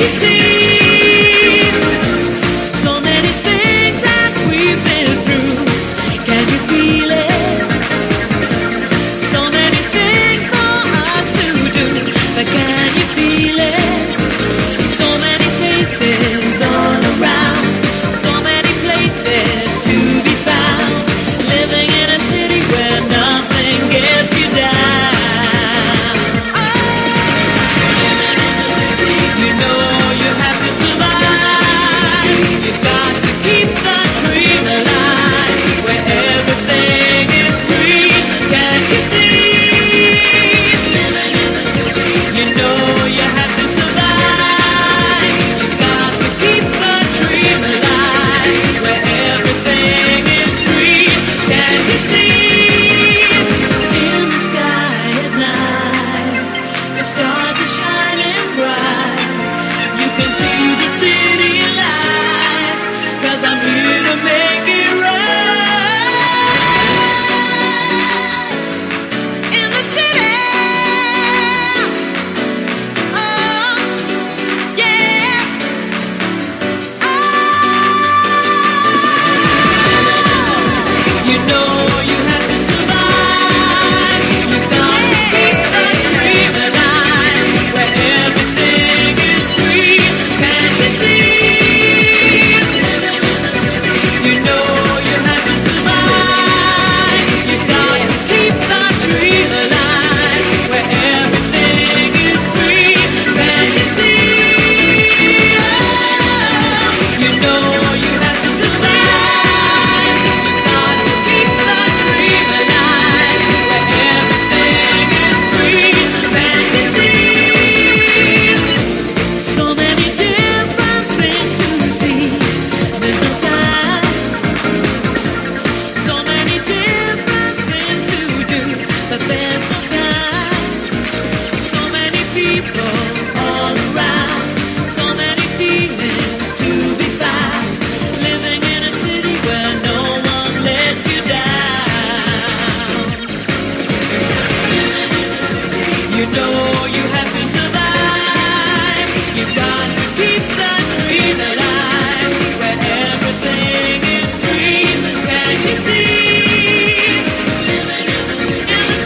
you see? So many things that we've been through. Can you feel it? So many things for us to do, but can you feel it? So many faces all around, so many places to be found. Living in a city where nothing gets you down. You know you have to survive. You've got to keep the dream alive, where everything is free. Can't you see? You know you have to survive. You've got to keep the dream alive, where everything is free. Can't you see? In the sky at night, the stars are shining bright. You can see the city lights, 'cause I'm here to make it right. In the city, oh, yeah, you know you have to survive. You've got to keep the dream alive, where everything is free. Can't you see? You know you have to survive. You've got to keep the dream alive, where everything is free. Can't you see? You know you have to survive. You've got to keep the dream alive, where everything is free. Can't you see? So many different things to see. There's no time. So many different things to do, but there's no time. So many people all around, so many feelings to be found. Living in a city where no one lets you down. You know you have to survive. You've got to keep the dream alive, where everything is free. Can't you see?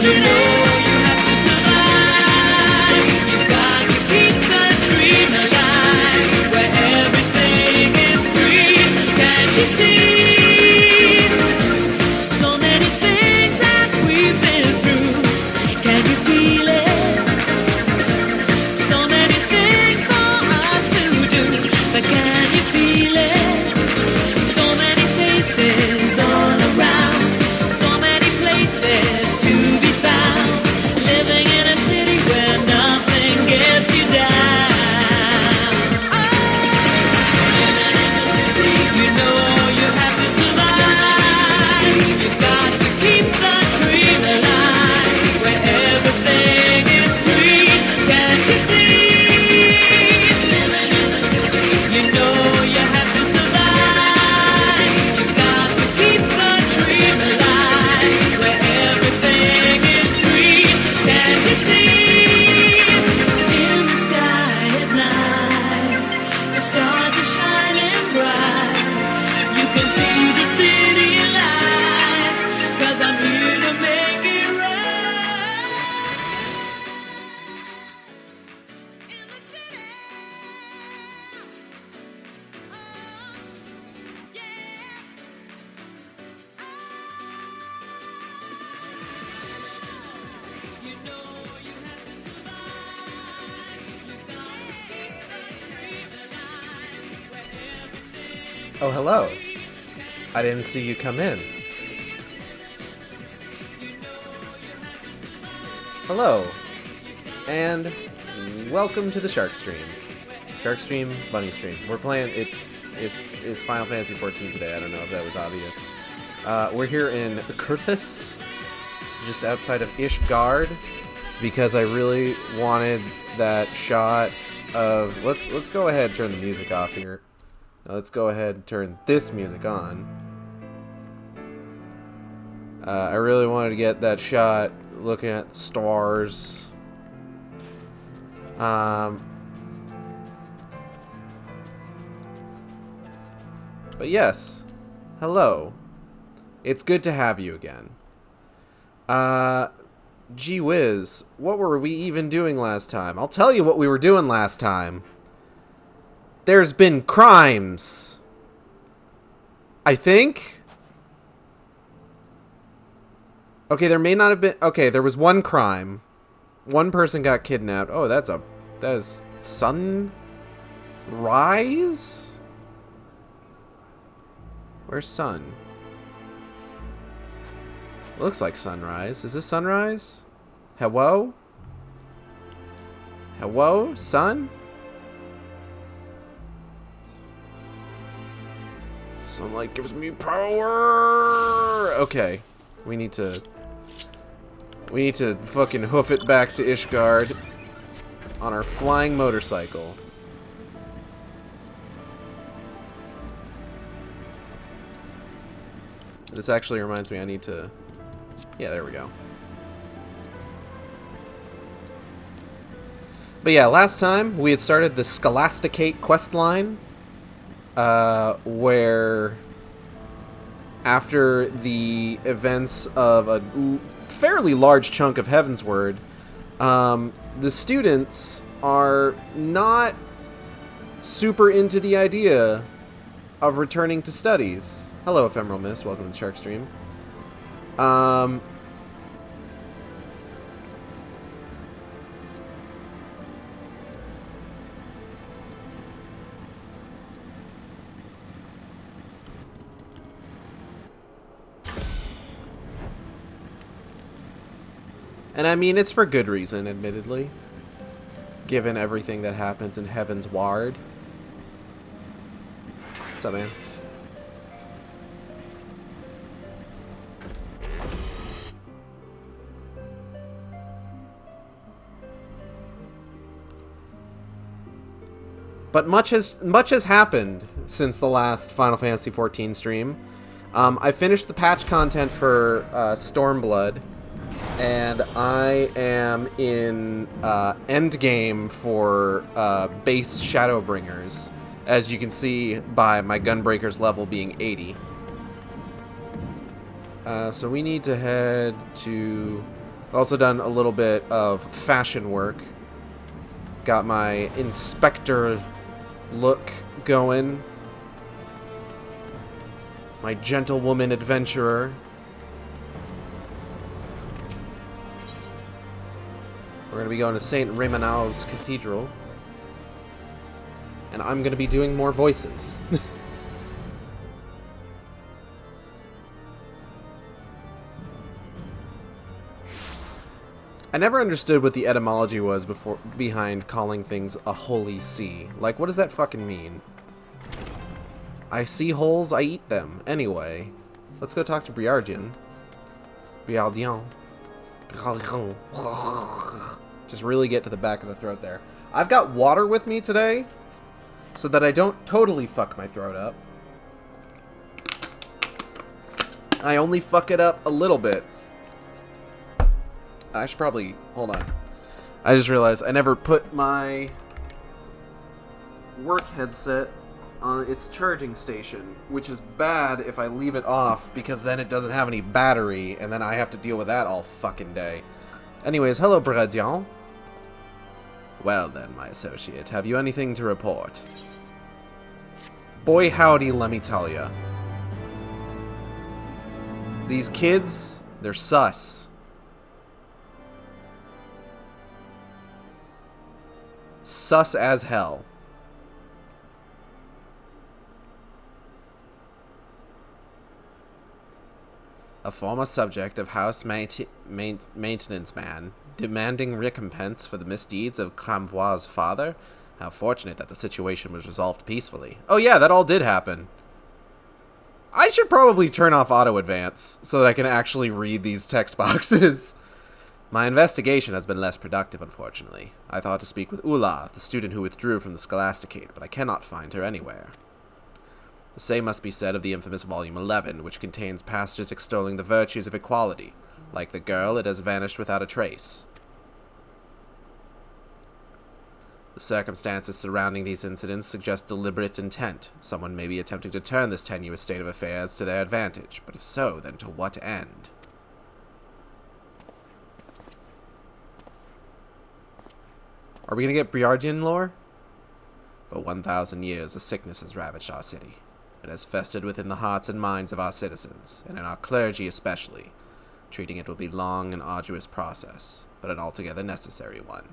You know you have to survive. You've got to keep the dream alive, where everything is free. Can't you see? So many things that we've been through. Can you feel it? So many things for us to do, but can you feel it? So many faces all around, so many places to be found. Living in a city where nothing gets you down. You know you have to survive. You've got to keep the dream alive, where everything is free. Can't you see? You know you have to survive. You've got to keep the dream alive, where everything is free. Can't you see? In the sky at night, the stars are shining bright. You can see the city lights, 'cause I'm here to make it right. In the city, oh, yeah, you know you have to survive. You've got to keep the dream alive, where everything Oh, hello. I didn't see you come in. Hello. And welcome to the Shark Stream. Shark Stream, Bunny Stream. We're playing, it's Final Fantasy XIV today. I don't know if that was obvious. We're here in Kurthus, just outside of Ishgard, because I really wanted that shot of... Let's go ahead and turn the music off here. Now let's go ahead and turn this music on. I really wanted to get that shot looking at the stars. But yes, hello. It's good to have you again. Gee whiz, what were we even doing last time? I'll tell you what we were doing last time. There's been crimes. I think? Okay, there may not have been... Okay, there was one crime. One person got kidnapped. Oh, that is sunrise? Where's sun? Looks like sunrise. Is this sunrise? Hello? Hello? Sun? Sunlight gives me power! Okay. We need to fucking hoof it back to Ishgard on our flying motorcycle. This actually reminds me I need to... Yeah, there we go. But yeah, last time we had started the Scholasticate questline, where after the events of a fairly large chunk of Heavensward, the students are not super into the idea of returning to studies. Hello, Ephemeral Mist. Welcome to the Shark Stream. And I mean, it's for good reason, admittedly, given everything that happens in Heaven's Ward. What's up, man? But much has happened since the last Final Fantasy XIV stream. I finished the patch content for Stormblood, and I am in endgame for base Shadowbringers, as you can see by my Gunbreaker's level being 80. So we need to head to... I've also done a little bit of fashion work. Got my inspector look going. My gentlewoman adventurer. We're going to be going to St. Remanau's Cathedral. And I'm going to be doing more voices. I never understood what the etymology was behind calling things a holy sea. Like, what does that fucking mean? I see holes, I eat them. Anyway, let's go talk to Briardian. Briardian. Just really get to the back of the throat there. I've got water with me today, so that I don't totally fuck my throat up. I only fuck it up a little bit. I should probably... Hold on. I just realized I never put my work headset on its charging station, which is bad if I leave it off, because then it doesn't have any battery, and then I have to deal with that all fucking day. Anyways, hello, Bradian. Well then, my associate, have you anything to report? Boy howdy, let me tell ya. These kids, they're sus. Sus as hell. A former subject of house maintenance man, demanding recompense for the misdeeds of Cramvois' father? How fortunate that the situation was resolved peacefully. Oh yeah, that all did happen. I should probably turn off auto advance so that I can actually read these text boxes. My investigation has been less productive, unfortunately. I thought to speak with Ula, the student who withdrew from the Scholasticate, but I cannot find her anywhere. The same must be said of the infamous Volume 11, which contains passages extolling the virtues of equality. Like the girl, it has vanished without a trace. The circumstances surrounding these incidents suggest deliberate intent. Someone may be attempting to turn this tenuous state of affairs to their advantage, but if so, then to what end? Are we gonna get Briardian lore? For 1,000 years, a sickness has ravaged our city. It has festered within the hearts and minds of our citizens, and in our clergy especially. Treating it will be a long and arduous process, but an altogether necessary one.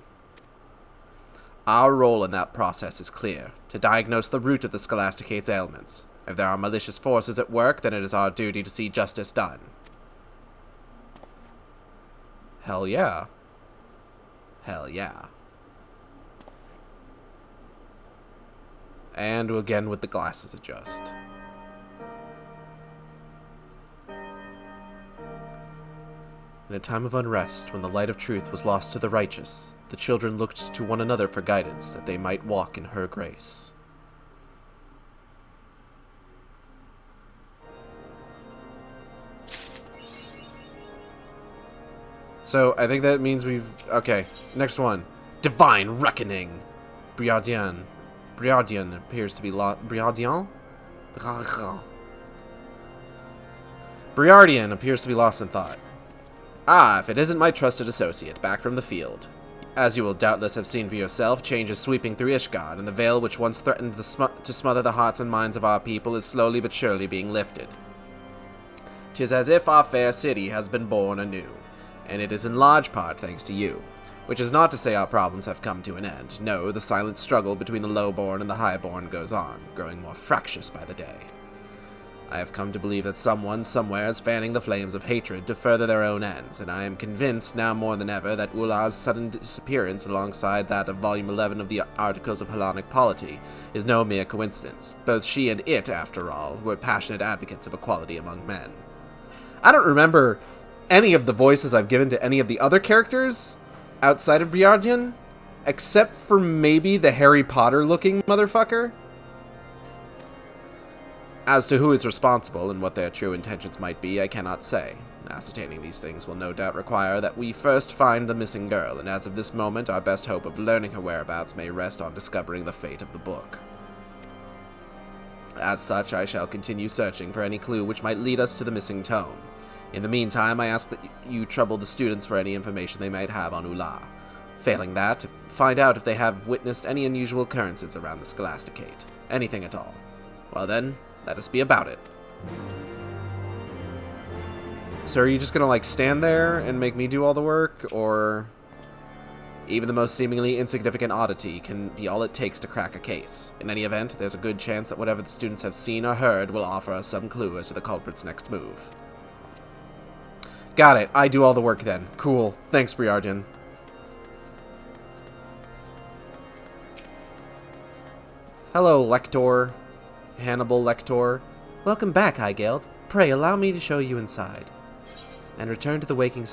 Our role in that process is clear, to diagnose the root of the Scholasticate's ailments. If there are malicious forces at work, then it is our duty to see justice done. Hell yeah. Hell yeah. And again with the glasses adjust. In a time of unrest, when the light of truth was lost to the righteous, the children looked to one another for guidance, that they might walk in her grace. So, I think that means we've... Okay, next one. Divine Reckoning! Briardian appears to be Briardian appears to be lost in thought. Ah, if it isn't my trusted associate, back from the field. As you will doubtless have seen for yourself, change is sweeping through Ishgard, and the veil which once threatened to smother the hearts and minds of our people is slowly but surely being lifted. 'Tis as if our fair city has been born anew, and it is in large part thanks to you. Which is not to say our problems have come to an end. No, the silent struggle between the lowborn and the highborn goes on, growing more fractious by the day. I have come to believe that someone, somewhere, is fanning the flames of hatred to further their own ends, and I am convinced, now more than ever, that Ulah's sudden disappearance alongside that of Volume 11 of the Articles of Hellenic Polity is no mere coincidence. Both she and it, after all, were passionate advocates of equality among men. I don't remember any of the voices I've given to any of the other characters outside of Briardian, except for maybe the Harry Potter-looking motherfucker. As to who is responsible and what their true intentions might be, I cannot say. Ascertaining these things will no doubt require that we first find the missing girl, and as of this moment, our best hope of learning her whereabouts may rest on discovering the fate of the book. As such, I shall continue searching for any clue which might lead us to the missing tome. In the meantime, I ask that you trouble the students for any information they might have on Ulah. Failing that, find out if they have witnessed any unusual occurrences around the Scholasticate. Anything at all. Well then, let us be about it. So are you just gonna, like, stand there and make me do all the work, or... Even the most seemingly insignificant oddity can be all it takes to crack a case. In any event, there's a good chance that whatever the students have seen or heard will offer us some clue as to the culprit's next move. Got it. I do all the work then. Cool. Thanks, Briardian. Hello, Lector. Hannibal Lector. Welcome back, Higeld. Pray, allow me to show you inside. And return to the waking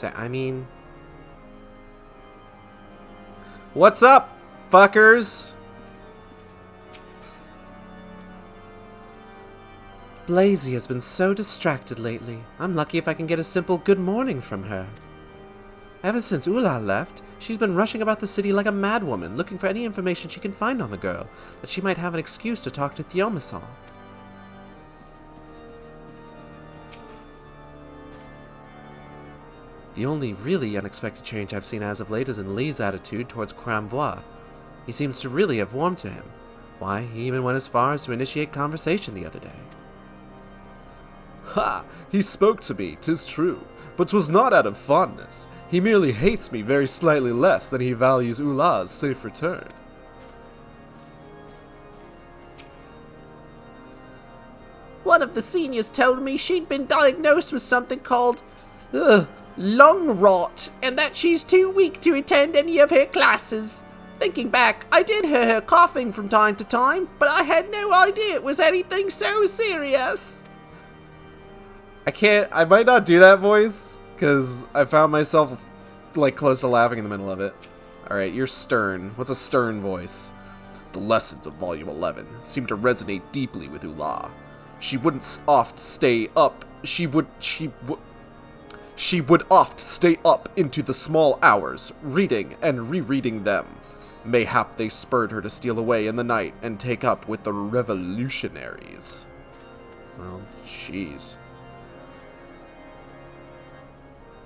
What's up, fuckers? Blazy has been so distracted lately. I'm lucky if I can get a simple good morning from her. Ever since Ulah left, she's been rushing about the city like a madwoman, looking for any information she can find on the girl, that she might have an excuse to talk to Thiomason. The only really unexpected change I've seen as of late is in Lee's attitude towards Cramvois. He seems to really have warmed to him. Why, he even went as far as to initiate conversation the other day. Ha! He spoke to me, 'tis true, but 'twas not out of fondness. He merely hates me very slightly less than he values Ulah's safe return. One of the seniors told me she'd been diagnosed with something called, lung rot, and that she's too weak to attend any of her classes. Thinking back, I did hear her coughing from time to time, but I had no idea it was anything so serious. I might not do that voice, because I found myself, like, close to laughing in the middle of it. Alright, you're stern. What's a stern voice? The lessons of Volume 11 seem to resonate deeply with Ulah. She wouldn't oft stay up. She would oft stay up into the small hours, reading and rereading them. Mayhap they spurred her to steal away in the night and take up with the revolutionaries. Well, jeez.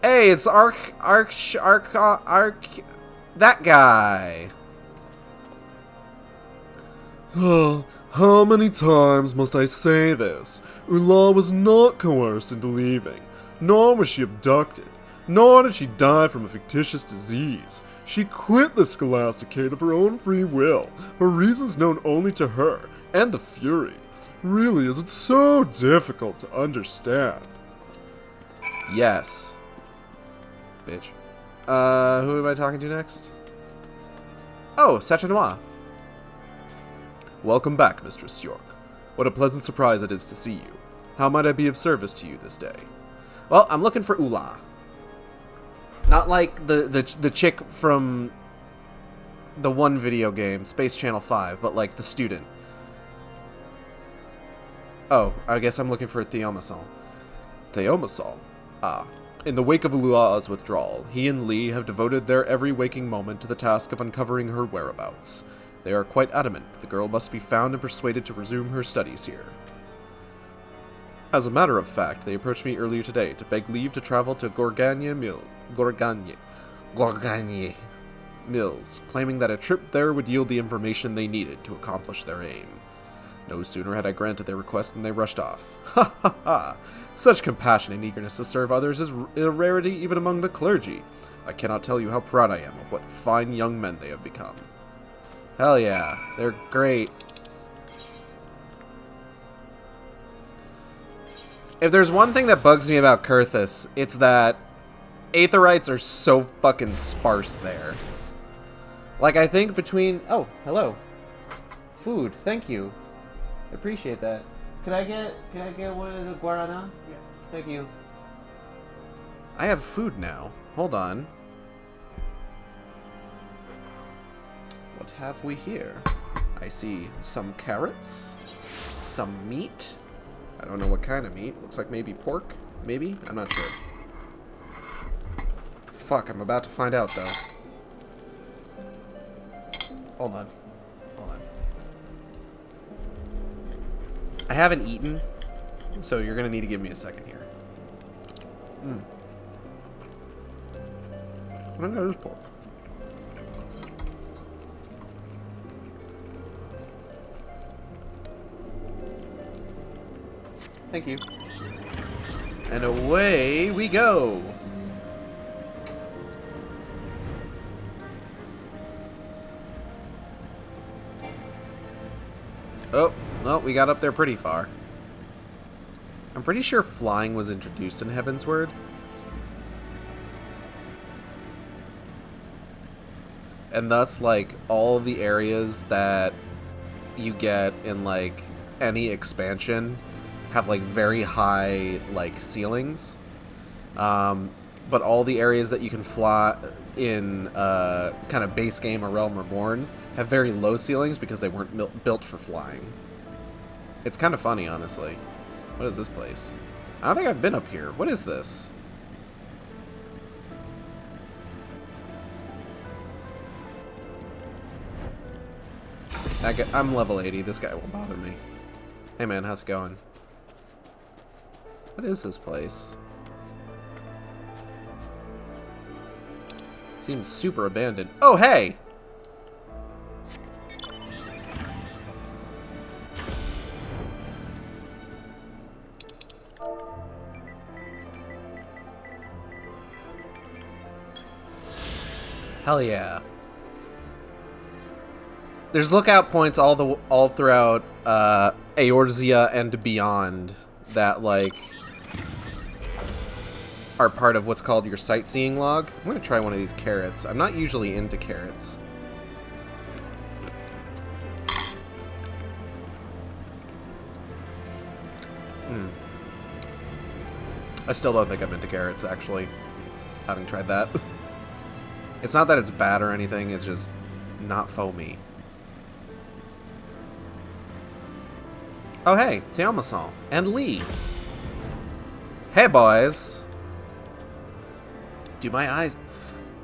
Hey, it's that guy. How many times must I say this? Ula was not coerced into leaving, nor was she abducted, nor did she die from a fictitious disease. She quit the Scholasticate of her own free will, for reasons known only to her and the Fury. Really, is it so difficult to understand? Yes. Bitch. Who am I talking to next? Oh, Sachanois. Welcome back, Mistress York. What a pleasant surprise it is to see you. How might I be of service to you this day? Well, I'm looking for Ula. Not like the chick from the one video game, Space Channel 5, but like the student. Oh, I guess I'm looking for Theomasol. Theomasol? Ah. In the wake of Ulua's withdrawal, he and Lee have devoted their every waking moment to the task of uncovering her whereabouts. They are quite adamant that the girl must be found and persuaded to resume her studies here. As a matter of fact, they approached me earlier today to beg leave to travel to Gorganye Mills, claiming that a trip there would yield the information they needed to accomplish their aim. No sooner had I granted their request than they rushed off. Ha ha ha! Such compassion and eagerness to serve others is a rarity even among the clergy. I cannot tell you how proud I am of what fine young men they have become. Hell yeah, they're great. If there's one thing that bugs me about Kurthus, it's that Aetherites are so fucking sparse there. Like, I think between... Oh, hello. Food, thank you. Appreciate that. Can I get one of the guarana? Yeah. Thank you. I have food now. Hold on. What have we here? I see some carrots, some meat. I don't know what kind of meat. Looks like maybe pork. Maybe? I'm not sure. Fuck, I'm about to find out though. Hold on. Hold on. I haven't eaten, so you're gonna need to give me a second here. I think that is pork. Thank you. And away we go. Oh, well, we got up there pretty far. I'm pretty sure flying was introduced in Heavensward. And thus, like, all the areas that you get in, like, any expansion have, like, very high, like, ceilings. But all the areas that you can fly in kind of base game or Realm Reborn have very low ceilings because they weren't built for flying. It's kind of funny, honestly. What is this place? I don't think I've been up here. What is this? I'm level 80. This guy won't bother me. Hey man, how's it going? What is this place? Seems super abandoned. Oh, hey! Hell yeah. There's lookout points all throughout Eorzea and beyond that, like, are part of what's called your sightseeing log. I'm gonna try one of these carrots. I'm not usually into carrots. I still don't think I'm into carrots, actually, having tried that. It's not that it's bad or anything, it's just not foamy. Oh hey, Teomasol and Lee. Hey boys. Do my eyes...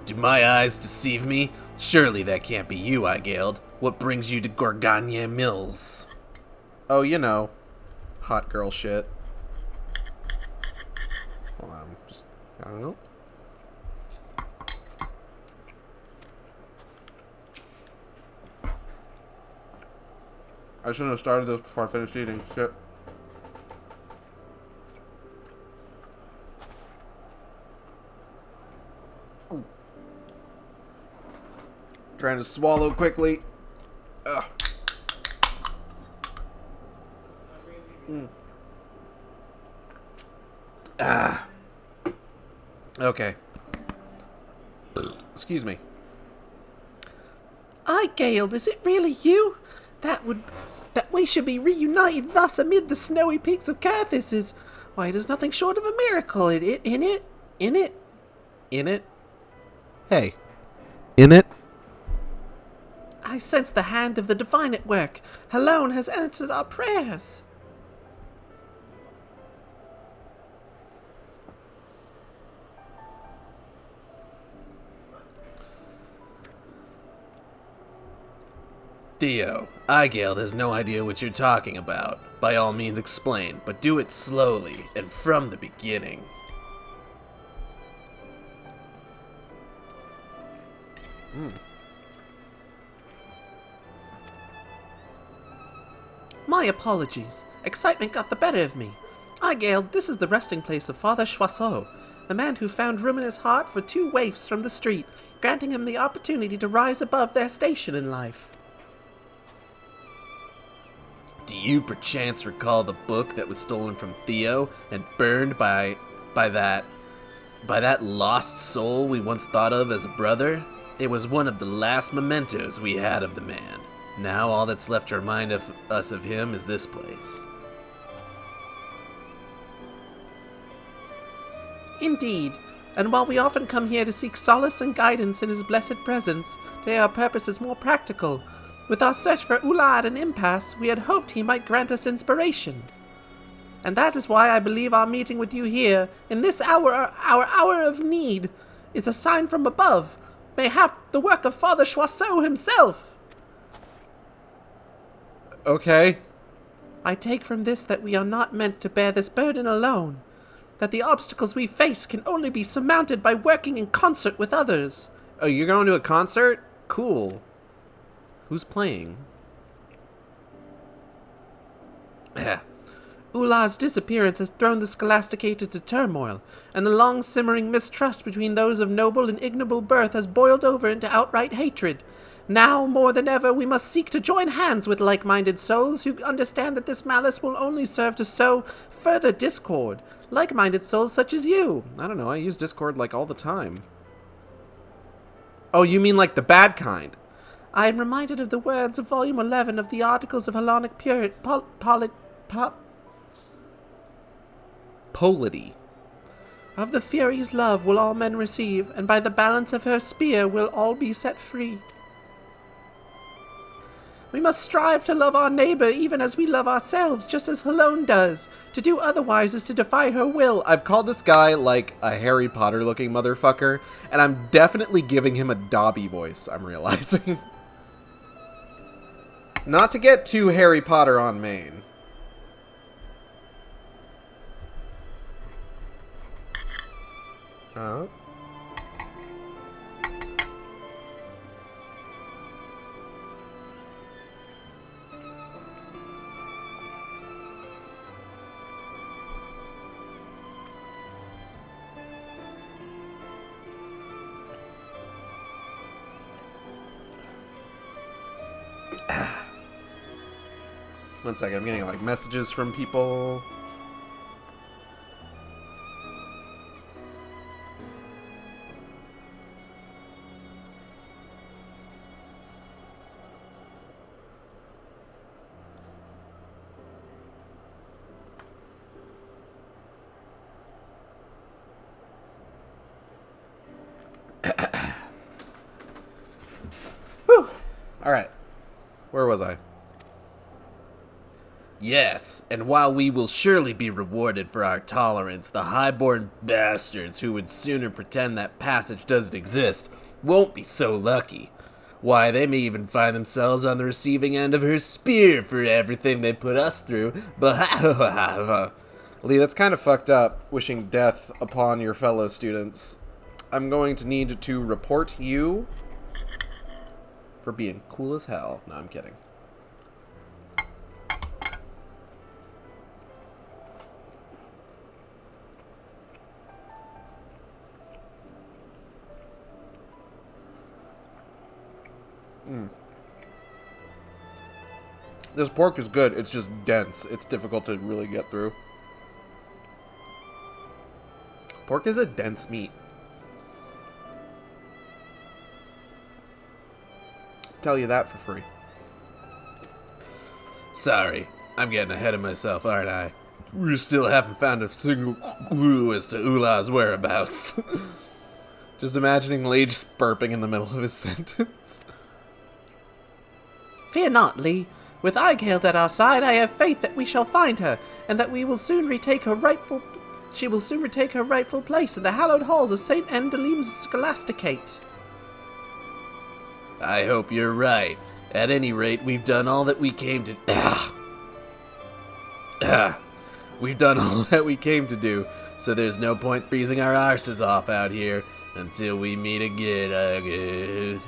Do my eyes deceive me? Surely that can't be you, Aigeld. What brings you to Gorganye Mills? Oh, you know. Hot girl shit. Hold on. Just, I don't know. I shouldn't have started this before I finished eating. Shit. Trying to swallow quickly. Ugh. Ah. Okay. Excuse me. Aigeld, is it really you? That we should be reunited thus amid the snowy peaks of Carthus is, why, it is nothing short of a miracle. In it. Hey. In it? I sense the hand of the divine at work. Alone has answered our prayers. Theo, Aigeld has no idea what you're talking about. By all means explain, but do it slowly and from the beginning. My apologies. Excitement got the better of me. Aigeld, this is the resting place of Father Choiseul, the man who found room in his heart for 2 waifs from the street, granting him the opportunity to rise above their station in life. Do you perchance recall the book that was stolen from Theo and burned by that lost soul we once thought of as a brother? It was one of the last mementos we had of the man. Now all that's left to remind us of him is this place. Indeed, and while we often come here to seek solace and guidance in his blessed presence, today our purpose is more practical. With our search for Ula at an impasse, we had hoped he might grant us inspiration. And that is why I believe our meeting with you here, in this hour, our hour of need, is a sign from above, mayhap the work of Father Choiseul himself. Okay. I take from this that we are not meant to bear this burden alone, that the obstacles we face can only be surmounted by working in concert with others. Oh, you're going to a concert? Cool. Who's playing? Ula's disappearance has thrown the Scholasticate into turmoil, and the long-simmering mistrust between those of noble and ignoble birth has boiled over into outright hatred. Now, more than ever, we must seek to join hands with like-minded souls who understand that this malice will only serve to sow further discord. Like-minded souls such as you. I don't know, I use Discord like all the time. Oh, you mean like the bad kind? I am reminded of the words of Volume 11 of the Articles of Hellenic Polity. Of the Furies' love will all men receive, and by the balance of her spear will all be set free. We must strive to love our neighbor even as we love ourselves, just as Helone does. To do otherwise is to defy her will. I've called this guy like a Harry Potter looking motherfucker, and I'm definitely giving him a Dobby voice, I'm realizing. Not to get too Harry Potter on main. Oh. One second, I'm getting like messages from people. Whew. All right. Where was I? Yes, and while we will surely be rewarded for our tolerance, the highborn bastards who would sooner pretend that passage doesn't exist won't be so lucky. Why, they may even find themselves on the receiving end of her spear for everything they put us through, but Lee, that's kind of fucked up, wishing death upon your fellow students. I'm going to need to report you for being cool as hell. No, I'm kidding. This pork is good. It's just dense. It's difficult to really get through. Pork is a dense meat. Tell you that for free. sorry, I'm getting ahead of myself, aren't I? We still haven't found a single clue as to Ulah's whereabouts. Just imagining Lee just burping in the middle of his sentence. Fear not, Lee. With Eichhild at our side, I have faith that we shall find her, and that we will soon retake her rightful... She will soon retake her rightful place in the hallowed halls of St. Endelim's Scholasticate. I hope you're right. At any rate, we've done all that we came to... We've done all that we came to do, so there's no point freezing our arses off out here until we meet again.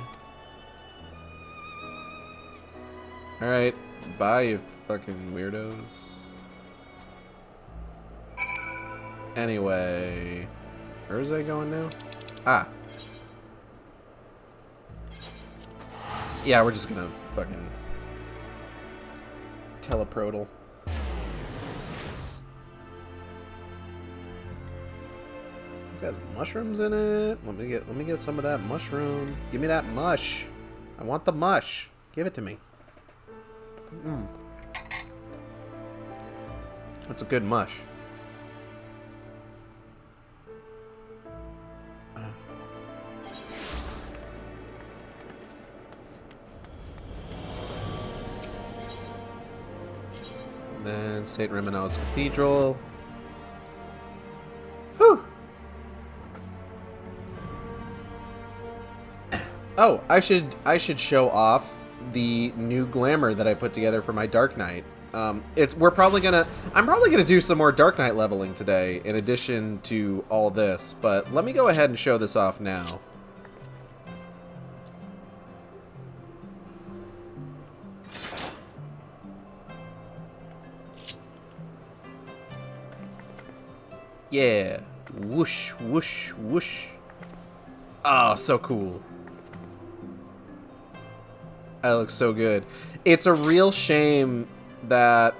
Alright, bye, you fucking weirdos. Anyway, where is I going now? Ah. Yeah, we're just gonna fucking teleprotal. It's got mushrooms in it. Let me get some of that mushroom. Give me that mush. I want the mush. Give it to me. That's a good mush. Then St. Remenau's Cathedral. Whew. Oh, I should show off the new glamour that I put together for my Dark Knight. I'm probably gonna do some more Dark Knight leveling today in addition to all this, but let me go ahead and show this off now. Yeah, whoosh, whoosh, whoosh. Oh, so cool. That looks so good. It's a real shame that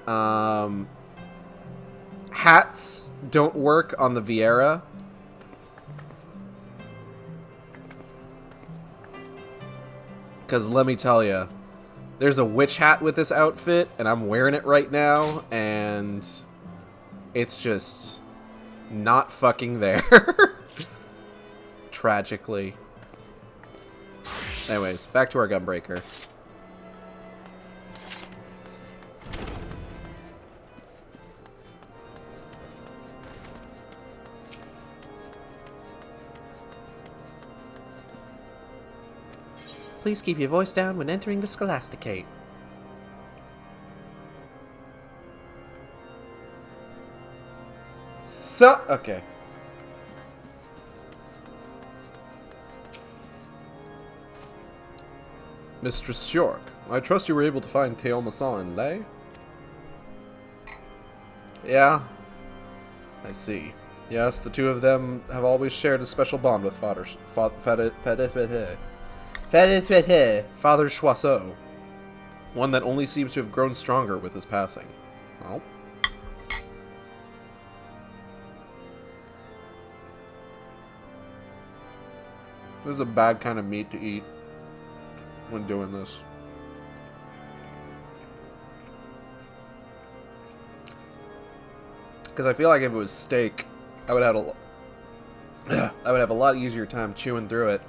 hats don't work on the Viera. Because let me tell you, there's a witch hat with this outfit, and I'm wearing it right now, and it's just not fucking there. Tragically. Anyways, back to our gunbreaker. Please keep your voice down when entering the Scholasticate. So, okay. Mistress York, I trust you were able to find Teomasan and Lei? Yeah. I see. Yes, the two of them have always shared a special bond with Father Choiseau. One that only seems to have grown stronger with his passing. Well. This is a bad kind of meat to eat when doing this. Because I feel like if it was steak, I would have a lot easier time chewing through it.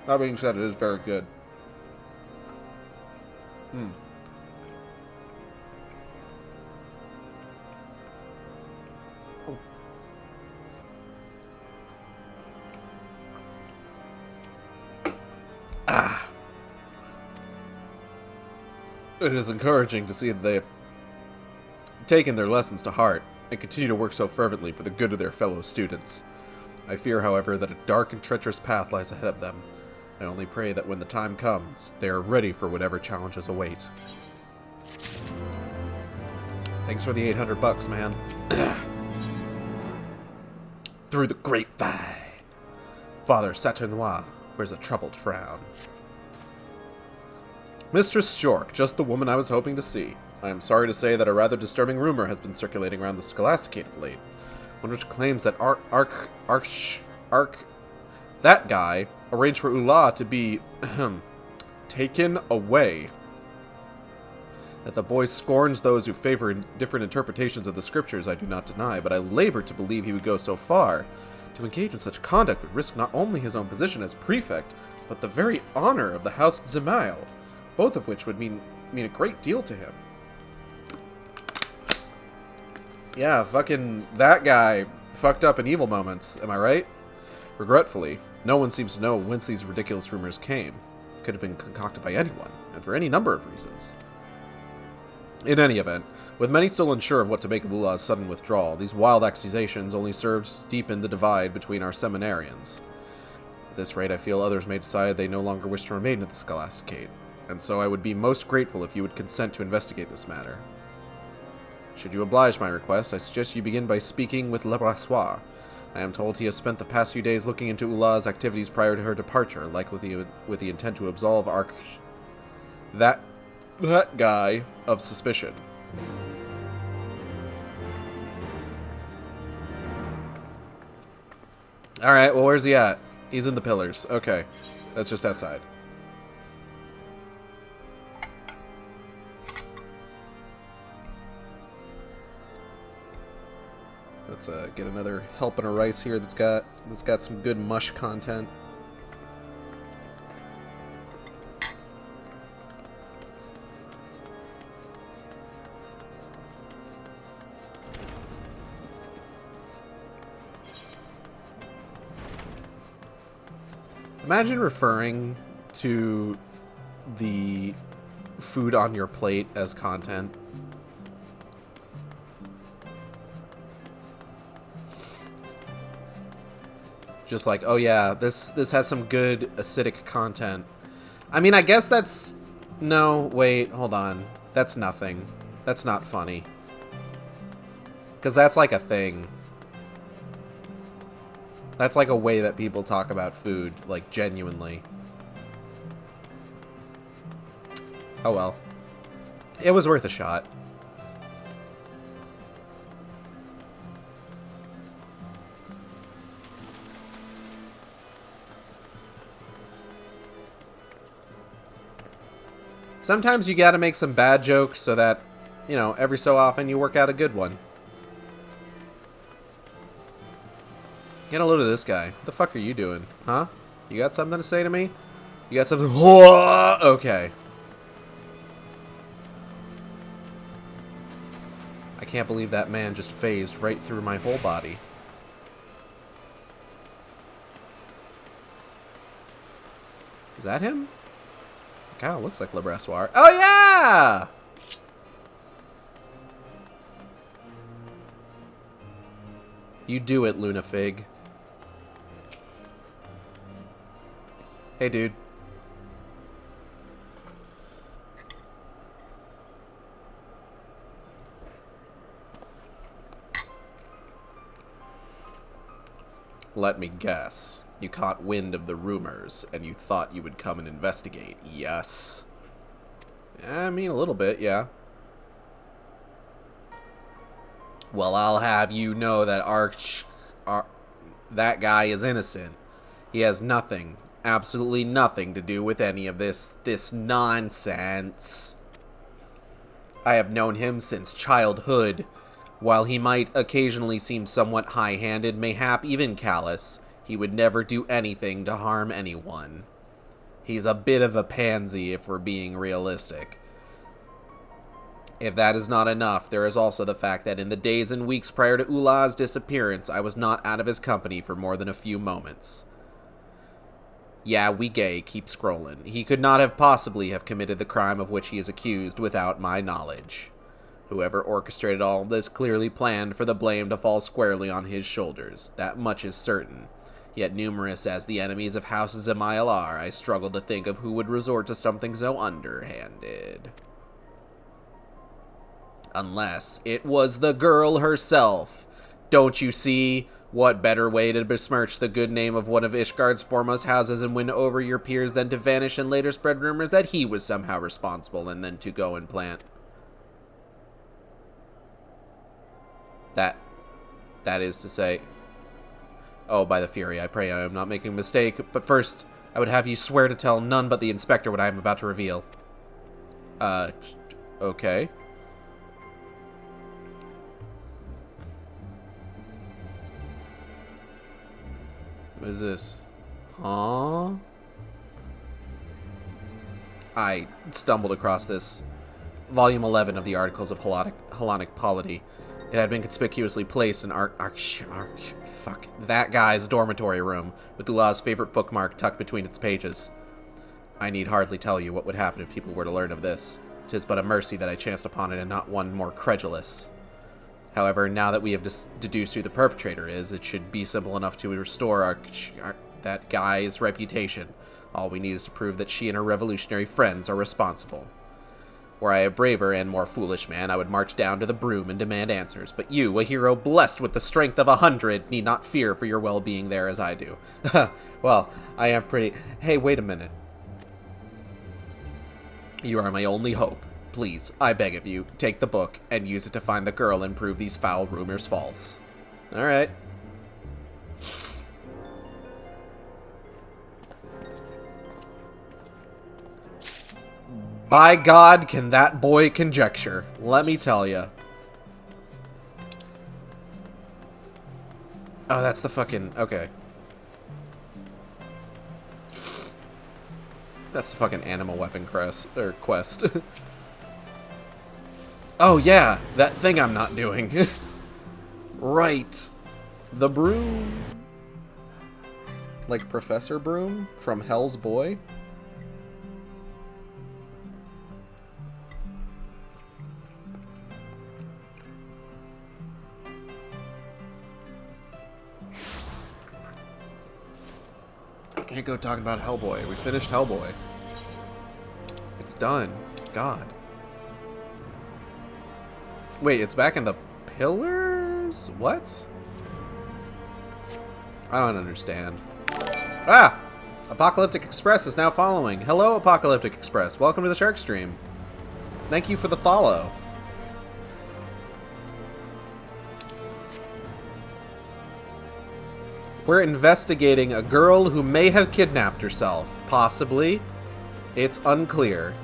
That being said, it is very good. It is encouraging to see that they have taken their lessons to heart and continue to work so fervently for the good of their fellow students. I fear, however, that a dark and treacherous path lies ahead of them. I only pray that when the time comes, they are ready for whatever challenges await. Thanks for the $800, man. Through the grapevine, Father Saturnois wears a troubled frown. Mistress Shork, just the woman I was hoping to see. I am sorry to say that a rather disturbing rumor has been circulating around the Scholasticate of late, one which claims that that guy arranged for Ula to be taken away. That the boy scorns those who favor different interpretations of the scriptures I do not deny, but I labor to believe he would go so far. To engage in such conduct would risk not only his own position as prefect, but the very honor of the House Zemail, both of which would mean a great deal to him. Yeah, fucking that guy fucked up in evil moments, am I right? Regretfully, no one seems to know whence these ridiculous rumors came. It could have been concocted by anyone, and for any number of reasons. In any event, with many still unsure of what to make of Ulah's sudden withdrawal, these wild accusations only served to deepen the divide between our seminarians. At this rate, I feel others may decide they no longer wish to remain at the Scholasticate, and so I would be most grateful if you would consent to investigate this matter. Should you oblige my request, I suggest you begin by speaking with Le Brassoir. I am told he has spent the past few days looking into Ulah's activities prior to her departure, like with the intent to absolve that guy of suspicion. Alright, well, where's he at? He's in the pillars. Okay. That's just outside. Let's get another helping of rice here that's got some good mush content. Imagine referring to the food on your plate as content. Just like, oh yeah, this has some good acidic content. I mean, I guess that's... No, wait, hold on. That's nothing. That's not funny. Because that's like a thing. That's like a way that people talk about food, like, genuinely. Oh well. It was worth a shot. Sometimes you gotta make some bad jokes so that, you know, every so often you work out a good one. Get a load of this guy. What the fuck are you doing? Huh? You got something to say to me? You got something? Okay. I can't believe that man just phased right through my whole body. Is that him? Kind of looks like Le Brassoir. Oh yeah! You do it, Luna Fig. Hey, dude. Let me guess. You caught wind of the rumors, and you thought you would come and investigate, yes? I mean, a little bit, yeah. Well, I'll have you know that that guy is innocent. He has nothing, absolutely nothing to do with any of this nonsense. I have known him since childhood. While he might occasionally seem somewhat high-handed, mayhap even callous, he would never do anything to harm anyone. He's a bit of a pansy if we're being realistic. If that is not enough, there is also the fact that in the days and weeks prior to Ulah's disappearance, I was not out of his company for more than a few moments. Yeah, we gay, keep scrolling. He could not have possibly have committed the crime of which he is accused without my knowledge. Whoever orchestrated all this clearly planned for the blame to fall squarely on his shoulders. That much is certain. Yet numerous as the enemies of House Zemail are, I struggle to think of who would resort to something so underhanded. Unless it was the girl herself. Don't you see? What better way to besmirch the good name of one of Ishgard's foremost houses and win over your peers than to vanish and later spread rumors that he was somehow responsible and then to go and plant... That is to say... Oh, by the Fury, I pray I am not making a mistake, but first, I would have you swear to tell none but the Inspector what I am about to reveal. Okay. What is this? Huh? I stumbled across this. Volume 11 of the Articles of Hellenic Polity. It had been conspicuously placed in that guy's dormitory room, with Ulah's favorite bookmark tucked between its pages. I need hardly tell you what would happen if people were to learn of this. 'Tis but a mercy that I chanced upon it and not one more credulous. However, now that we have deduced who the perpetrator is, it should be simple enough to restore that guy's reputation. All we need is to prove that she and her revolutionary friends are responsible. Were I a braver and more foolish man, I would march down to the broom and demand answers. But you, a hero blessed with the strength of 100, need not fear for your well-being there as I do. Well, I am pretty... Hey, wait a minute. You are my only hope. Please, I beg of you, take the book and use it to find the girl and prove these foul rumors false. Alright. By God, can that boy conjecture. Let me tell ya. Oh, that's the fucking... Okay. That's the fucking animal weapon quest. Oh, yeah. That thing I'm not doing. Right. The broom. Like Professor Broom from Hell's Boy? Can't go talking about Hellboy. We finished Hellboy. It's done. God. Wait, it's back in the pillars? What? I don't understand. Ah! Apocalyptic Express is now following. Hello, Apocalyptic Express. Welcome to the Shark Stream. Thank you for the follow. We're investigating a girl who may have kidnapped herself. Possibly. It's unclear.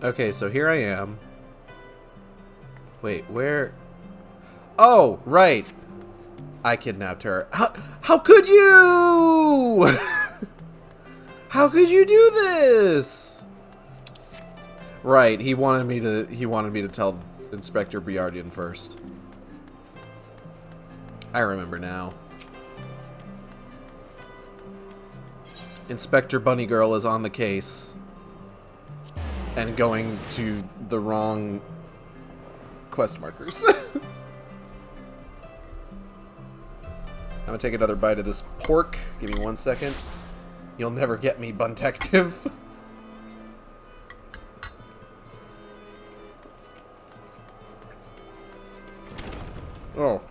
Okay, so here I am. Wait, where? Oh, right. I kidnapped her. How could you? How could you do this? Right, he wanted me to tell Inspector Briardian first. I remember now. Inspector BUNNYGIRL is on the case and going to the wrong quest markers. I'm gonna take another bite of this pork. Give me 1 second. You'll never get me, Buntective. Oh.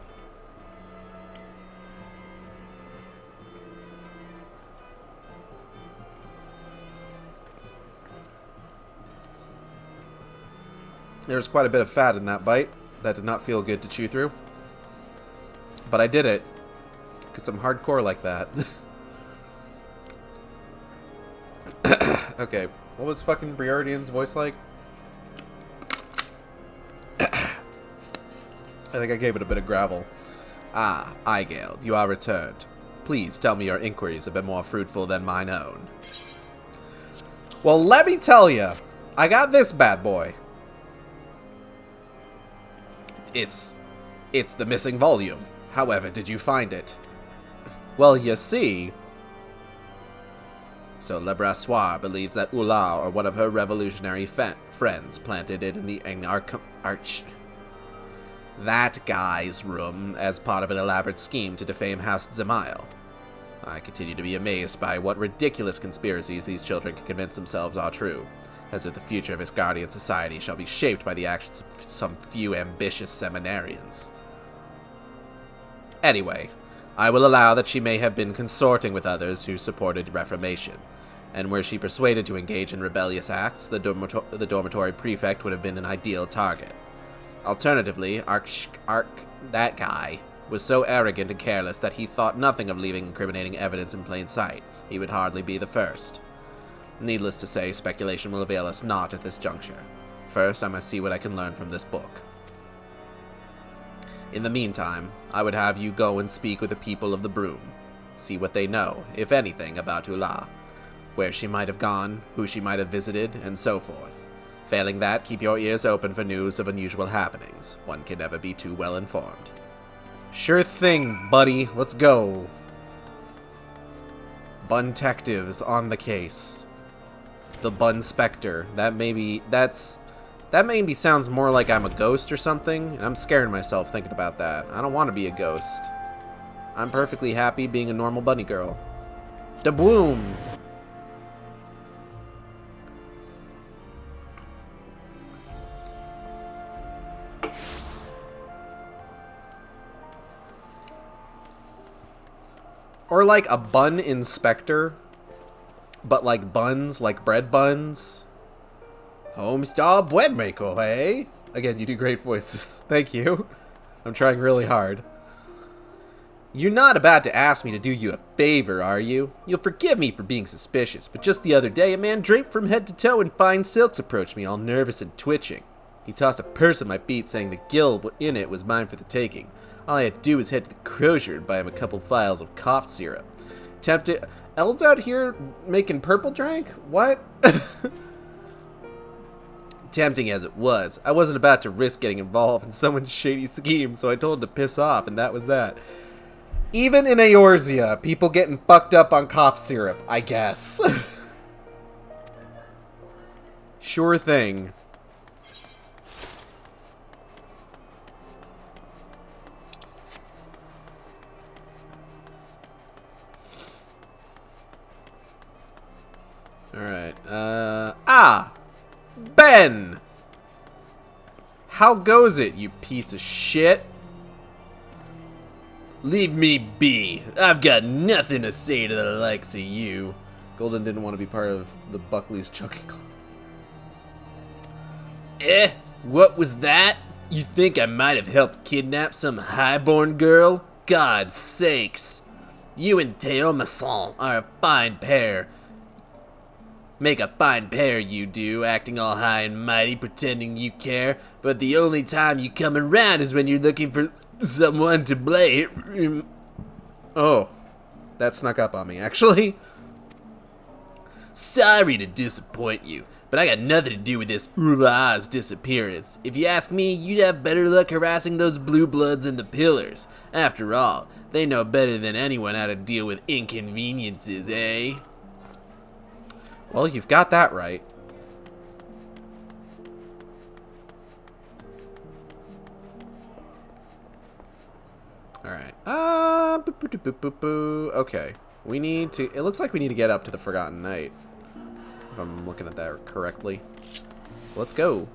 There's quite a bit of fat in that bite. That did not feel good to chew through. But I did it. Because I'm hardcore like that. Okay, what was fucking Briardian's voice like? I think I gave it a bit of gravel. Ah, Igale, you are returned. Please tell me your inquiries have been more fruitful than mine own. Well, let me tell you, I got this bad boy. It's the missing volume. However, did you find it? Well, you see... So Le Brassoir believes that Ula or one of her revolutionary friends planted it in the arch... that guy's room as part of an elaborate scheme to defame House Zemail. I continue to be amazed by what ridiculous conspiracies these children can convince themselves are true, as if the future of Isgardian society shall be shaped by the actions of some few ambitious seminarians. Anyway, I will allow that she may have been consorting with others who supported Reformation, and were she persuaded to engage in rebellious acts, the dormitory prefect would have been an ideal target. Alternatively, that guy was so arrogant and careless that he thought nothing of leaving incriminating evidence in plain sight. He would hardly be the first. Needless to say, speculation will avail us not at this juncture. First, I must see what I can learn from this book. In the meantime, I would have you go and speak with the people of the Broom. See what they know, if anything, about Ula, where she might have gone, who she might have visited, and so forth. Failing that, keep your ears open for news of unusual happenings. One can never be too well informed. Sure thing, buddy. Let's go. Bun Detectives on the case. The Bun Spectre. That maybe sounds more like I'm a ghost or something, and I'm scaring myself thinking about that. I don't want to be a ghost. I'm perfectly happy being a normal bunny girl. Da boom. Or like a bun inspector, but like buns, like bread buns. Homestar bread maker, hey? Again, you do great voices. Thank you. I'm trying really hard. You're not about to ask me to do you a favor, are you? You'll forgive me for being suspicious, but just the other day, a man draped from head to toe in fine silks approached me all nervous and twitching. He tossed a purse at my feet, saying the gill in it was mine for the taking. All I had to do was head to the grocer and buy him a couple vials of cough syrup. Tempted... Elle's out here making purple drink? What? Tempting as it was, I wasn't about to risk getting involved in someone's shady scheme, so I told him to piss off, and that was that. Even in Eorzea, people getting fucked up on cough syrup, I guess. Sure thing. Alright, Ben! How goes it, you piece of shit? Leave me be. I've got nothing to say to the likes of you. Golden didn't want to be part of the Buckley's Chucking Club. What was that? You think I might have helped kidnap some highborn girl? God's sakes. You and Théomasson are a fine pair. Make a fine pair, you do, acting all high and mighty, pretending you care, but the only time you come around is when you're looking for someone to blame. Oh, that snuck up on me, actually. Sorry to disappoint you, but I got nothing to do with this Ula's disappearance. If you ask me, you'd have better luck harassing those blue bloods in the pillars. After all, they know better than anyone how to deal with inconveniences, eh? Well, you've got that right. Alright. Okay. We need to... It looks like we need to get up to the Forgotten Night. If I'm looking at that correctly. Let's go.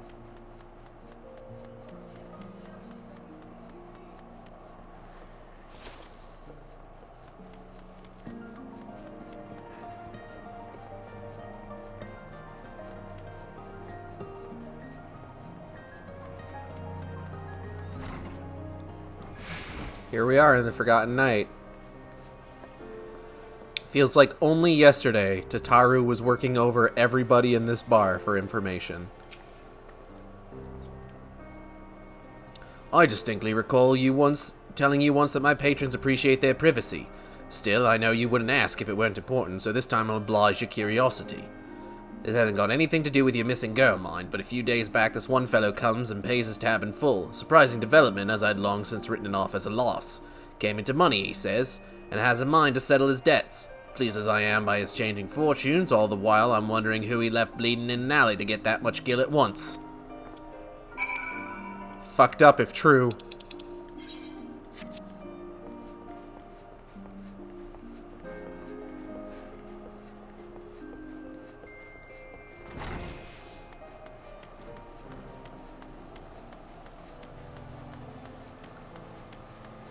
Here we are in the Forgotten Night. Feels like only yesterday Tataru was working over everybody in this bar for information. I distinctly recall telling you once that my patrons appreciate their privacy. Still, I know you wouldn't ask if it weren't important, so this time I'll oblige your curiosity. This hasn't got anything to do with your missing girl, mind, but a few days back this one fellow comes and pays his tab in full. Surprising development, as I'd long since written it off as a loss. Came into money, he says, and has in mind to settle his debts. Pleased as I am by his changing fortunes, all the while I'm wondering who he left bleeding in an alley to get that much gil at once. Fucked up if true.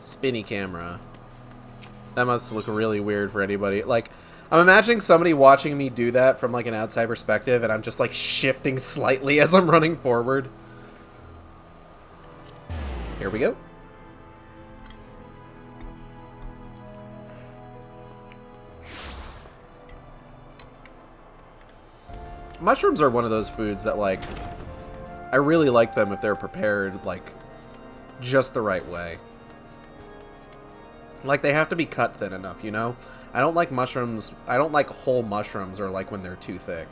Spinny camera. That must look really weird for anybody. Like, I'm imagining somebody watching me do that from like an outside perspective, and I'm just like shifting slightly as I'm running forward. Here we go. Mushrooms are one of those foods that, like, I really like them if they're prepared, like, just the right way. Like, they have to be cut thin enough, you know? I don't like mushrooms, I don't like whole mushrooms or, like, when they're too thick.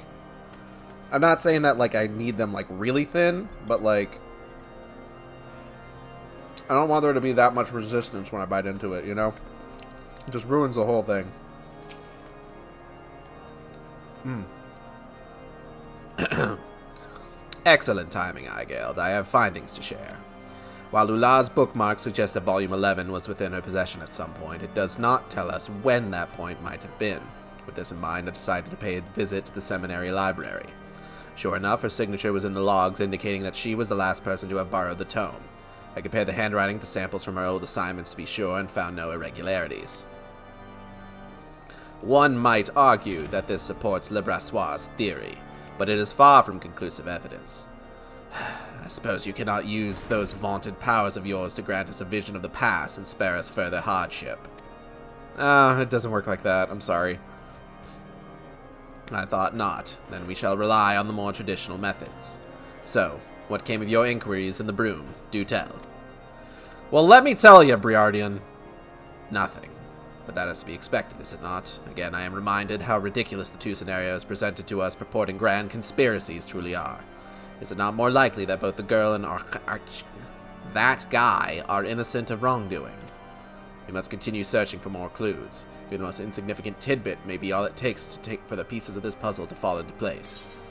I'm not saying that, like, I need them, like, really thin, but, like, I don't want there to be that much resistance when I bite into it, you know? It just ruins the whole thing. Excellent timing, Igeld. I have findings to share. While Ula's bookmark suggests that Volume 11 was within her possession at some point, it does not tell us when that point might have been. With this in mind, I decided to pay a visit to the seminary library. Sure enough, her signature was in the logs, indicating that she was the last person to have borrowed the tome. I compared the handwriting to samples from her old assignments to be sure, and found no irregularities. One might argue that this supports Le Brassois' theory, but it is far from conclusive evidence. I suppose you cannot use those vaunted powers of yours to grant us a vision of the past and spare us further hardship. It doesn't work like that. I'm sorry. I thought not. Then we shall rely on the more traditional methods. So, what came of your inquiries in the broom? Do tell. Well, let me tell you, Briardian. Nothing. But that is to be expected, is it not? Again, I am reminded how ridiculous the two scenarios presented to us purporting grand conspiracies truly are. Is it not more likely that both the girl and that guy are innocent of wrongdoing? We must continue searching for more clues. Even the most insignificant tidbit may be all it takes for the pieces of this puzzle to fall into place.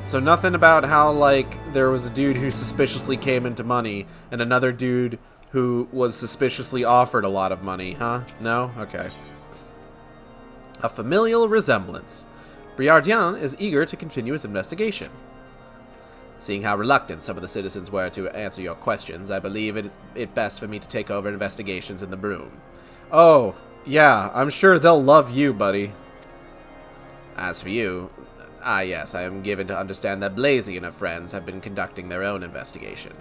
So nothing about how, like, there was a dude who suspiciously came into money and another dude who was suspiciously offered a lot of money, huh? No? Okay. A familial resemblance. Briardian is eager to continue his investigation. Seeing how reluctant some of the citizens were to answer your questions, I believe it is best for me to take over investigations in the broom. Oh, yeah, I'm sure they'll love you, buddy. As for you, yes, I am given to understand that Blazy and her friends have been conducting their own investigation.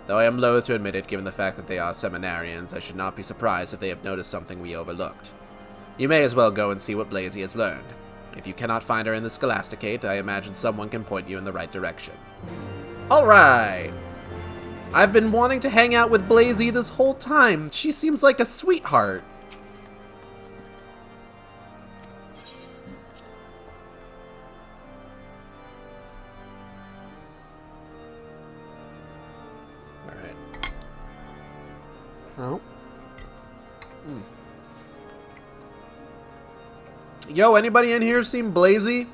Though I am loath to admit it, given the fact that they are seminarians, I should not be surprised if they have noticed something we overlooked. You may as well go and see what Blazy has learned. If you cannot find her in the Scholasticate, I imagine someone can point you in the right direction. Alright! I've been wanting to hang out with Blazy this whole time. She seems like a sweetheart. Alright. Oh. Yo, anybody in here seen Blazy?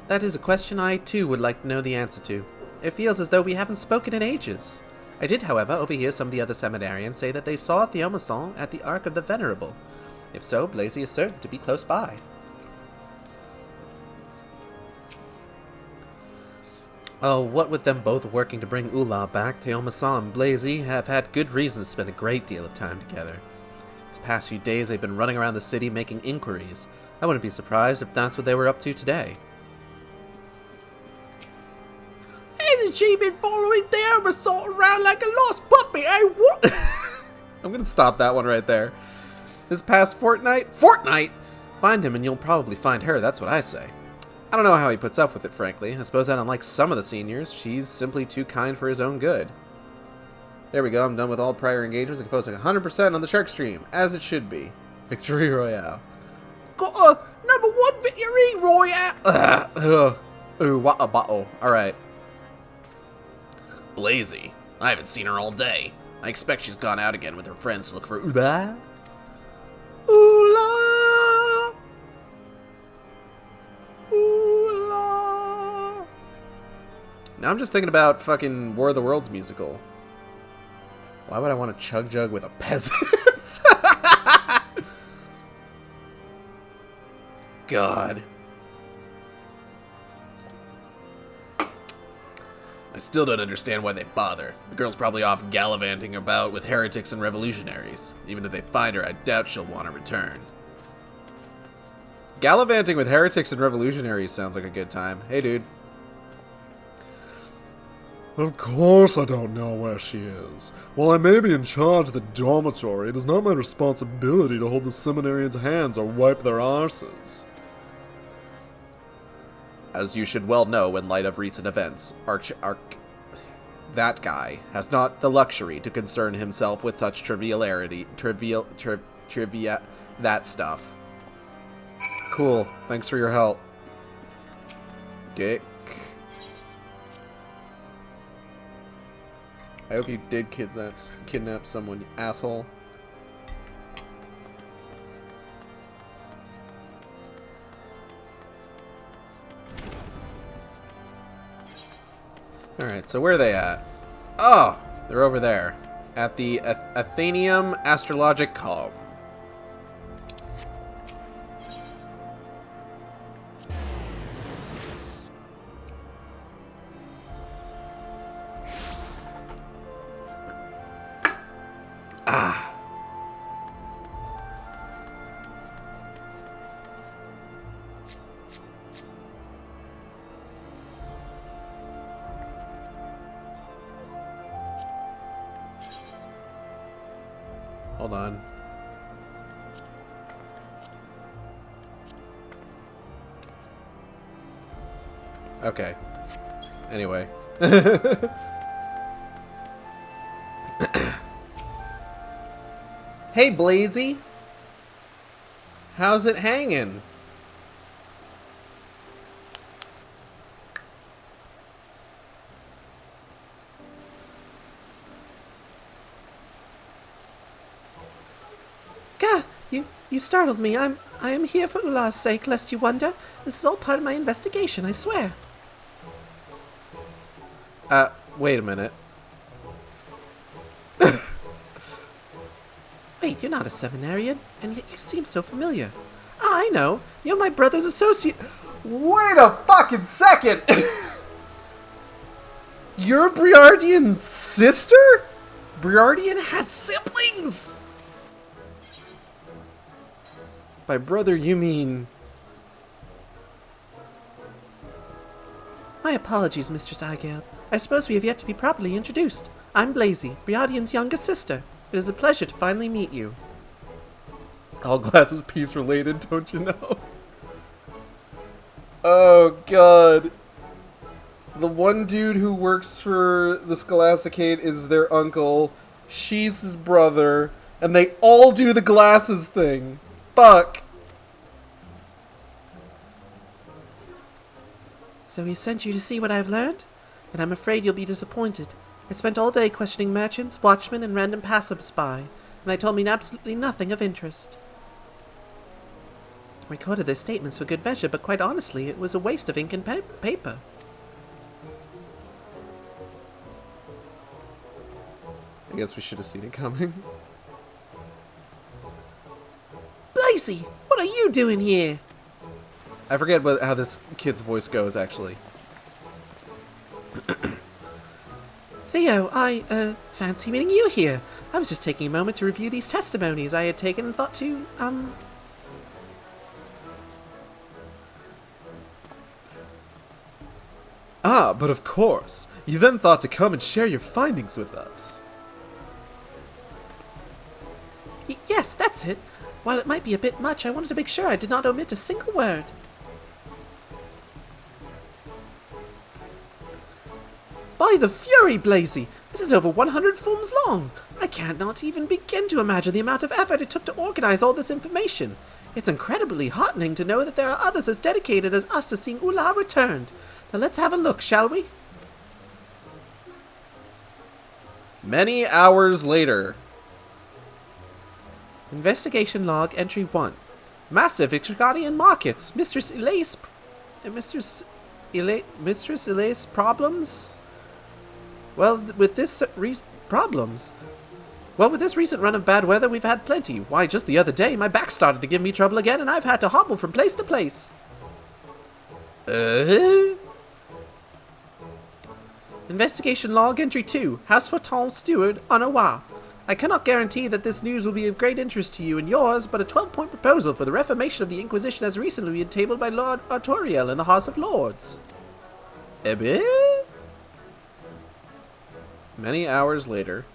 That is a question I, too, would like to know the answer to. It feels as though we haven't spoken in ages. I did, however, overhear some of the other seminarians say that they saw the Omerson at the Ark of the Venerable. If so, Blazy is certain to be close by. Oh, what with them both working to bring Ula back, Teomasa and Blazy have had good reason to spend a great deal of time together. These past few days they've been running around the city making inquiries. I wouldn't be surprised if that's what they were up to today. Hasn't she been following Teomasa around like a lost puppy, eh? What? I'm gonna stop that one right there. This past fortnight? Fortnight? Find him and you'll probably find her, that's what I say. I don't know how he puts up with it, frankly. I suppose that unlike some of the seniors, she's simply too kind for his own good. There we go, I'm done with all prior engagements and focusing 100% on the Shark Stream, as it should be. Victory Royale. Got a #1 victory, Royale! Ooh, what a bottle. Alright. Blazy. I haven't seen her all day. I expect she's gone out again with her friends to look for Uda. Ooh-la! Ooh-la! Now I'm just thinking about fucking War of the Worlds musical. Why would I want to chug jug with a peasant? God. I still don't understand why they bother. The girl's probably off gallivanting about with heretics and revolutionaries. Even if they find her, I doubt she'll want to return. Gallivanting with heretics and revolutionaries sounds like a good time. Hey, dude. Of course I don't know where she is. While I may be in charge of the dormitory, it is not my responsibility to hold the seminarians' hands or wipe their arses. As you should well know in light of recent events, that guy has not the luxury to concern himself with such that stuff. Cool. Thanks for your help. Dick. I hope you did kidnap someone, you asshole. Alright, so where are they at? Oh! They're over there. At the Athenaeum Astrologicum. Ah! Hold on. Okay. Anyway. Hey, Blazy. How's it hanging? Gah! You startled me. I am here for Ula's sake, lest you wonder. This is all part of my investigation, I swear. Wait a minute. Wait, you're not a seminarian, and yet you seem so familiar. Ah, I know. You're my brother's associate. Wait a fucking second! You're Briardian's sister? Briardian has siblings! By brother, you mean... My apologies, Mistress Igeld. I suppose we have yet to be properly introduced. I'm Blazy, Briardian's youngest sister. It is a pleasure to finally meet you. All glasses peeps related, don't you know? Oh, God. The one dude who works for the Scholasticate is their uncle. She's his brother. And they all do the glasses thing. Fuck. So he sent you to see what I've learned? Then I'm afraid you'll be disappointed. I spent all day questioning merchants, watchmen, and random passers-by, and they told me absolutely nothing of interest. I recorded their statements for good measure, but quite honestly, it was a waste of ink and paper. I guess we should have seen it coming. Blazy, what are you doing here? I forget how this kid's voice goes, actually. Theo, I, fancy meeting you here. I was just taking a moment to review these testimonies I had taken and thought to, Ah, but of course. You then thought to come and share your findings with us. Yes, that's it. While it might be a bit much, I wanted to make sure I did not omit a single word. By the fury, Blazy! This is over 100 forms long! I cannot even begin to imagine the amount of effort it took to organize all this information. It's incredibly heartening to know that there are others as dedicated as us to seeing Ula returned. Now let's have a look, shall we? Many hours later. Investigation log entry 1. Master Victorian Markets, Mistress Elise problems? With this recent run of bad weather, we've had plenty. Why, just the other day, my back started to give me trouble again, and I've had to hobble from place to place. Investigation log entry 2. House Fortin Steward, Onawa. I cannot guarantee that this news will be of great interest to you and yours, but a 12-point proposal for the reformation of the Inquisition has recently been tabled by Lord Artoriel in the House of Lords. Many hours later.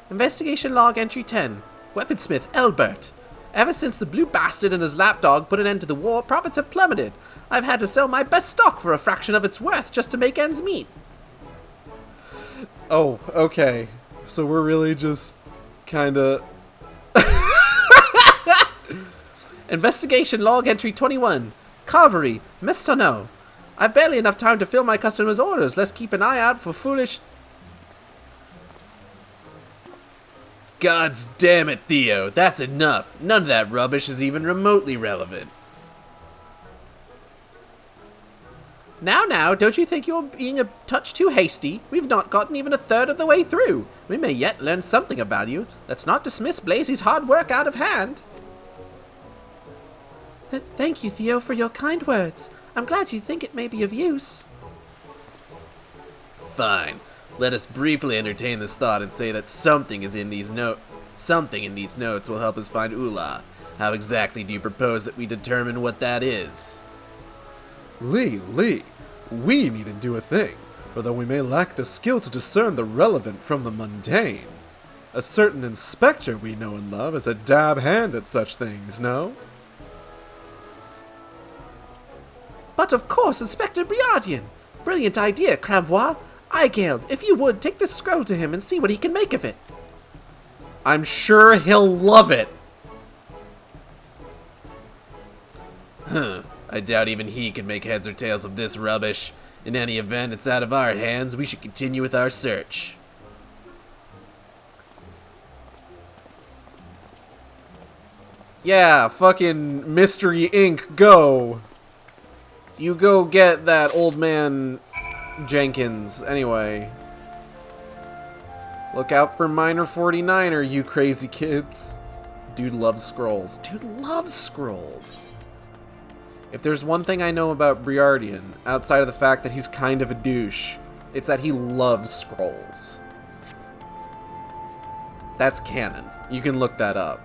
Investigation log entry 10. Weaponsmith Elbert. Ever since the blue bastard and his lapdog put an end to the war, profits have plummeted. I've had to sell my best stock for a fraction of its worth just to make ends meet. Oh, okay. So we're really just kinda... Investigation log entry 21. Carvery, Mistano. I've barely enough time to fill my customers' orders. Let's keep an eye out for foolish... Gods damn it, Theo. That's enough. None of that rubbish is even remotely relevant. Now, don't you think you're being a touch too hasty? We've not gotten even a third of the way through. We may yet learn something about you. Let's not dismiss Blazy's hard work out of hand. Thank you, Theo, for your kind words. I'm glad you think it may be of use. Fine. Let us briefly entertain this thought and say that something in these notes will help us find Ula. How exactly do you propose that we determine what that is? Lee, we needn't do a thing, for though we may lack the skill to discern the relevant from the mundane, a certain inspector we know and love is a dab hand at such things, no? But of course, Inspector Briardian. Brilliant idea, Cramvois. Aigeld, if you would, take this scroll to him and see what he can make of it. I'm sure he'll love it. I doubt even he can make heads or tails of this rubbish. In any event, it's out of our hands. We should continue with our search. Yeah, fucking Mystery Inc. Go. You go get that old man Jenkins. Anyway. Look out for Minor 49er, you crazy kids. Dude loves scrolls. Dude loves scrolls. If there's one thing I know about Briardian, outside of the fact that he's kind of a douche, it's that he loves scrolls. That's canon. You can look that up.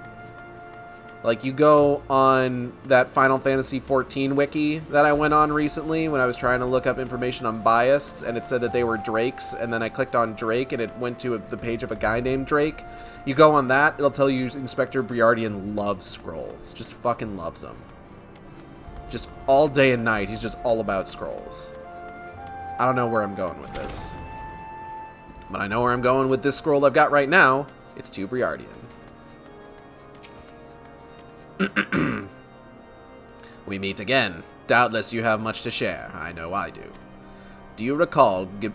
Like, you go on that Final Fantasy XIV wiki that I went on recently when I was trying to look up information on Biasts, and it said that they were Drakes, and then I clicked on Drake, and it went to the page of a guy named Drake. You go on that, it'll tell you Inspector Briardian loves scrolls. Just fucking loves them. Just all day and night, he's just all about scrolls. I don't know where I'm going with this. But I know where I'm going with this scroll I've got right now. It's to Briardian. We meet again. Doubtless you have much to share. I know I do. Do you recall Do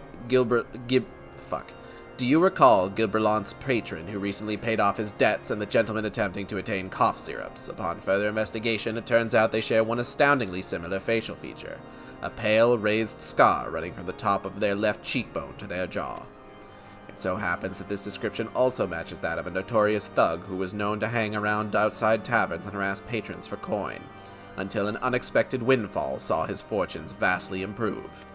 you recall Gilberlant's patron who recently paid off his debts and the gentleman attempting to attain cough syrups? Upon further investigation, it turns out they share one astoundingly similar facial feature. A pale, raised scar running from the top of their left cheekbone to their jaw. It so happens that this description also matches that of a notorious thug who was known to hang around outside taverns and harass patrons for coin, until an unexpected windfall saw his fortunes vastly improve.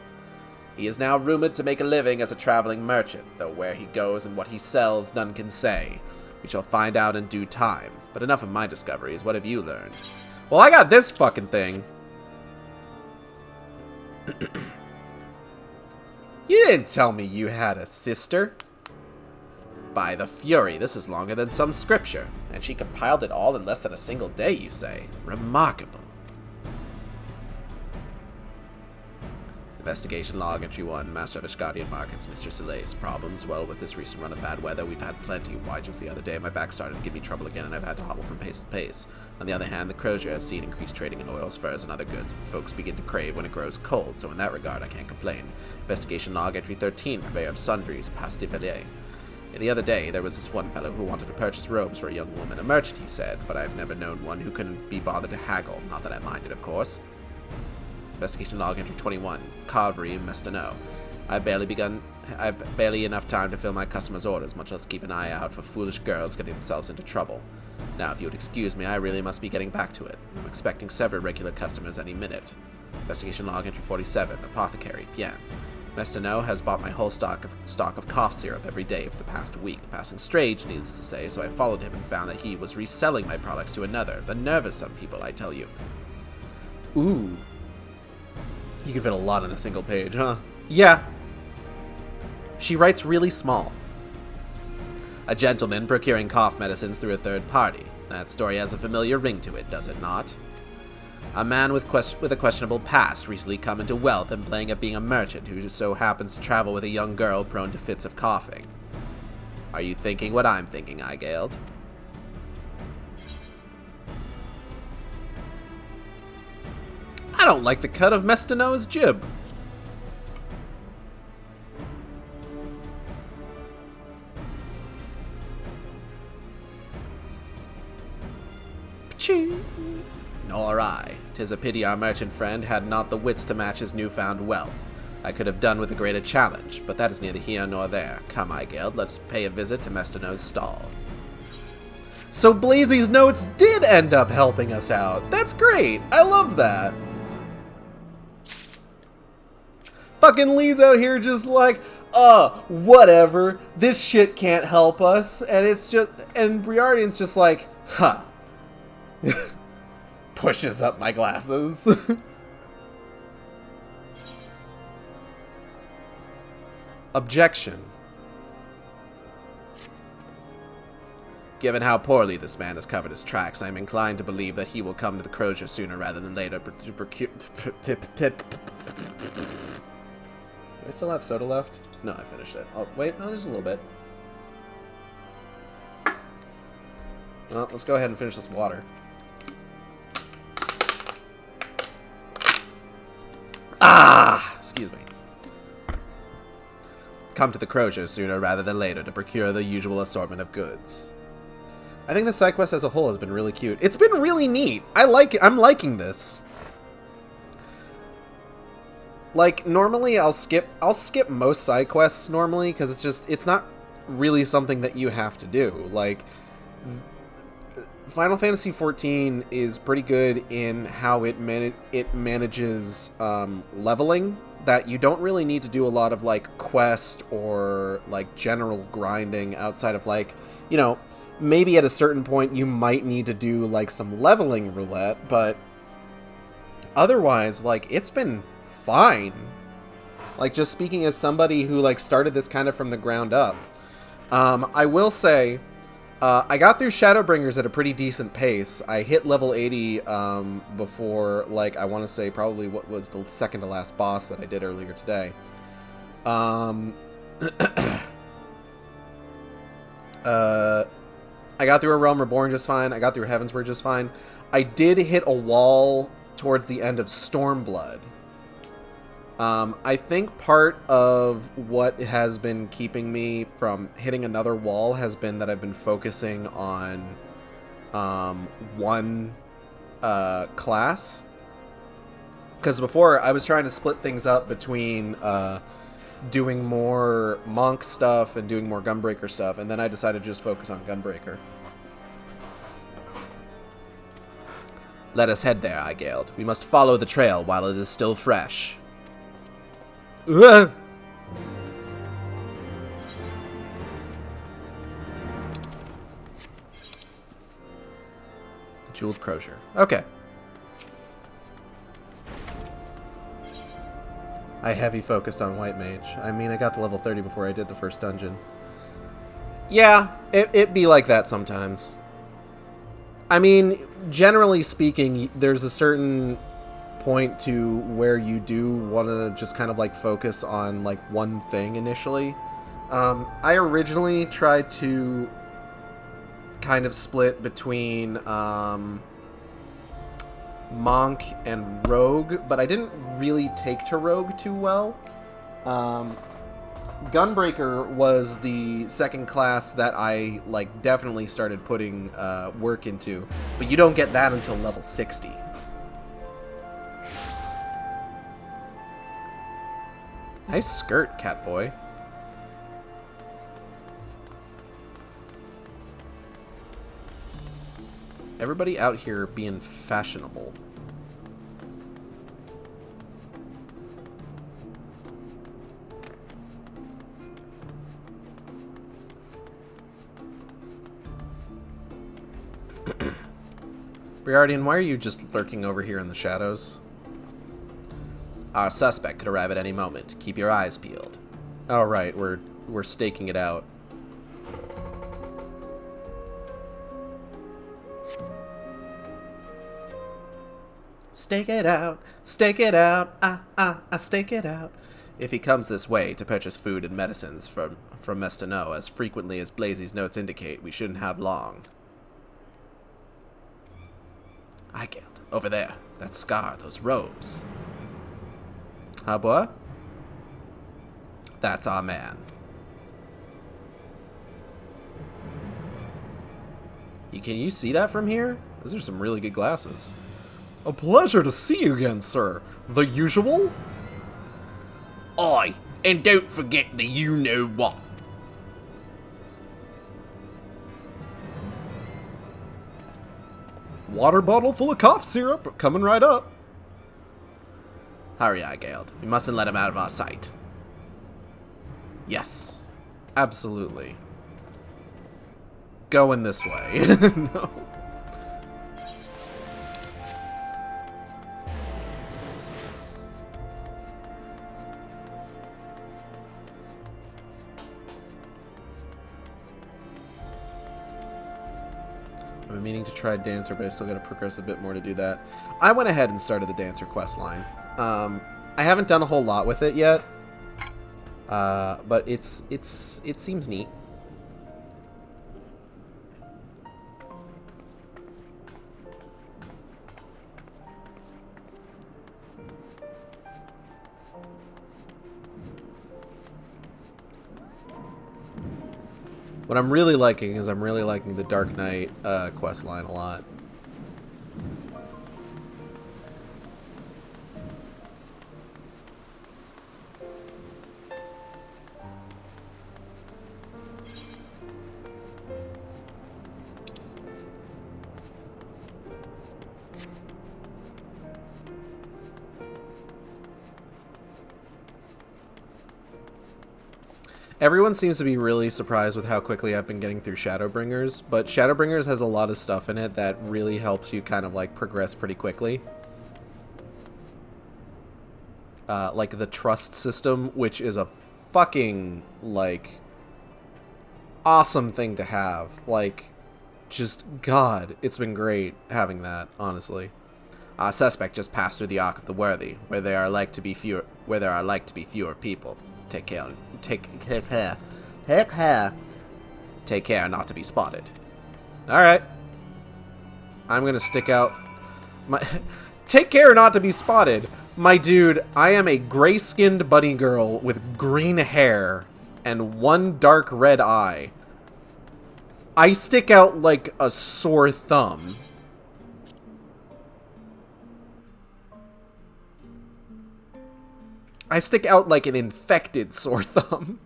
He is now rumored to make a living as a traveling merchant, though where he goes and what he sells none can say. We shall find out in due time, but enough of my discoveries. What have you learned? Well, I got this fucking thing. You didn't tell me you had a sister. By the fury, this is longer than some scripture, and she compiled it all in less than a single day, you say. Remarkable. Investigation log entry 1, Master of Ishgardian Markets, Mr. Selace. Problems? Well, with this recent run of bad weather, we've had plenty. Why, just the other day, my back started to give me trouble again, and I've had to hobble from pace to pace. On the other hand, the Crozier has seen increased trading in oils, furs, and other goods. Folks begin to crave when it grows cold, so in that regard, I can't complain. Investigation log entry 13, Purveyor of Sundries, Pastivalier. The other day, there was this one fellow who wanted to purchase robes for a young woman, a merchant, he said, but I've never known one who couldn't be bothered to haggle. Not that I minded, of course. Investigation log entry 21, Carvery and Mestano. I've barely enough time to fill my customers' orders, much less keep an eye out for foolish girls getting themselves into trouble. Now, if you would excuse me, I really must be getting back to it. I'm expecting several regular customers any minute. Investigation log entry 47, Apothecary, Pien. Mestano has bought my whole stock of cough syrup every day for the past week, passing strange, needless to say, so I followed him and found that he was reselling my products to another. The nerve of some people, I tell you. Ooh. You can fit a lot on a single page, huh? Yeah. She writes really small. A gentleman procuring cough medicines through a third party. That story has a familiar ring to it, does it not? A man with a questionable past, recently come into wealth and playing at being a merchant who so happens to travel with a young girl prone to fits of coughing. Are you thinking what I'm thinking, Igald? I don't like the cut of Mestano's jib. Nor I. 'Tis a pity our merchant friend had not the wits to match his newfound wealth. I could have done with a greater challenge, but that is neither here nor there. Come, Igald, let's pay a visit to Mestano's stall. So Blazy's notes did end up helping us out. That's great. I love that. Fucking Lee's out here just like, whatever. This shit can't help us. And Briardian's just like, huh. Pushes up my glasses. Objection. Given how poorly this man has covered his tracks, I am inclined to believe that he will come to the Crozier sooner rather than later to procure... Do I still have soda left? No, I finished it. Oh, wait, no, there's a little bit. Well, let's go ahead and finish this water. Excuse me. Come to the Crozier sooner rather than later to procure the usual assortment of goods. I think the side quest as a whole has been really cute. It's been really neat. I like it. I'm liking this. Like, normally I'll skip most side quests normally because it's not really something that you have to do. Like, Final Fantasy XIV is pretty good in how it manages leveling, that you don't really need to do a lot of like quest or like general grinding outside of like, you know, maybe at a certain point you might need to do like some leveling roulette, but otherwise like it's been fine. Like, just speaking as somebody who like started this kind of from the ground up, I will say I got through Shadowbringers at a pretty decent pace. I hit level 80 before, like, I want to say probably what was the second to last boss that I did earlier today. I got through A Realm Reborn just fine. I got through Heavensward just fine. I did hit a wall towards the end of Stormblood. I think part of what has been keeping me from hitting another wall has been that I've been focusing on one class. Because before, I was trying to split things up between doing more monk stuff and doing more Gunbreaker stuff, and then I decided to just focus on Gunbreaker. Let us head there, Igald. We must follow the trail while it is still fresh. The Jeweled Crozier. Okay. I heavy focused on White Mage. I mean, I got to level 30 before I did the first dungeon. Yeah, it be like that sometimes. I mean, generally speaking, there's a certain point to where you do want to just kind of like focus on like one thing initially. I originally tried to kind of split between Monk and Rogue, but I didn't really take to Rogue too well. Gunbreaker was the second class that I like definitely started putting work into, but you don't get that until level 60. Nice skirt, Catboy. Everybody out here being fashionable. Briardian, why are you just lurking over here in the shadows? Our suspect could arrive at any moment. Keep your eyes peeled. Oh, right. We're staking it out. Stake it out, stake it out, stake it out. If he comes this way to purchase food and medicines from Mestano, as frequently as Blazy's notes indicate, we shouldn't have long. I can't. Over there. That scar, those robes. Huh, boy? That's our man. Can you see that from here? Those are some really good glasses. A pleasure to see you again, sir. The usual? Aye, and don't forget the you-know-what. Water bottle full of cough syrup, coming right up. Hurry, Igald. We mustn't let him out of our sight. Yes. Absolutely. Going this way. No. I'm meaning to try Dancer, but I still gotta progress a bit more to do that. I went ahead and started the Dancer quest line. I haven't done a whole lot with it yet, but it seems neat. What I'm really liking is I'm really liking the Dark Knight quest line a lot. Everyone seems to be really surprised with how quickly I've been getting through Shadowbringers, but Shadowbringers has a lot of stuff in it that really helps you kind of like progress pretty quickly. Like the trust system, which is a fucking, like, awesome thing to have. Like, just, God, it's been great having that, honestly. Our suspect just passed through the Ark of the Worthy, where there are like to be fewer people. Take care not to be spotted. Alright. I'm gonna stick out my... Take care not to be spotted. My dude, I am a gray-skinned bunny girl with green hair and one dark red eye. I stick out like a sore thumb. I stick out like an infected sore thumb.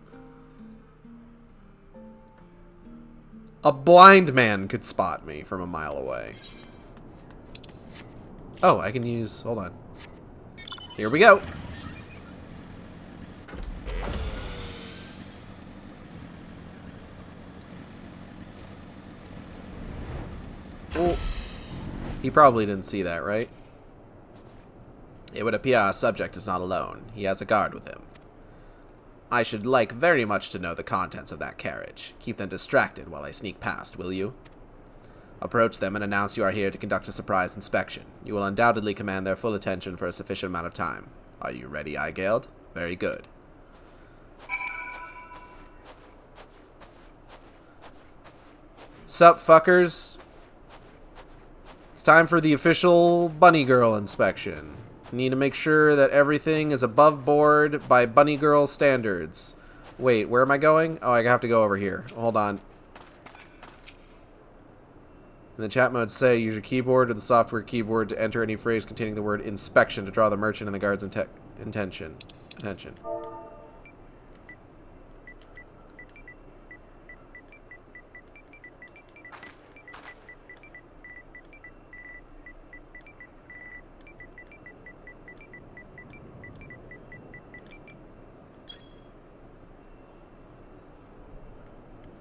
A blind man could spot me from a mile away. Oh, I can use... Hold on. Here we go. Oh. He probably didn't see that, right? It would appear our subject is not alone. He has a guard with him. I should like very much to know the contents of that carriage. Keep them distracted while I sneak past, will you? Approach them and announce you are here to conduct a surprise inspection. You will undoubtedly command their full attention for a sufficient amount of time. Are you ready, Eigeld? Very good. Sup, fuckers? It's time for the official BUNNYGIRL inspection. Need to make sure that everything is above board by BUNNYGIRL standards. Wait, where am I going? Oh, I have to go over here. Hold on. In the chat mode, say, use your keyboard or the software keyboard to enter any phrase containing the word inspection to draw the merchant and the guard's attention.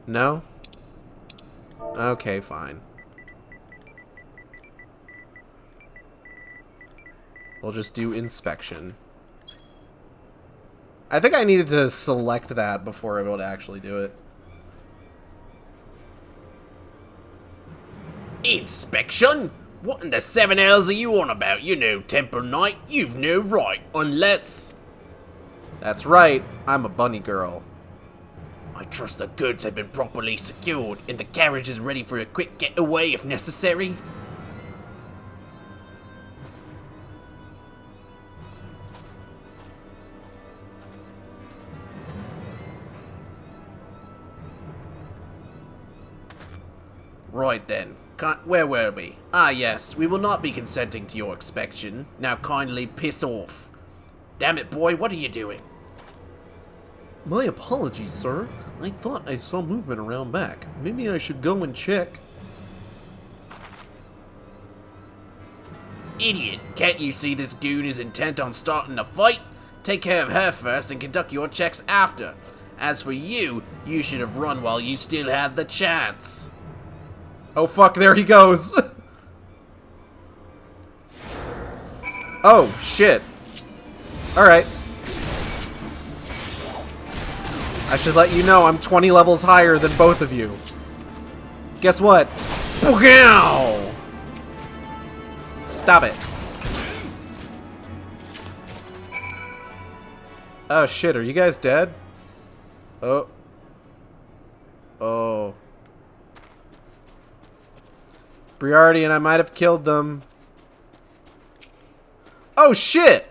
No? Okay, fine. We'll just do inspection. I think I needed to select that before I would actually do it. Inspection? What in the 7 hells are you on about? You know, Temple Knight, you've no right, unless... That's right, I'm a bunny girl. I trust the goods have been properly secured, and the carriage is ready for a quick getaway if necessary. Right then, where were we? Ah yes, we will not be consenting to your inspection. Now kindly piss off. Damn it, boy, what are you doing? My apologies, sir. I thought I saw movement around back. Maybe I should go and check. Idiot, can't you see this goon is intent on starting a fight? Take care of her first and conduct your checks after. As for you, you should have run while you still had the chance. Oh fuck, there he goes! Oh, shit. Alright. I should let you know I'm 20 levels higher than both of you. Guess what? Boogow! Stop it. Oh shit, are you guys dead? Oh. Oh. Briardi and I might have killed them. Oh shit!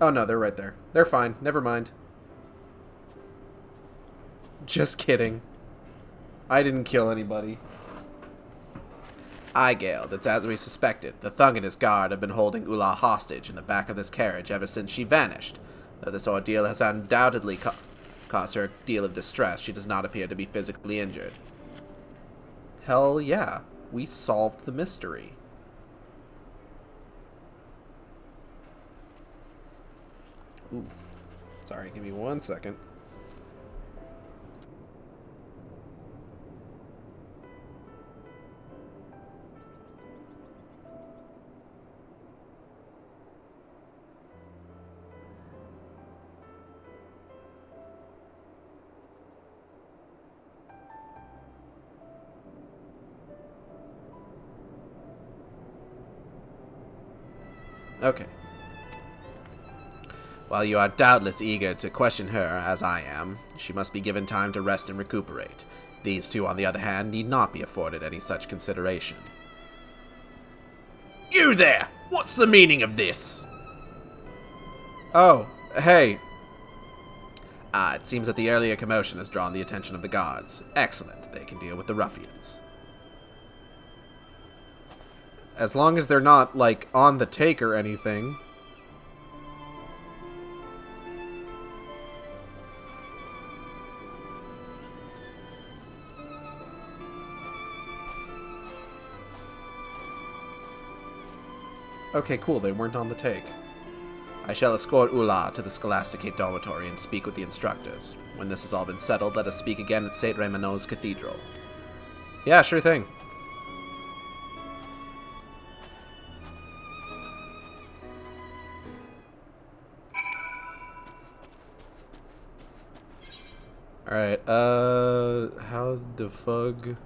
Oh no, they're right there. They're fine. Never mind. Just kidding. I didn't kill anybody. Eigeld, it's as we suspected. The Thug and his guard have been holding Ula hostage in the back of this carriage ever since she vanished. Though this ordeal has undoubtedly caused her a deal of distress, she does not appear to be physically injured. Hell yeah. We solved the mystery. Ooh. Sorry, give me 1 second. Okay. While you are doubtless eager to question her, as I am, she must be given time to rest and recuperate. These two, on the other hand, need not be afforded any such consideration. You there! What's the meaning of this? Oh, hey. It seems that the earlier commotion has drawn the attention of the guards. Excellent. They can deal with the ruffians. As long as they're not, like, on the take or anything. Okay, cool. They weren't on the take. I shall escort Ula to the Scholasticate dormitory and speak with the instructors. When this has all been settled, let us speak again at St. Raymond's Cathedral. Yeah, sure thing. Alright, how the fuck?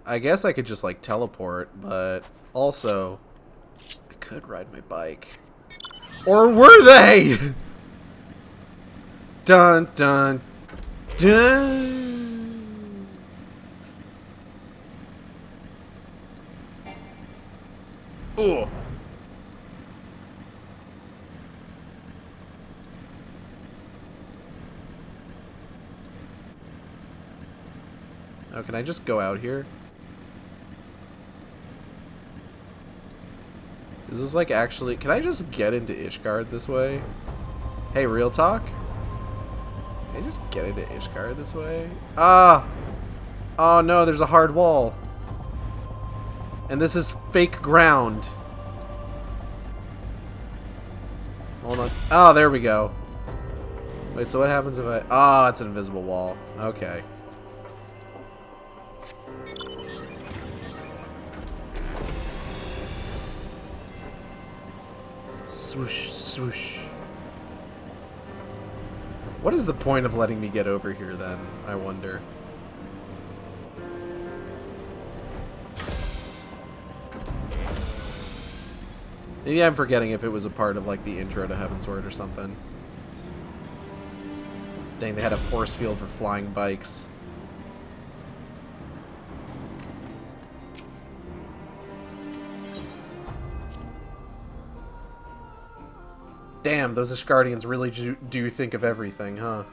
I guess I could just, like, teleport, but also, I could ride my bike. Or were they? Dun, dun, dun. Ooh. Oh, can I just go out here? Is this like actually... Can I just get into Ishgard this way? Hey, real talk? Can I just get into Ishgard this way? Ah! Oh no, there's a hard wall. And this is fake ground. Hold on. Oh, there we go. Wait, so what happens if I... Oh, it's an invisible wall. Okay. Swoosh, swoosh. What is the point of letting me get over here then, I wonder? Maybe I'm forgetting if it was a part of like the intro to Heavensward or something. Dang, they had a force field for flying bikes. Damn, those Ishgardians really do think of everything, huh?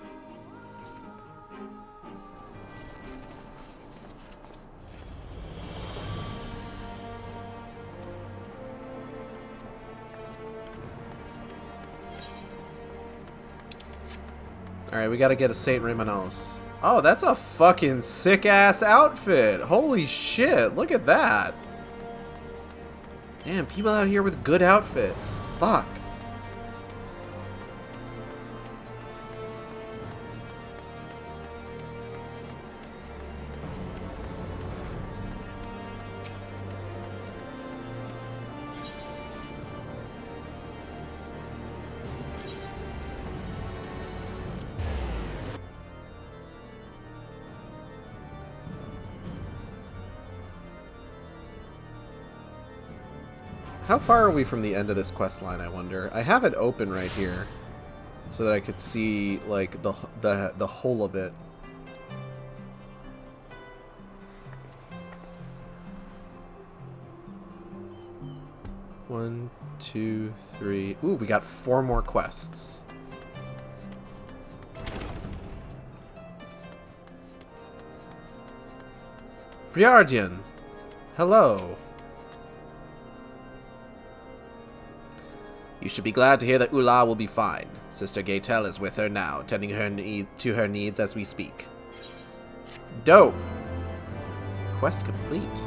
Alright, we gotta get a Saint Remanos. Oh, that's a fucking sick-ass outfit! Holy shit, look at that! Damn, people out here with good outfits. Fuck. How far are we from the end of this quest line, I wonder? I have it open right here so that I could see like the whole of it. One, two, three. Ooh, we got 4 more quests. Briardian, hello. You should be glad to hear that Ula will be fine. Sister Gaytel is with her now, tending to her needs as we speak. Dope. Quest complete.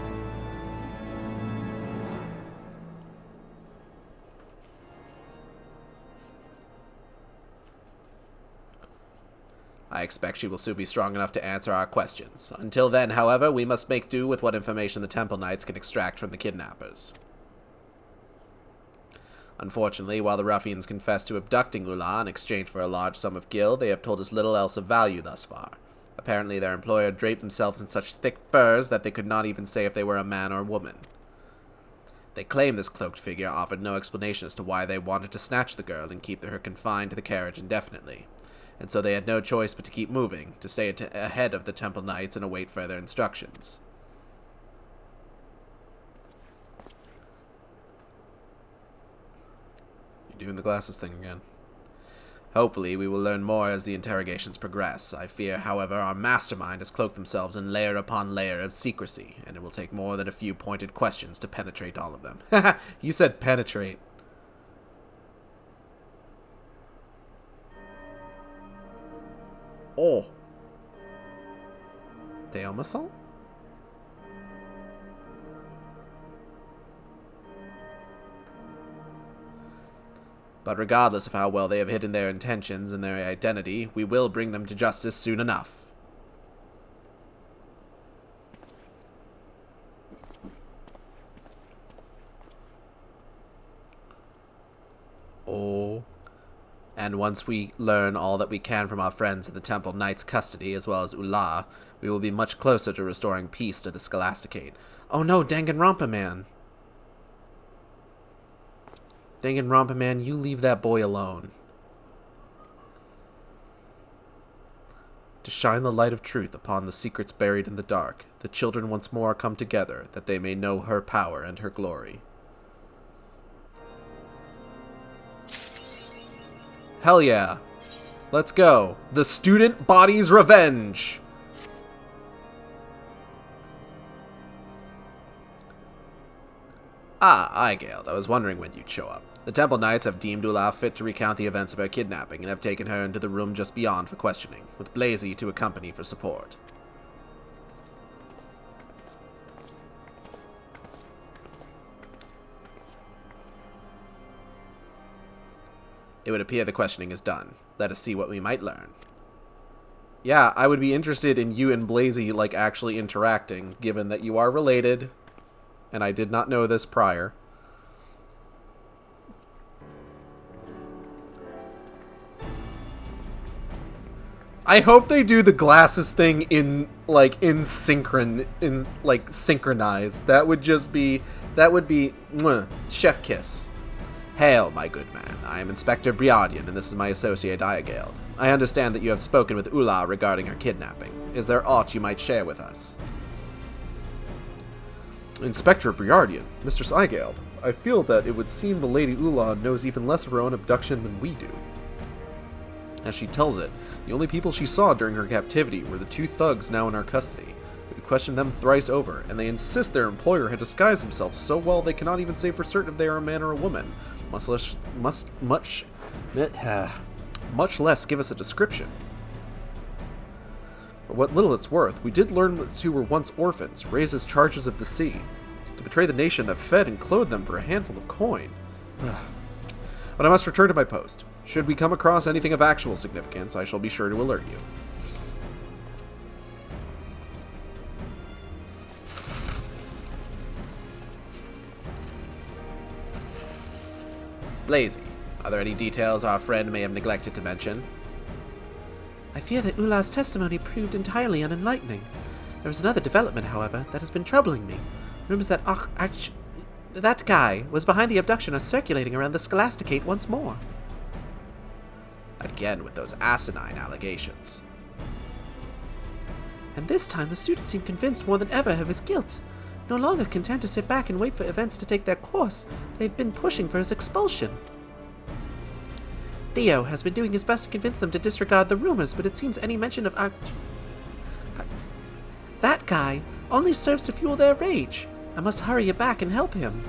I expect she will soon be strong enough to answer our questions. Until then, however, we must make do with what information the Temple Knights can extract from the kidnappers. Unfortunately, while the ruffians confessed to abducting Ula in exchange for a large sum of gil, they have told us little else of value thus far. Apparently, their employer draped themselves in such thick furs that they could not even say if they were a man or woman. They claim this cloaked figure offered no explanation as to why they wanted to snatch the girl and keep her confined to the carriage indefinitely, and so they had no choice but to keep moving, to stay ahead of the Temple Knights and await further instructions. Doing the glasses thing again. Hopefully, we will learn more as the interrogations progress. I fear, however, our mastermind has cloaked themselves in layer upon layer of secrecy, and it will take more than a few pointed questions to penetrate all of them. Haha, you said penetrate. Oh. Theomasol? But regardless of how well they have hidden their intentions and their identity, we will bring them to justice soon enough. Oh. And once we learn all that we can from our friends in the Temple Knight's custody, as well as Ula, we will be much closer to restoring peace to the Scholasticate. Oh no, Danganronpa Man! Danganronpa Man, you leave that boy alone. To shine the light of truth upon the secrets buried in the dark, the children once more come together, that they may know her power and her glory. Hell yeah. Let's go. The Student Body's Revenge! Ah, Aigeld, I was wondering when you'd show up. The Temple Knights have deemed Ula fit to recount the events of her kidnapping and have taken her into the room just beyond for questioning, with Blazy to accompany for support. It would appear the questioning is done. Let us see what we might learn. Yeah, I would be interested in you and Blazy, like, actually interacting, given that you are related, and I did not know this prior. I hope they do the glasses thing synchronized. That would be mwah, chef kiss. Hail, my good man. I am Inspector Briardian, and this is my associate Aigeld. I understand that you have spoken with Ula regarding her kidnapping. Is there aught you might share with us? Inspector Briardian, Mistress Aigeld, I feel that it would seem the Lady Ula knows even less of her own abduction than we do. As she tells it, the only people she saw during her captivity were the two thugs now in our custody. We questioned them thrice over, and they insist their employer had disguised himself so well they cannot even say for certain if they are a man or a woman, much less give us a description. For what little it's worth, we did learn that the two were once orphans, raised as charges of the sea, to betray the nation that fed and clothed them for a handful of coin. But I must return to my post. Should we come across anything of actual significance, I shall be sure to alert you. Blazy, are there any details our friend may have neglected to mention? I fear that Ula's testimony proved entirely unenlightening. There is another development, however, that has been troubling me. Rumors that that guy was behind the abduction are circulating around the Scholasticate once more. Again with those asinine allegations. And this time the students seem convinced more than ever of his guilt. No longer content to sit back and wait for events to take their course, they've been pushing for his expulsion. Theo has been doing his best to convince them to disregard the rumors, but it seems any mention of that guy only serves to fuel their rage. I must hurry you back and help him.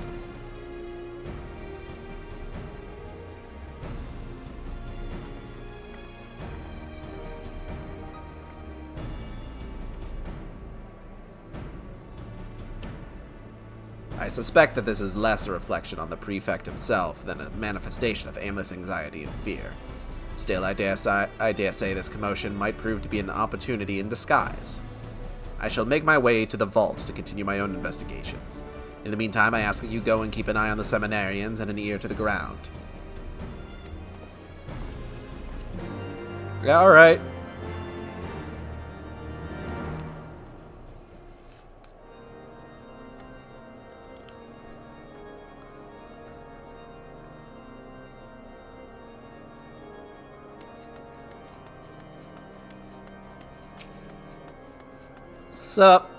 I suspect that this is less a reflection on the prefect himself than a manifestation of aimless anxiety and fear. Still, I dare say this commotion might prove to be an opportunity in disguise. I shall make my way to the vault to continue my own investigations. In the meantime, I ask that you go and keep an eye on the seminarians and an ear to the ground. Yeah, alright. Sup?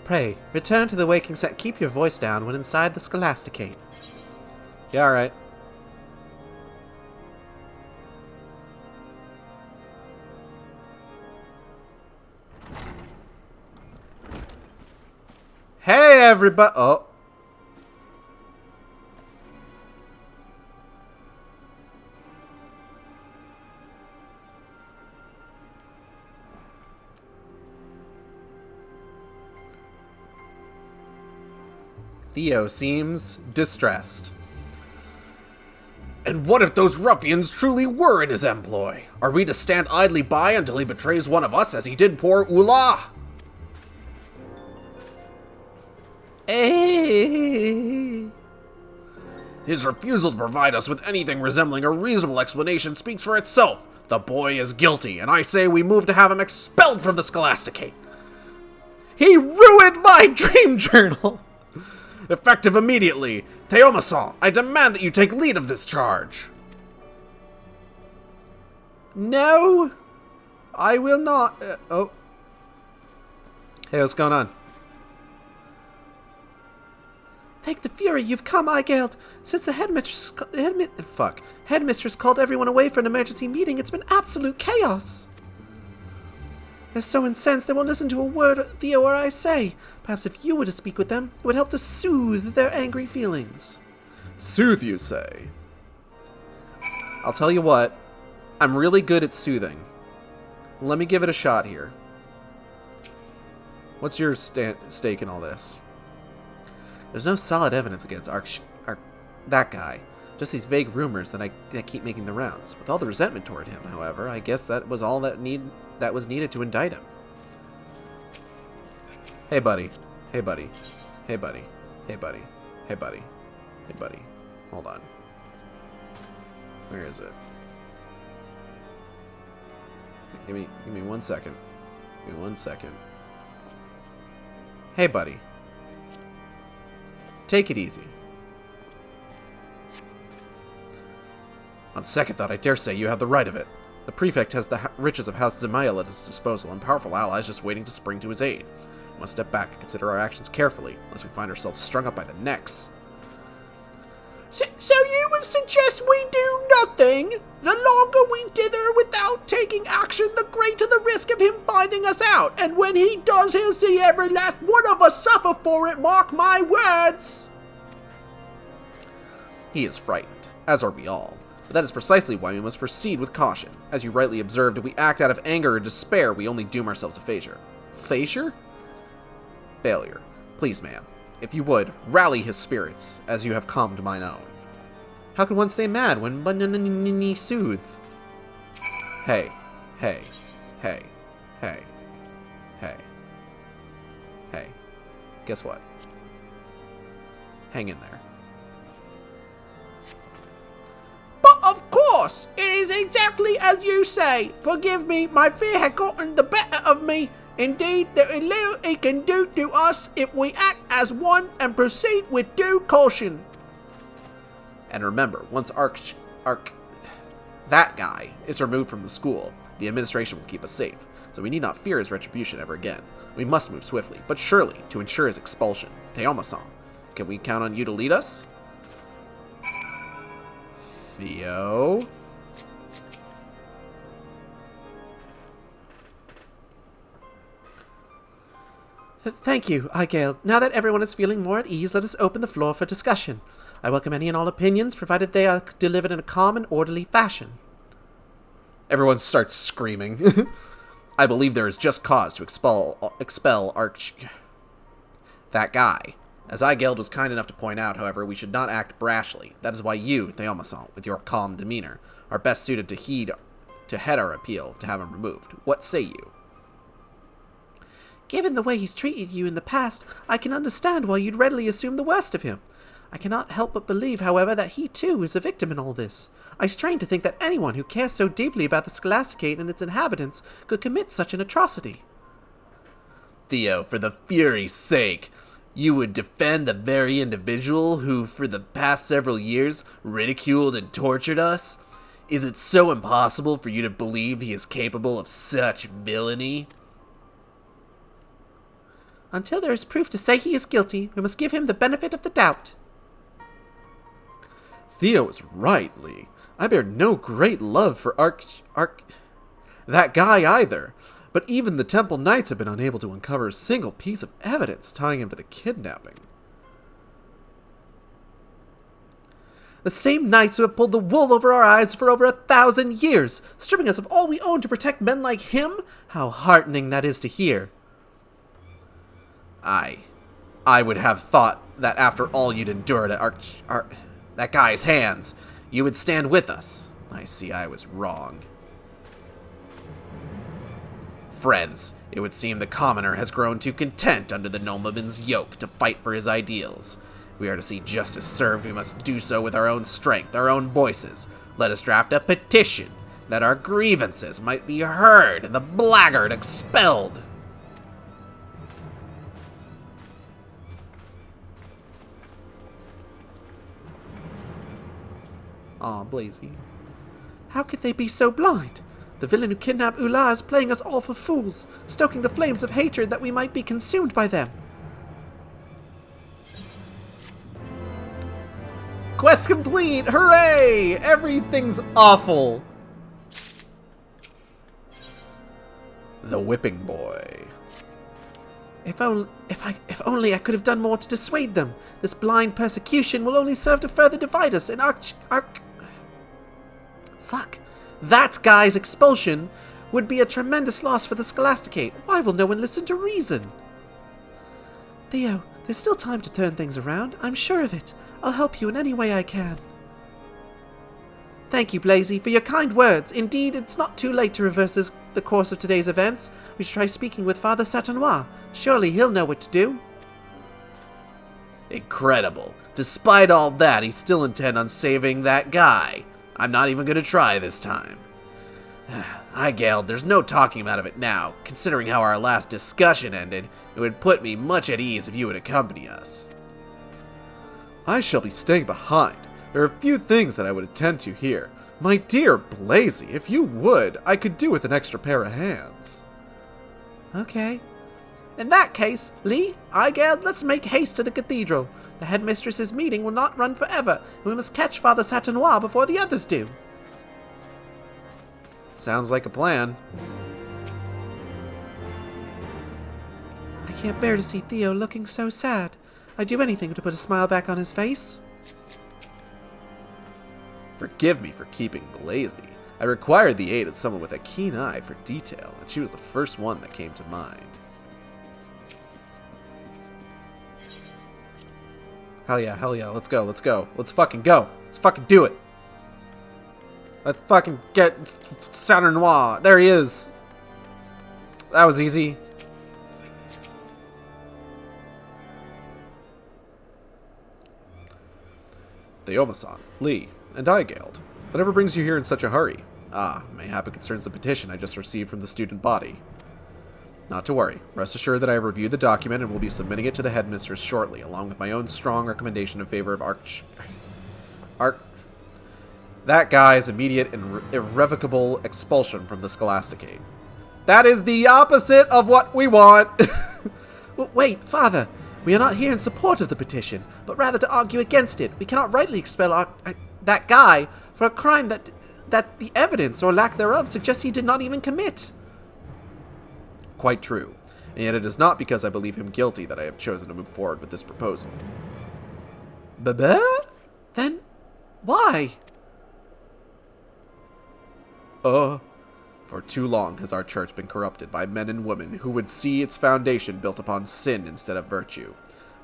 Pray, return to the waking set. Keep your voice down when inside the Scholasticate. Yeah, alright. Hey, everybody! Oh. Theo seems distressed. And what if those ruffians truly were in his employ? Are we to stand idly by until he betrays one of us as he did poor Ula? His refusal to provide us with anything resembling a reasonable explanation speaks for itself. The boy is guilty, and I say we move to have him expelled from the Scholasticate. He ruined my dream journal! Effective immediately. Teoma-san, I demand that you take lead of this charge. No, I will not. Oh. Hey, what's going on? Thank the fury you've come, Igeld. Since the headmistress called everyone away for an emergency meeting, it's been absolute chaos. They're so incensed they won't listen to a word Theo or I say. Perhaps if you were to speak with them, it would help to soothe their angry feelings. Soothe, you say? I'll tell you what, I'm really good at soothing. Let me give it a shot here. What's your stake in all this? There's no solid evidence against that guy. Just these vague rumors that keep making the rounds. With all the resentment toward him, however, I guess that was all that was needed to indict him. Hey, buddy. Hey, buddy. Hey, buddy. Hey, buddy. Hey, buddy. Hey, buddy. Hold on. Where is it? Give me 1 second. Give me 1 second. Hey, buddy. Take it easy. On second thought, I dare say you have the right of it. The prefect has the riches of House Zemail at his disposal, and powerful allies just waiting to spring to his aid. We must step back and consider our actions carefully, lest we find ourselves strung up by the necks. So you would suggest we do nothing? The longer we dither without taking action, the greater the risk of him finding us out. And when he does, he'll see every last one of us suffer for it, mark my words. He is frightened, as are we all. But that is precisely why we must proceed with caution. As you rightly observed, if we act out of anger or despair, we only doom ourselves to failure. Failure? Failure. Please, ma'am, if you would, rally his spirits, as you have calmed mine own. How can one stay mad when soothe? Hey, hey, hey, hey, hey, hey. Guess what? Hang in there. But of course, it is exactly as you say. Forgive me, my fear had gotten the better of me. Indeed, there is little he can do to us if we act as one and proceed with due caution. And remember, once that guy is removed from the school, the administration will keep us safe, so we need not fear his retribution ever again. We must move swiftly, but surely, to ensure his expulsion. Teoma-san, can we count on you to lead us? Theo? Thank you, Igale. Now that everyone is feeling more at ease, let us open the floor for discussion. I welcome any and all opinions, provided they are delivered in a calm and orderly fashion. Everyone starts screaming. I believe there is just cause to expel that guy. As Igeld was kind enough to point out, however, we should not act brashly. That is why you, Teoma-san, with your calm demeanor, are best suited to head our appeal to have him removed. What say you? Given the way he's treated you in the past, I can understand why you'd readily assume the worst of him. I cannot help but believe, however, that he too is a victim in all this. I strain to think that anyone who cares so deeply about the Scholasticate and its inhabitants could commit such an atrocity. Theo, for the fury's sake, you would defend the very individual who, for the past several years, ridiculed and tortured us? Is it so impossible for you to believe he is capable of such villainy? Until there is proof to say he is guilty, we must give him the benefit of the doubt. Theo is right, Lee. I bear no great love for that guy either. But even the Temple Knights have been unable to uncover a single piece of evidence tying him to the kidnapping. The same knights who have pulled the wool over our eyes for over 1,000 years, stripping us of all we own to protect men like him? How heartening that is to hear. I would have thought that after all you'd endured at that guy's hands, you would stand with us. I see I was wrong. Friends, it would seem the commoner has grown too content under the nobleman's yoke to fight for his ideals. We are to see justice served, we must do so with our own strength, our own voices. Let us draft a petition that our grievances might be heard and the blackguard expelled. Aw, Blazy. How could they be so blind? The villain who kidnapped Ula is playing us all for fools, stoking the flames of hatred that we might be consumed by them. Quest complete! Hooray! Everything's awful. The Whipping Boy. If only I could have done more to dissuade them. This blind persecution will only serve to further divide us, and that guy's expulsion would be a tremendous loss for the Scholasticate. Why will no one listen to reason? Theo, there's still time to turn things around. I'm sure of it. I'll help you in any way I can. Thank you, Blazy, for your kind words. Indeed, it's not too late to reverse the course of today's events. We should try speaking with Father Satanois. Surely he'll know what to do. Incredible. Despite all that, he's still intent on saving that guy. I'm not even gonna try this time. Gale, there's no talking him out of it now. Considering how our last discussion ended, it would put me much at ease if you would accompany us. I shall be staying behind. There are a few things that I would attend to here. My dear Blazy, if you would, I could do with an extra pair of hands. Okay. In that case, Lee, Igale, let's make haste to the cathedral. The headmistress's meeting will not run forever, and we must catch Father Satanois before the others do. Sounds like a plan. I can't bear to see Theo looking so sad. I'd do anything to put a smile back on his face. Forgive me for keeping Blazy. I required the aid of someone with a keen eye for detail, and she was the first one that came to mind. Hell yeah, let's go. Let's fucking go. Let's fucking do it. Let's fucking get Saturn Noir. There he is. That was easy. The Omasan, Lee, and Igale. Whatever brings you here in such a hurry? Mayhap it concerns the petition I just received from the student body. Not to worry. Rest assured that I have reviewed the document and will be submitting it to the headmistress shortly, along with my own strong recommendation in favor of that guy's immediate and irrevocable expulsion from the Scholasticate. That is the opposite of what we want. Wait, Father. We are not here in support of the petition, but rather to argue against it. We cannot rightly expel that guy for a crime that the evidence, or lack thereof, suggests he did not even commit. Quite true. And yet it is not because I believe him guilty that I have chosen to move forward with this proposal. Then, why? For too long has our church been corrupted by men and women who would see its foundation built upon sin instead of virtue.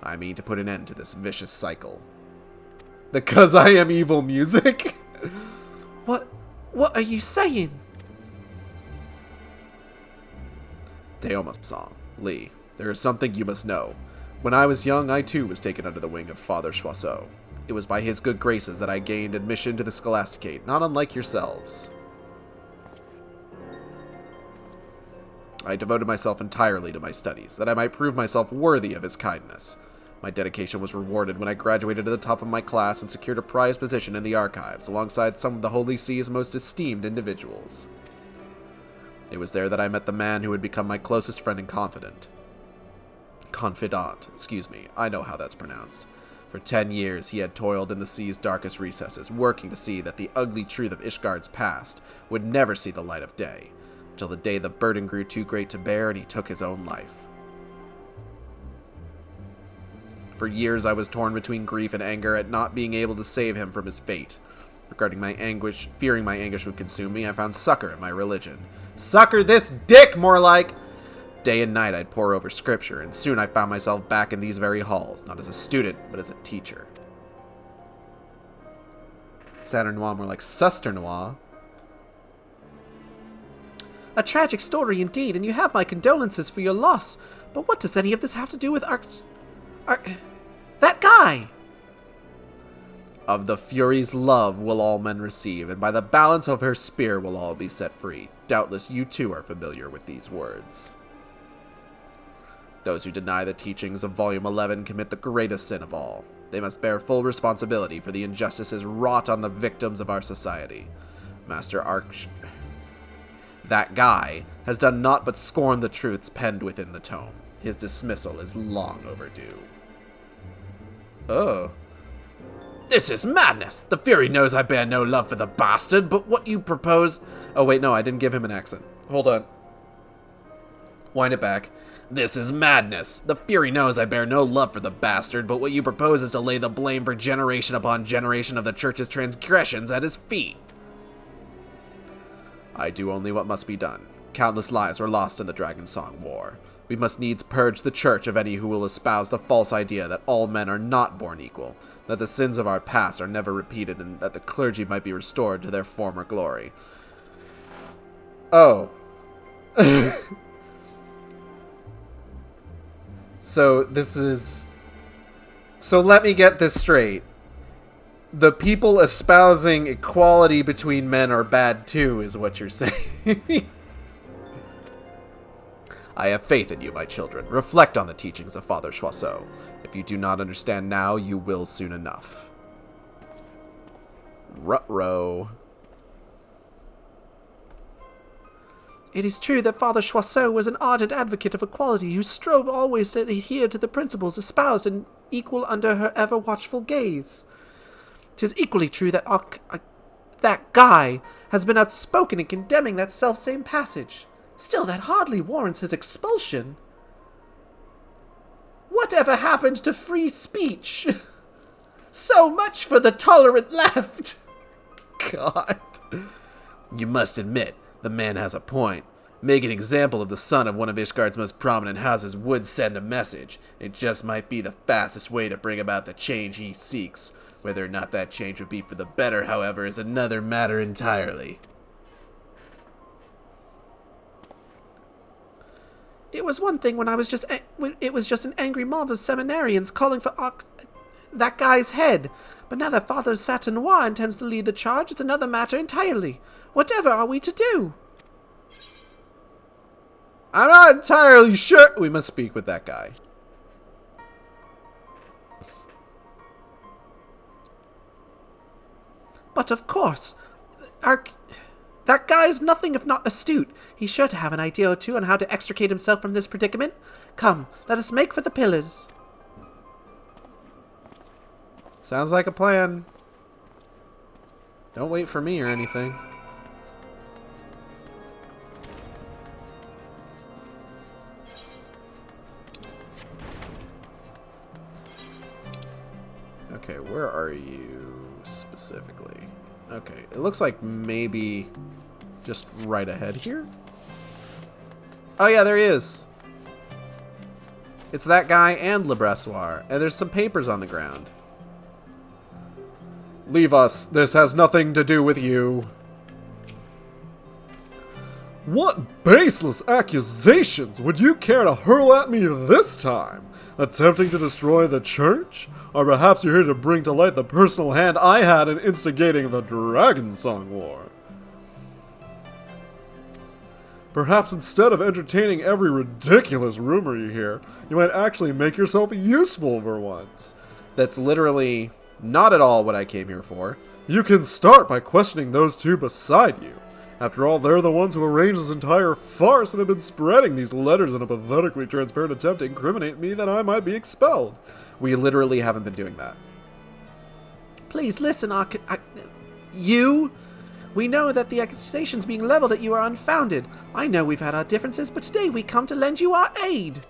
I mean to put an end to this vicious cycle. The 'cause I am evil music? What are you saying? Deoma-san, Lee, there is something you must know. When I was young, I too was taken under the wing of Father Choiseau. It was by his good graces that I gained admission to the Scholasticate, not unlike yourselves. I devoted myself entirely to my studies, that I might prove myself worthy of his kindness. My dedication was rewarded when I graduated to the top of my class and secured a prized position in the archives, alongside some of the Holy See's most esteemed individuals. It was there that I met the man who would become my closest friend and confidant. I know how that's pronounced. For 10 years, he had toiled in the sea's darkest recesses, working to see that the ugly truth of Ishgard's past would never see the light of day, until the day the burden grew too great to bear and he took his own life. For years, I was torn between grief and anger at not being able to save him from his fate. Fearing my anguish would consume me, I found succor in my religion. Sucker this dick, more like! Day and night I'd pore over scripture, and soon I found myself back in these very halls, not as a student, but as a teacher. Saturn Noir, more like Suster Noir. A tragic story indeed, and you have my condolences for your loss. But what does any of this have to do with that guy? Of the Fury's love will all men receive, and by the balance of her spear will all be set free. Doubtless you too are familiar with these words. Those who deny the teachings of Volume 11 commit the greatest sin of all. They must bear full responsibility for the injustices wrought on the victims of our society. Master Arch... That guy has done naught but scorn the truths penned within the tome. His dismissal is long overdue. Oh. This is madness! The Fury knows I bear no love for the bastard, but what you propose... Oh, wait, no, I didn't give him an accent. Hold on. Wind it back. This is madness! The Fury knows I bear no love for the bastard, but what you propose is to lay the blame for generation upon generation of the Church's transgressions at his feet. I do only what must be done. Countless lives were lost in the Dragon Song War. We must needs purge the Church of any who will espouse the false idea that all men are not born equal, that the sins of our past are never repeated, and that the clergy might be restored to their former glory. Oh. So this is... So let me get this straight. The people espousing equality between men are bad too, is what you're saying. I have faith in you, my children. Reflect on the teachings of Father Choiseul. If you do not understand now, you will soon enough. Ruh-roh. It is true that Father Choiseul was an ardent advocate of equality who strove always to adhere to the principles espoused and equal under her ever-watchful gaze. 'Tis equally true that that guy has been outspoken in condemning that self-same passage. Still, that hardly warrants his expulsion. Whatever happened to free speech? So much for the tolerant left. God. You must admit, the man has a point. Make an example of the son of one of Ishgard's most prominent houses would send a message. It just might be the fastest way to bring about the change he seeks. Whether or not that change would be for the better, however, is another matter entirely. It was one thing when it was just an angry mob of seminarians calling for that guy's head. But now that Father Satanois intends to lead the charge, it's another matter entirely. Whatever are we to do? I'm not entirely sure. We must speak with that guy. But of course, that guy is nothing if not astute. He's sure to have an idea or two on how to extricate himself from this predicament. Come, let us make for the pillars. Sounds like a plan. Don't wait for me or anything. Okay, where are you specifically? Okay, it looks like maybe just right ahead here. Oh yeah, there he is. It's that guy and Le Bressoir, and there's some papers on the ground. Leave us. This has nothing to do with you. What baseless accusations would you care to hurl at me this time? Attempting to destroy the church? Or perhaps you're here to bring to light the personal hand I had in instigating the Dragon Song War? Perhaps instead of entertaining every ridiculous rumor you hear, you might actually make yourself useful for once. That's literally not at all what I came here for. You can start by questioning those two beside you. After all, they're the ones who arranged this entire farce and have been spreading these letters in a pathetically transparent attempt to incriminate me that I might be expelled. We literally haven't been doing that. Please listen, you. We know that the accusations being leveled at you are unfounded. I know we've had our differences, but today we come to lend you our aid.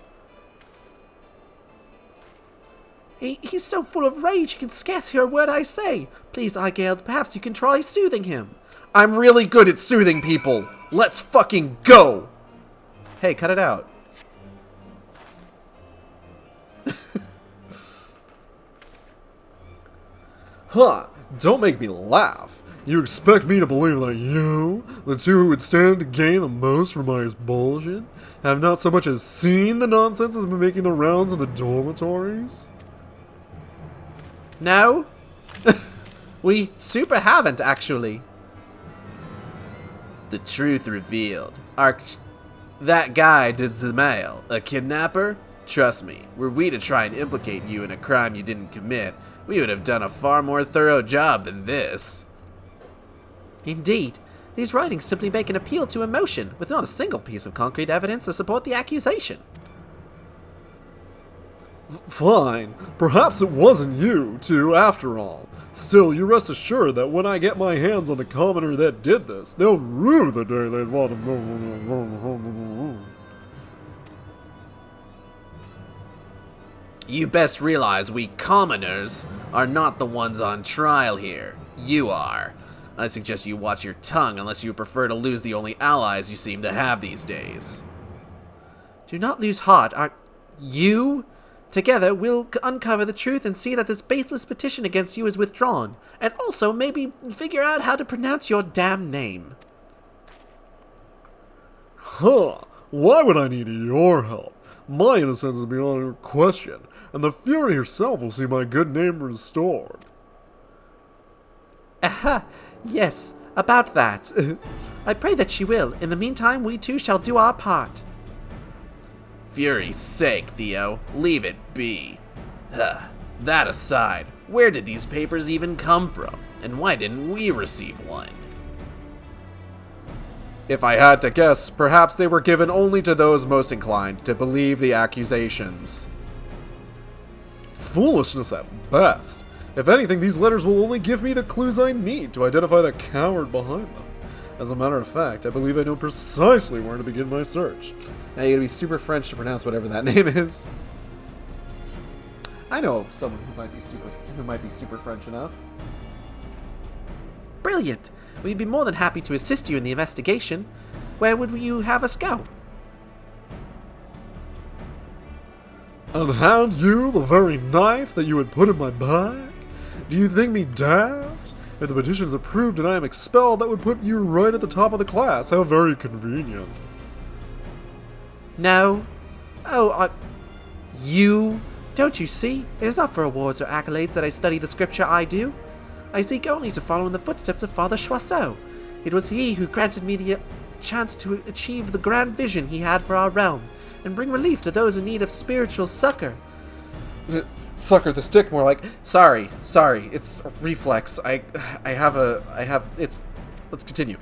He's so full of rage he can scarce hear a word I say. Please, Aigeld, perhaps you can try soothing him. I'm really good at soothing people. Let's fucking go. Hey, cut it out. Huh, don't make me laugh. You expect me to believe that you, the two who would stand to gain the most from my bullshit, have not so much as seen the nonsense that's been making the rounds in the dormitories? No? We super haven't, actually. The truth revealed. That guy did Zemail, a kidnapper? Trust me, were we to try and implicate you in a crime you didn't commit, we would have done a far more thorough job than this. Indeed, these writings simply make an appeal to emotion, with not a single piece of concrete evidence to support the accusation. Fine. Perhaps it wasn't you, too, after all. Still, you rest assured that when I get my hands on the commoner that did this, they'll rue the day they'd want to... You best realize we commoners are not the ones on trial here. You are. I suggest you watch your tongue unless you prefer to lose the only allies you seem to have these days. Do not lose heart, you? Together, we'll uncover the truth and see that this baseless petition against you is withdrawn, and also maybe figure out how to pronounce your damn name. Huh. Why would I need your help? My innocence is beyond question, and the Fury herself will see my good name restored. Aha, yes, about that. I pray that she will. In the meantime, we too shall do our part. Fury's sake, Theo, leave it be. That aside, where did these papers even come from? And why didn't we receive one? If I had to guess, perhaps they were given only to those most inclined to believe the accusations. Foolishness at best. If anything, these letters will only give me the clues I need to identify the coward behind them. As a matter of fact, I believe I know precisely where to begin my search. Now you gotta be super French to pronounce whatever that name is. I know someone who might be super French enough. Brilliant. We'd be more than happy to assist you in the investigation. Where would you have us go? And hand you the very knife that you had put in my bag? Do you think me daft? If the petition is approved and I am expelled, that would put you right at the top of the class. How very convenient. No. Oh, you? Don't you see? It is not for awards or accolades that I study the scripture I do. I seek only to follow in the footsteps of Father Choiseul. It was he who granted me the chance to achieve the grand vision he had for our realm, and bring relief to those in need of spiritual succor. Sucker the stick, more like, sorry, it's a reflex. Let's continue.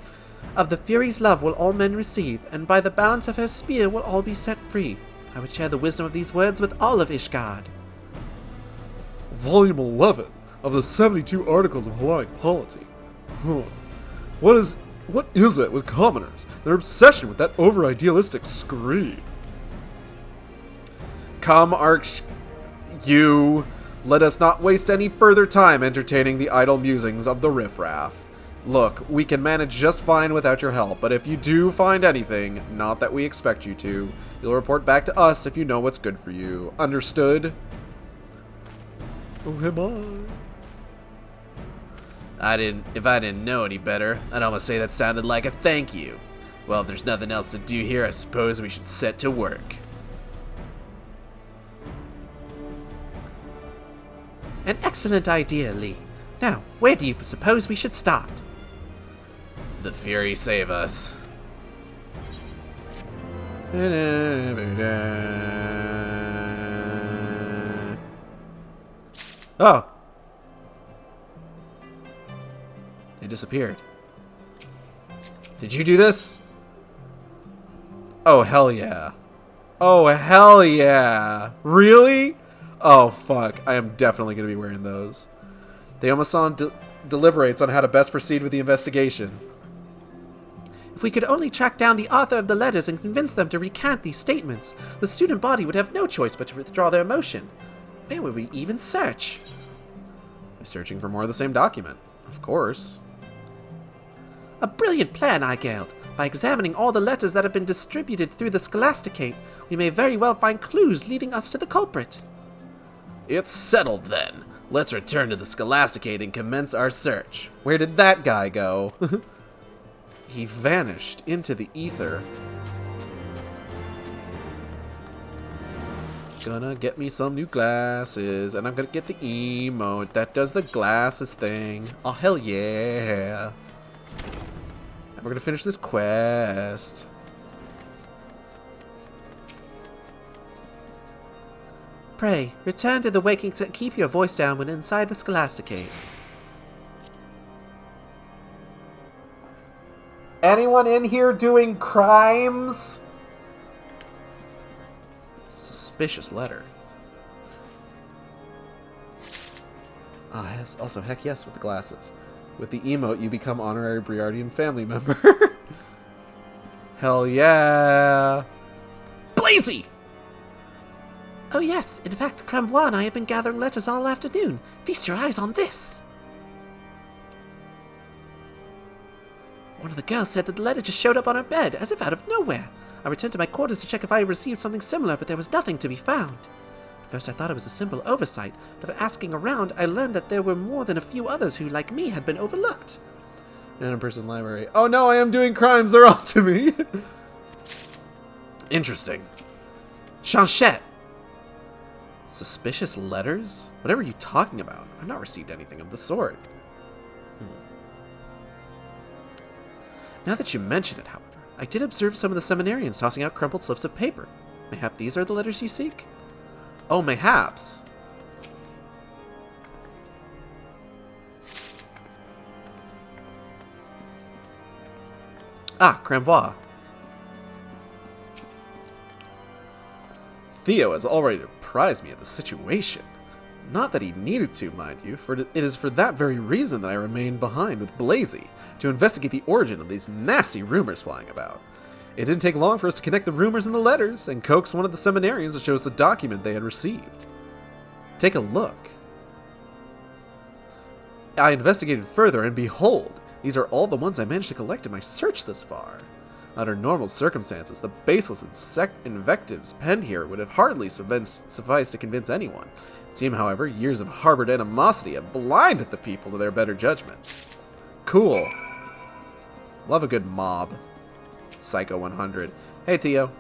Of the Fury's love will all men receive, and by the balance of her spear will all be set free. I would share the wisdom of these words with all of Ishgard. Volume 11 of the 72 Articles of Hellenic Polity. What is it with commoners, their obsession with that over-idealistic screed? Come, you. Let us not waste any further time entertaining the idle musings of the riffraff. Look, we can manage just fine without your help, but if you do find anything, not that we expect you to, you'll report back to us if you know what's good for you. Understood? Oh, am I? If I didn't know any better, I'd almost say that sounded like a thank you. Well, if there's nothing else to do here, I suppose we should set to work. An excellent idea, Lee. Now, where do you suppose we should start? The Fury save us. Oh. They disappeared. Did you do this? Oh, hell yeah. Oh, hell yeah. Really? Oh, fuck. I am definitely going to be wearing those. The Omasan deliberates on how to best proceed with the investigation. If we could only track down the author of the letters and convince them to recant these statements, the student body would have no choice but to withdraw their motion. Where would we even search? By searching for more of the same document. Of course. A brilliant plan, I gailed. By examining all the letters that have been distributed through the Scholasticate, we may very well find clues leading us to the culprit. It's settled then. Let's return to the Scholasticate and commence our search. Where did that guy go? He vanished into the ether. Gonna get me some new glasses, and I'm gonna get the emote that does the glasses thing. Oh, hell yeah. And we're gonna finish this quest. Pray, return to the waking to keep your voice down when inside the Scholasticate. Anyone in here doing crimes? Suspicious letter. Ah, yes. Also, heck yes with the glasses. With the emote, you become honorary Briardian family member. Hell yeah. Blazy! Oh yes, in fact, Cramvois and I have been gathering letters all afternoon. Feast your eyes on this. One of the girls said that the letter just showed up on her bed, as if out of nowhere. I returned to my quarters to check if I had received something similar, but there was nothing to be found. At first I thought it was a simple oversight, but after asking around, I learned that there were more than a few others who, like me, had been overlooked. In-person library. Oh no, I am doing crimes, they're on to me! Interesting. Chanchette! Suspicious letters? Whatever are you talking about? I've not received anything of the sort. Now that you mention it, however, I did observe some of the seminarians tossing out crumpled slips of paper. Mayhap these are the letters you seek? Oh, mayhaps. Ah, Cramvois. Theo has already apprised me of the situation. Not that he needed to, mind you, for it is for that very reason that I remained behind with Blazy, to investigate the origin of these nasty rumors flying about. It didn't take long for us to connect the rumors and the letters, and coax one of the seminarians to show us the document they had received. Take a look. I investigated further, and behold, these are all the ones I managed to collect in my search this far. Under normal circumstances, the baseless invectives penned here would have hardly sufficed to convince anyone. It seemed, however, years of harbored animosity have blinded the people to their better judgment. Cool. Love a good mob. Psycho 100. Hey, Theo.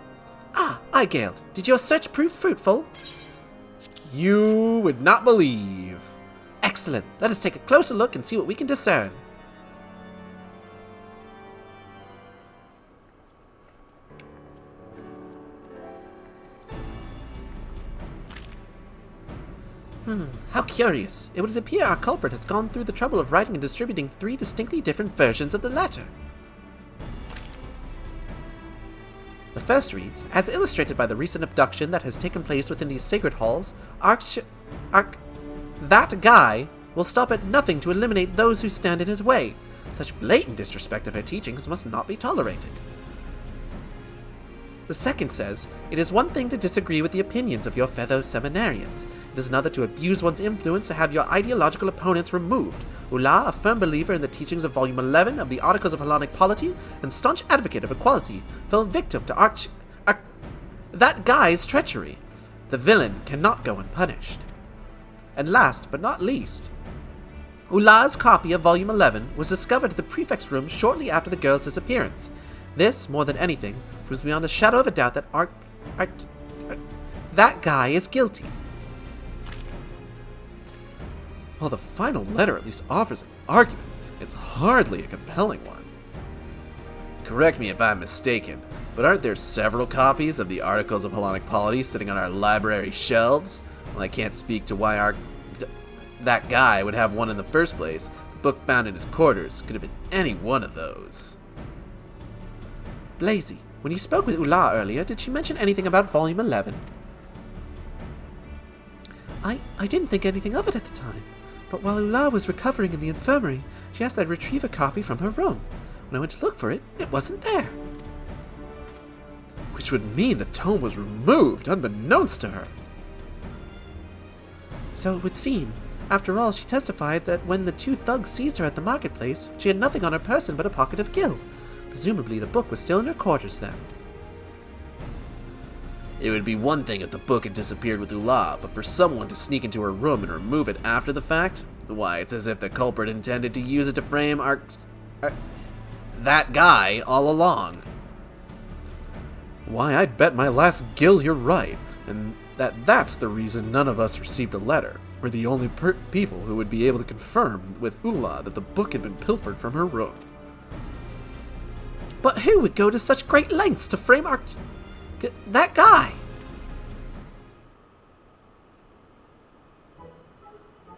Ah, Igale, did your search prove fruitful? You would not believe. Excellent. Let us take a closer look and see what we can discern. How curious. It would appear our culprit has gone through the trouble of writing and distributing 3 distinctly different versions of the letter. The first reads, as illustrated by the recent abduction that has taken place within these sacred halls, that guy will stop at nothing to eliminate those who stand in his way. Such blatant disrespect of her teachings must not be tolerated. The second says, it is one thing to disagree with the opinions of your fellow seminarians. It is another to abuse one's influence to have your ideological opponents removed. Ula, a firm believer in the teachings of Volume 11 of the Articles of Hellenic Polity and staunch advocate of equality, fell victim to that guy's treachery. The villain cannot go unpunished. And last but not least, Ula's copy of Volume 11 was discovered at the prefect's room shortly after the girl's disappearance. This, more than anything, proves beyond a shadow of a doubt that that guy is guilty. While the final letter at least offers an argument, it's hardly a compelling one. Correct me if I'm mistaken, but aren't there several copies of the Articles of Hellenic Polity sitting on our library shelves? Well, I can't speak to why that guy would have one in the first place. The book found in his quarters could have been any one of those. Blazy, when you spoke with Ula earlier, did she mention anything about Volume 11? I didn't think anything of it at the time, but while Ula was recovering in the infirmary, she asked I'd retrieve a copy from her room. When I went to look for it, it wasn't there. Which would mean the tome was removed, unbeknownst to her. So it would seem. After all, she testified that when the 2 thugs seized her at the marketplace, she had nothing on her person but a pocket of gil. Presumably the book was still in her quarters then. It would be one thing if the book had disappeared with Ula, but for someone to sneak into her room and remove it after the fact? Why, it's as if the culprit intended to use it to frame that guy all along. Why, I'd bet my last gil you're right, and that's the reason none of us received a letter. We're the only people who would be able to confirm with Ula that the book had been pilfered from her room. But who would go to such great lengths to frame that guy?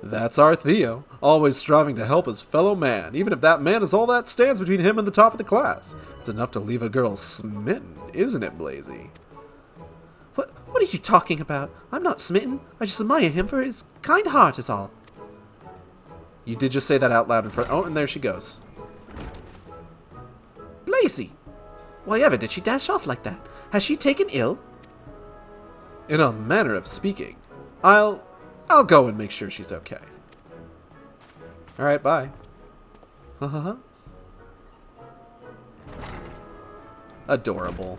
That's our Theo, always striving to help his fellow man, even if that man is all that stands between him and the top of the class. It's enough to leave a girl smitten, isn't it, Blazy? What are you talking about? I'm not smitten. I just admire him for his kind heart is all. You did just say that out loud in front. Oh, and there she goes. Blazy! Why ever did she dash off like that? Has she taken ill? In a manner of speaking, I'll go and make sure she's okay. Alright, bye. Adorable.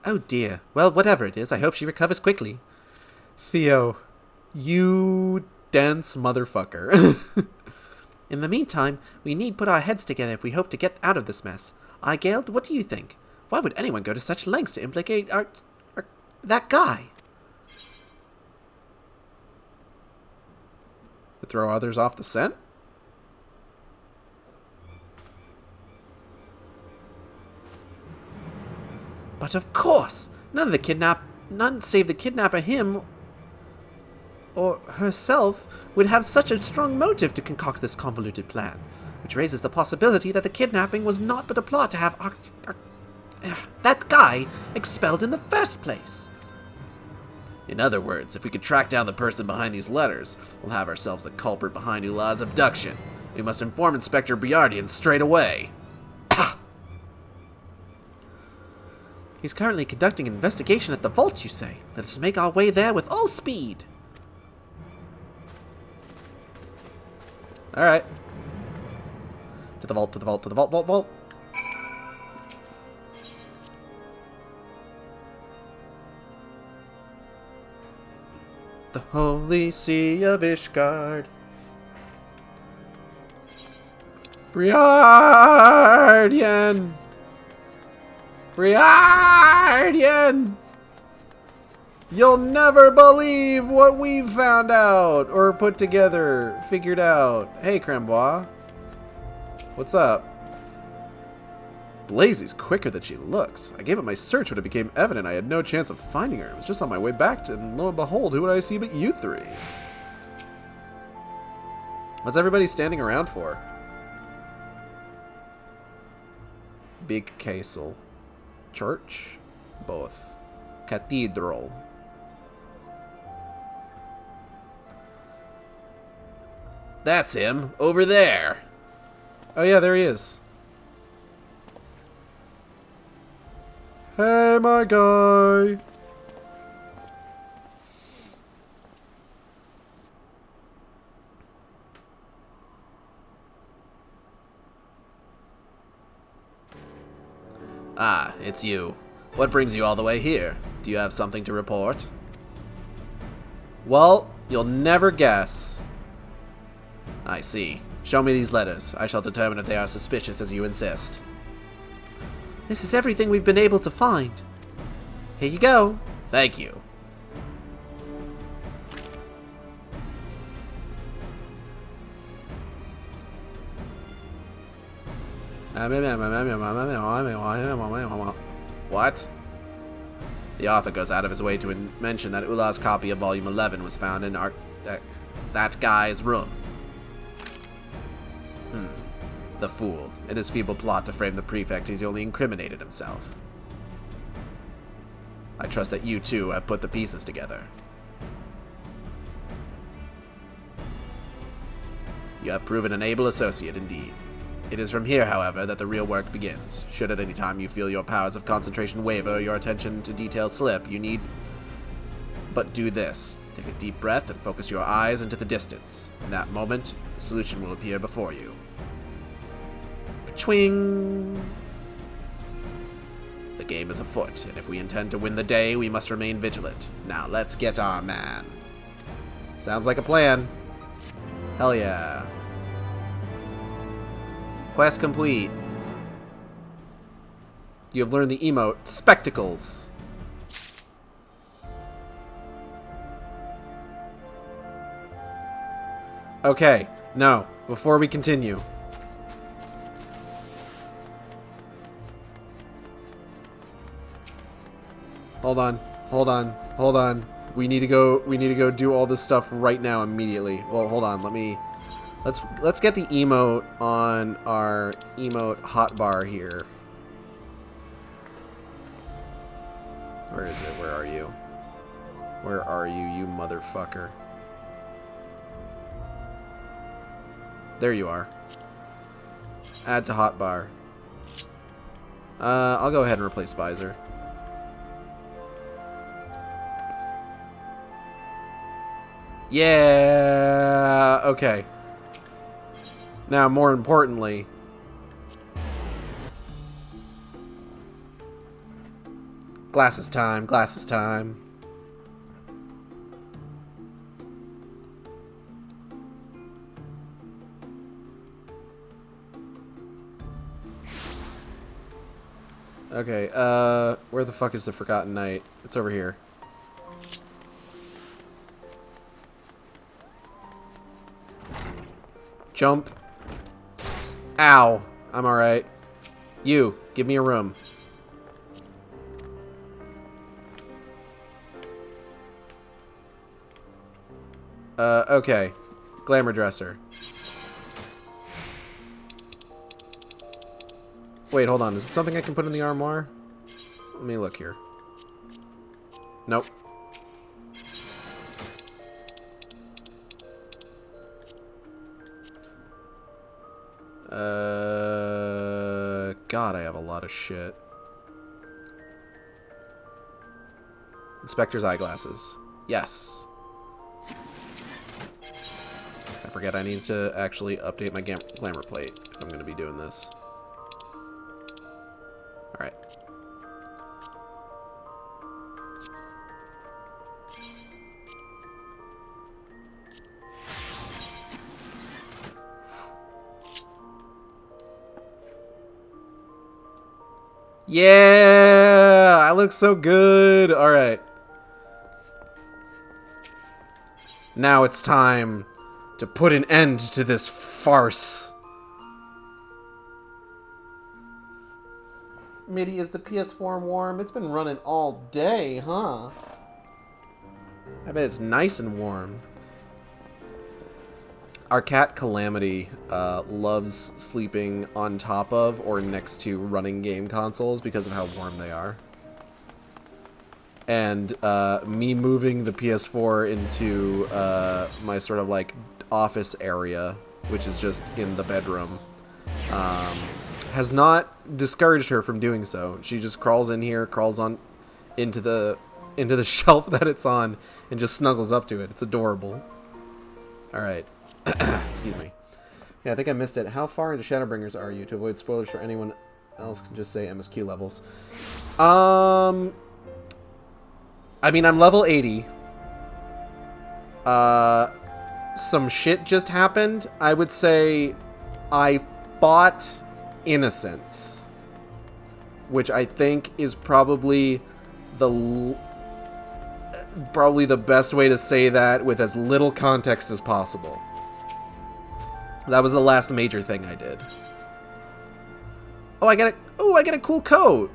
Oh dear. Well, whatever it is, I hope she recovers quickly. Theo, you dense motherfucker. In the meantime, we need put our heads together if we hope to get out of this mess. Gale, what do you think? Why would anyone go to such lengths to implicate that guy? To throw others off the scent? But of course, none save the kidnapper, him or herself, would have such a strong motive to concoct this convoluted plan, which raises the possibility that the kidnapping was not but a plot to have that guy expelled in the first place. In other words, if we could track down the person behind these letters, we'll have ourselves the culprit behind Ula's abduction. We must inform Inspector Briardian straight away. He's currently conducting an investigation at the vault, you say? Let us make our way there with all speed. Alright. To the vault, to the vault, to the vault, vault, vault. The Holy See of Ishgard. Briardian! Briardian! You'll never believe what we've found out, or put together, figured out. Hey, Crambois. What's up? Blazy's quicker than she looks. I gave up my search when it became evident I had no chance of finding her. I was just on my way back to, and lo and behold, who would I see but you three? What's everybody standing around for? Big castle. Church? Both. Cathedral. That's him, over there. Oh yeah, there he is. Hey, my guy. Ah, it's you. What brings you all the way here? Do you have something to report? Well, you'll never guess. I see. Show me these letters. I shall determine if they are suspicious as you insist. This is everything we've been able to find. Here you go. Thank you. What? The author goes out of his way to mention that Ula's copy of Volume 11 was found in that guy's room. The fool. In his feeble plot to frame the prefect, he's only incriminated himself. I trust that you, too, have put the pieces together. You have proven an able associate, indeed. It is from here, however, that the real work begins. Should at any time you feel your powers of concentration waver or your attention to detail slip, you need but do this. Take a deep breath and focus your eyes into the distance. In that moment, the solution will appear before you. Chwing! The game is afoot, and if we intend to win the day, we must remain vigilant. Now, let's get our man. Sounds like a plan. Hell yeah. Quest complete. You have learned the emote, Spectacles. Okay, no. Before we continue. Hold on. We need to go do all this stuff right now immediately. Well, hold on. Let's get the emote on our emote hotbar here. Where is it? Where are you? Where are you, you motherfucker? There you are. Add to hotbar. I'll go ahead and replace visor. Yeah, okay. Now, more importantly, glasses time, glasses time. Okay, where the fuck is the Forgotten Knight? It's over here. Jump. Ow. I'm alright. You, give me a room. Okay. Glamour dresser. Wait, hold on. Is it something I can put in the armoire? Let me look here. Nope. God, I have a lot of shit. Inspector's eyeglasses. Yes. I forget I need to actually update my glamour plate if I'm going to be doing this. Alright. Yeah! I look so good! Alright. Now it's time to put an end to this farce. MIDI, is the PS4 warm? It's been running all day, huh? I bet it's nice and warm. Our cat Calamity loves sleeping on top of or next to running game consoles because of how warm they are. And me moving the PS4 into my sort of like office area, which is just in the bedroom, has not discouraged her from doing so. She just crawls in here, crawls on into the shelf that it's on, and just snuggles up to it. It's adorable. All right. Excuse me. Yeah, I think I missed it. How far into Shadowbringers are you? To avoid spoilers for anyone else, can just say MSQ levels. I mean, I'm level 80. Some shit just happened. I would say I fought Innocence, which I think is probably the best way to say that with as little context as possible. That was the last major thing I did. Oh, I get a cool coat.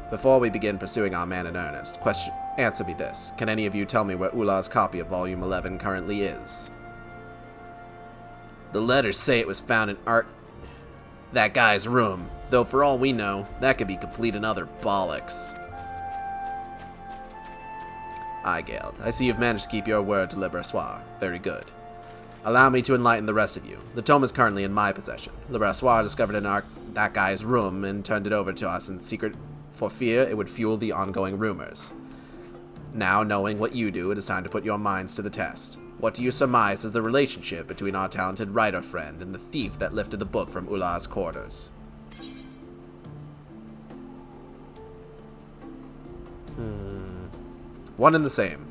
Before we begin pursuing our man in earnest, answer me this. Can any of you tell me where Ulah's copy of Volume 11 currently is? The letters say it was found in that guy's room, though for all we know, that could be complete and utter bollocks. Aye, Geld. I see you've managed to keep your word to Le Brassoir. Very good. Allow me to enlighten the rest of you. The tome is currently in my possession. Le Brassoir discovered it in that guy's room and turned it over to us in secret for fear it would fuel the ongoing rumors. Now, knowing what you do, it is time to put your minds to the test. What do you surmise is the relationship between our talented writer friend and the thief that lifted the book from Ulah's quarters? One and the same.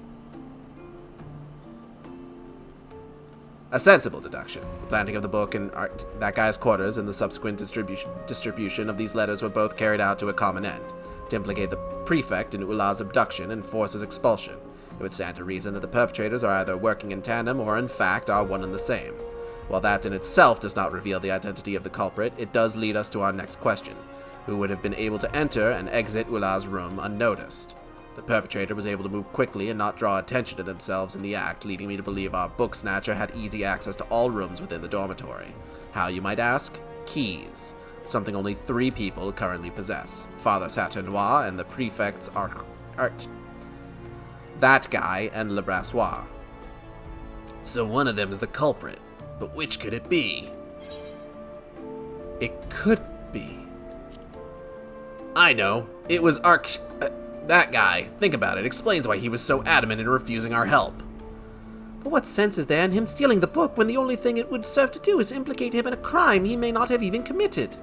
A sensible deduction. The planting of the book in that guy's quarters and the subsequent distribution of these letters were both carried out to a common end, to implicate the prefect in Ulah's abduction and force his expulsion. It would stand to reason that the perpetrators are either working in tandem or in fact are one and the same. While that in itself does not reveal the identity of the culprit, it does lead us to our next question. Who would have been able to enter and exit Ula's room unnoticed? The perpetrator was able to move quickly and not draw attention to themselves in the act, leading me to believe our book snatcher had easy access to all rooms within the dormitory. How, you might ask? Keys. Something only 3 people currently possess. Father Saturnois and the prefect's that guy and Le Brassois. So one of them is the culprit. But which could it be? It could be. I know. It was that guy. Think about it. Explains why he was so adamant in refusing our help. But what sense is there in him stealing the book when the only thing it would serve to do is implicate him in a crime he may not have even committed?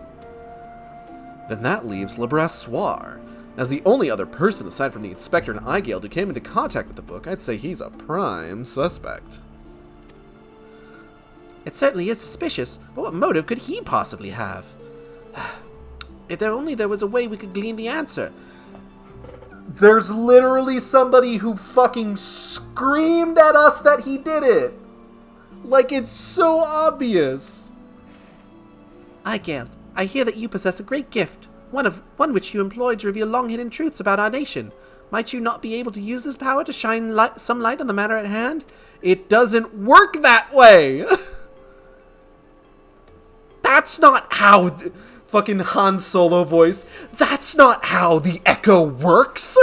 Then that leaves Le Brassoir. As the only other person aside from the inspector and Eyegeld who came into contact with the book, I'd say he's a prime suspect. It certainly is suspicious, but what motive could he possibly have? If there was a way we could glean the answer. There's literally somebody who fucking screamed at us that he did it! Like, it's so obvious! Eyegeld, I hear that you possess a great gift, one which you employ to reveal long-hidden truths about our nation. Might you not be able to use this power to shine some light on the matter at hand? It doesn't work that way! That's not how... Fucking Han Solo voice. That's not how the Echo works!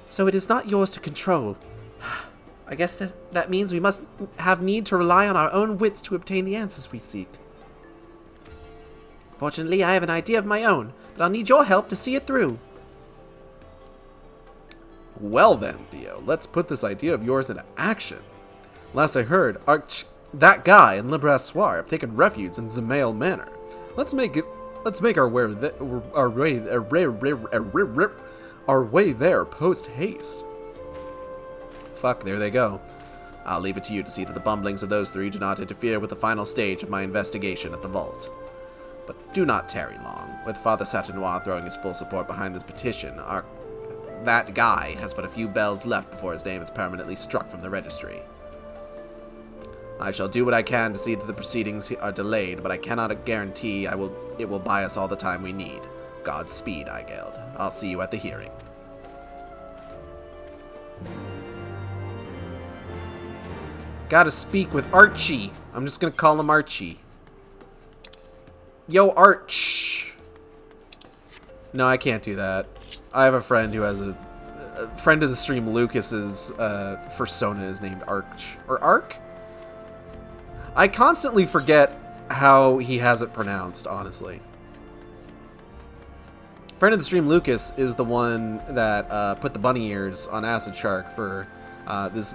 So it is not yours to control. I guess that means we must have need to rely on our own wits to obtain the answers we seek. Fortunately, I have an idea of my own, but I'll need your help to see it through. Well then, Theo, let's put this idea of yours into action. Last I heard, that guy and Le Brassoir have taken refuge in Zemail Manor. Let's make our way there post haste. Fuck, there they go. I'll leave it to you to see that the bumblings of those 3 do not interfere with the final stage of my investigation at the vault. But do not tarry long. With Father Saturnois throwing his full support behind this petition, that guy has but a few bells left before his name is permanently struck from the registry. I shall do what I can to see that the proceedings are delayed, but I cannot guarantee it will buy us all the time we need. Godspeed, Eyegeld. I'll see you at the hearing. Gotta speak with Archie. I'm just gonna call him Archie. Yo, Arch. No, I can't do that. I have a friend who has a friend of the stream, Lucas's persona is named Arch. Or Ark? I constantly forget how he has it pronounced, honestly. Friend of the stream, Lucas, is the one that put the bunny ears on Acid Shark for this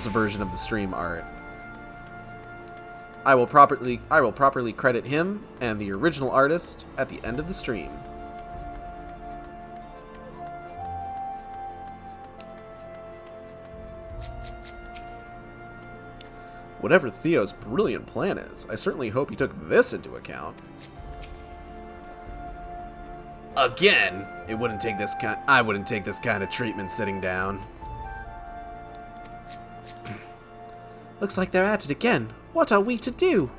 version of the stream art. I will properly credit him and the original artist at the end of the stream. Whatever Theo's brilliant plan is, I certainly hope he took this into account. Again, I wouldn't take this kind of treatment sitting down. Looks like they're at it again. What are we to do?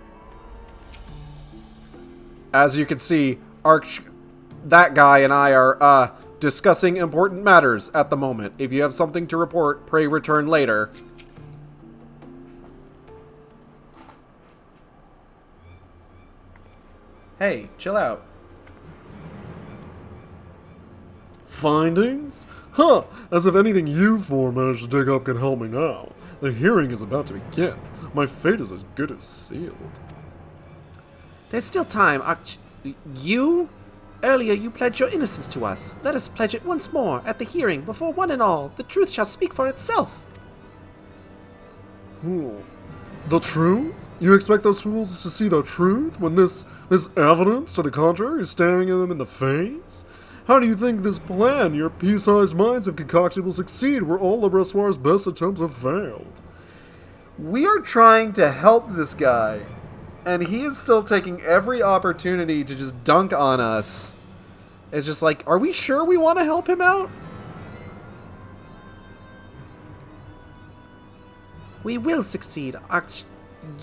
As you can see, that guy and I are discussing important matters at the moment. If you have something to report, pray return later. Hey, chill out. Findings? Huh, as if anything you 4 managed to dig up can help me now. The hearing is about to begin. My fate is as good as sealed. There's still time, You? Earlier you pledged your innocence to us. Let us pledge it once more, at the hearing, before one and all. The truth shall speak for itself. The truth? You expect those fools to see the truth when this evidence to the contrary is staring at them in the face? How do you think this plan your pea-sized minds have concocted will succeed where all Le Brassoir's best attempts have failed? We are trying to help this guy, and he is still taking every opportunity to just dunk on us. It's just like, are we sure we want to help him out? We will succeed,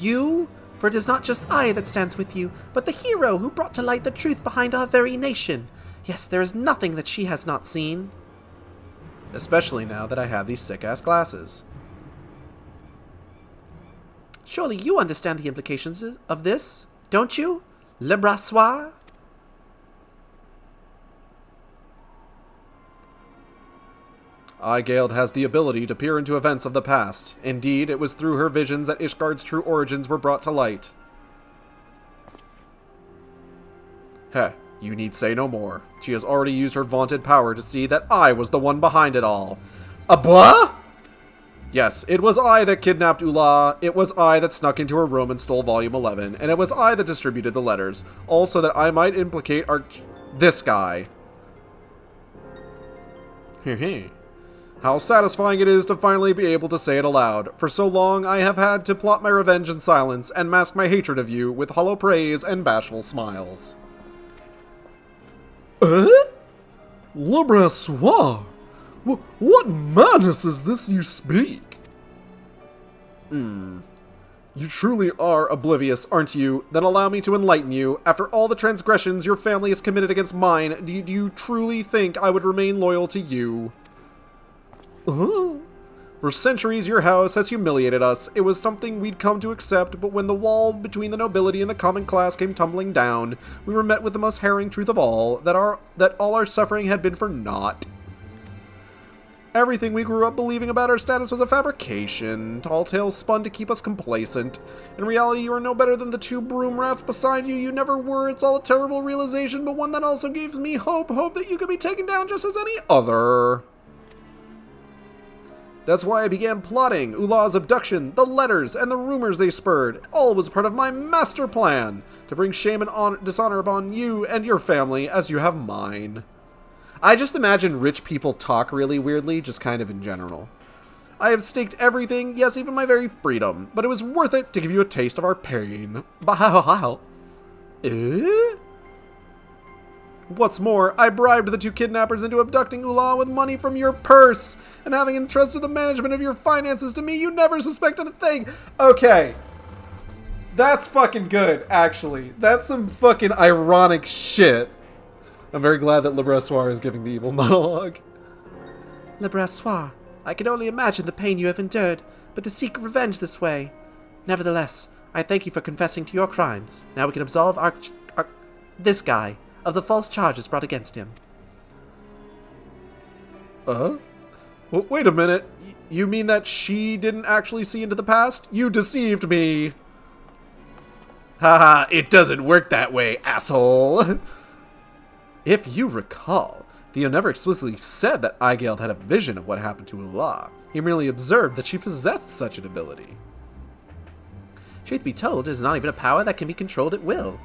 you? For it is not just I that stands with you, but the hero who brought to light the truth behind our very nation. Yes, there is nothing that she has not seen. Especially now that I have these sick-ass glasses. Surely you understand the implications of this, don't you? Le Brassoir? Aigeld has the ability to peer into events of the past. Indeed, it was through her visions that Ishgard's true origins were brought to light. Heh, you need say no more. She has already used her vaunted power to see that I was the one behind it all. Abwa? Yes, it was I that kidnapped Ula, it was I that snuck into her room and stole Volume 11, and it was I that distributed the letters, also that I might implicate this guy. Heh. How satisfying it is to finally be able to say it aloud. For so long, I have had to plot my revenge in silence and mask my hatred of you with hollow praise and bashful smiles. Le Brassoir? What madness is this you speak? You truly are oblivious, aren't you? Then allow me to enlighten you. After all the transgressions your family has committed against mine, do you truly think I would remain loyal to you? For centuries, your house has humiliated us. It was something we'd come to accept, but when the wall between the nobility and the common class came tumbling down, we were met with the most harrowing truth of all, that all our suffering had been for naught. Everything we grew up believing about our status was a fabrication, tall tales spun to keep us complacent. In reality, you are no better than the two broom rats beside you. You never were. It's all a terrible realization, but one that also gives me hope that you could be taken down just as any other. That's why I began plotting Ula's abduction, the letters, and the rumors they spurred. All was part of my master plan, to bring shame and dishonor upon you and your family as you have mine. I just imagine rich people talk really weirdly, just kind of in general. I have staked everything, yes, even my very freedom, but it was worth it to give you a taste of our pain. Bah. What's more, I bribed the two kidnappers into abducting Ula with money from your purse, and having entrusted the management of your finances to me, you never suspected a thing. Okay. That's fucking good, actually. That's some fucking ironic shit. I'm very glad that Le Brassoir is giving the evil monologue. Le Brassoir, I can only imagine the pain you have endured, but to seek revenge this way. Nevertheless, I thank you for confessing to your crimes. Now we can absolve this guy of the false charges brought against him. Well, wait a minute. You mean that she didn't actually see into the past? You deceived me. Haha, it doesn't work that way, asshole. If you recall, Theo never explicitly said that Aigeld had a vision of what happened to Ula. He merely observed that she possessed such an ability. Truth be told, it is not even a power that can be controlled at will.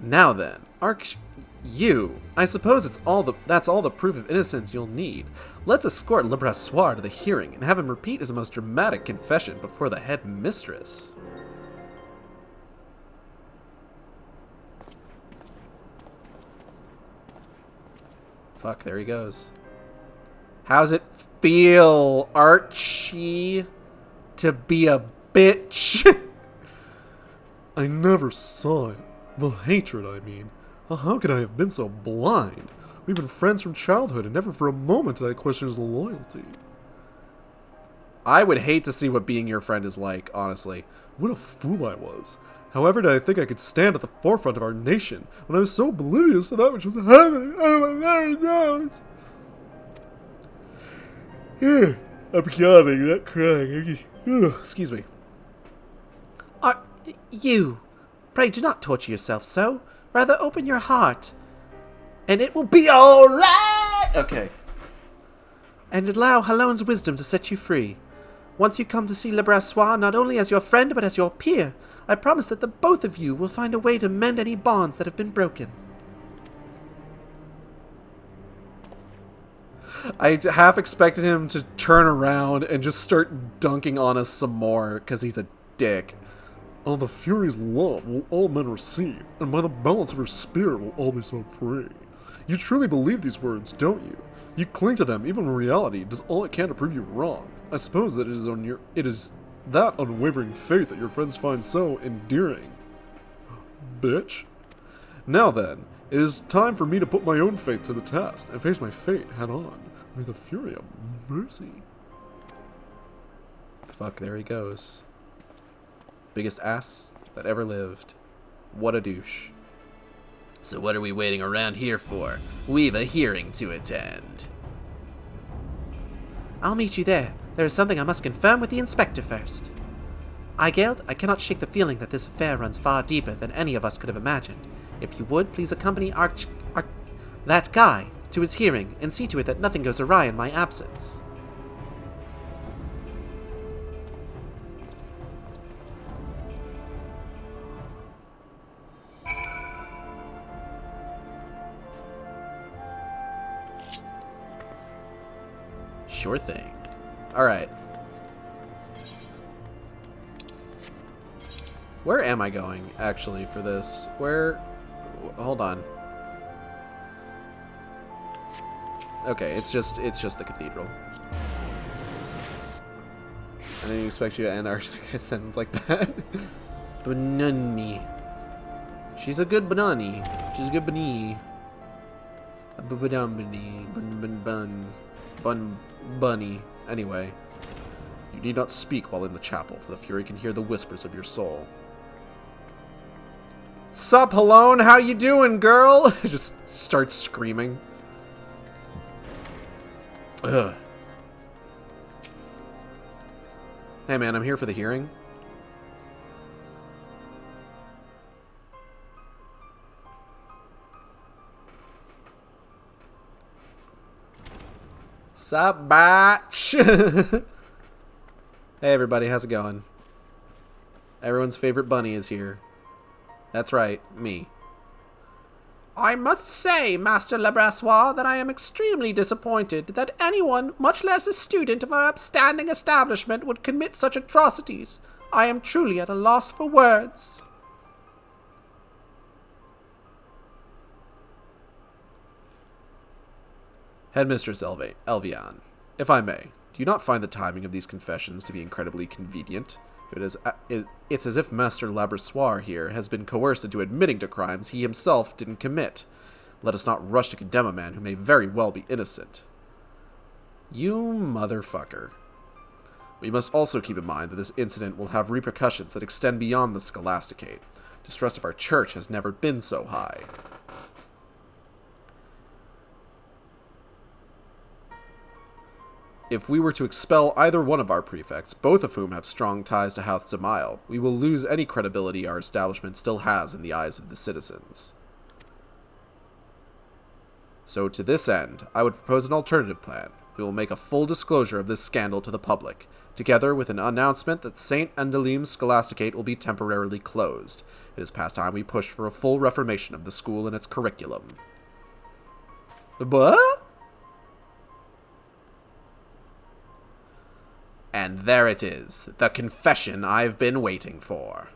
Now then, I suppose that's all the proof of innocence you'll need. Let's escort Le Brassoir to the hearing and have him repeat his most dramatic confession before the head mistress. Fuck, there he goes. How's it feel, Archie, to be a bitch? I never saw it. The hatred, I mean. How could I have been so blind? We've been friends from childhood, and never for a moment did I question his loyalty. I would hate to see what being your friend is like, honestly. What a fool I was. However did I think I could stand at the forefront of our nation when I was so oblivious to that which was happening under my very nose? I'm yawning, not crying. Excuse me. You, pray do not torture yourself so. Rather open your heart, and it will be all right. Okay. And allow Hallone's wisdom to set you free. Once you come to see Le Brassoir not only as your friend but as your peer, I promise that the both of you will find a way to mend any bonds that have been broken. I half expected him to turn around and just start dunking on us some more, because he's a dick. All the Fury's love will all men receive, and by the balance of her spirit will all be set free. You truly believe these words, don't you? You cling to them even when reality does all it can to prove you wrong. I suppose that it is that unwavering faith that your friends find so endearing. Bitch. Now then, it is time for me to put my own faith to the test and face my fate head on. May the fury of mercy. Fuck, there he goes. Biggest ass that ever lived. What a douche. So what are we waiting around here for? We've a hearing to attend. I'll meet you there. There is something I must confirm with the inspector first. Eigeld, I cannot shake the feeling that this affair runs far deeper than any of us could have imagined. If you would, please accompany that guy to his hearing and see to it that nothing goes awry in my absence. Sure thing. Alright. Where am I going, actually, for this? Hold on. Okay, it's just the cathedral. I didn't expect you to end our sentence like that. Bunny. She's a good bunny. She's a good bunny. Bunny. Anyway, you need not speak while in the chapel, for the Fury can hear the whispers of your soul. Sup, Halone? How you doing, girl? Just starts screaming. Ugh. Hey, man, I'm here for the hearing. Sup, batch? Hey, everybody, how's it going? Everyone's favorite bunny is here. That's right, me. I must say, Master Lebrassois, that I am extremely disappointed that anyone, much less a student of our upstanding establishment, would commit such atrocities. I am truly at a loss for words. Headmistress Elvian, if I may, do you not find the timing of these confessions to be incredibly convenient? It's as if Master Labrassoir here has been coerced into admitting to crimes he himself didn't commit. Let us not rush to condemn a man who may very well be innocent. You motherfucker. We must also keep in mind that this incident will have repercussions that extend beyond the Scholasticate. Distrust of our church has never been so high. If we were to expel either one of our prefects, both of whom have strong ties to House Zamail, we will lose any credibility our establishment still has in the eyes of the citizens. So to this end, I would propose an alternative plan. We will make a full disclosure of this scandal to the public, together with an announcement that St. Andelim's Scholasticate will be temporarily closed. It is past time we pushed for a full reformation of the school and its curriculum. What? And there it is, the confession I've been waiting for.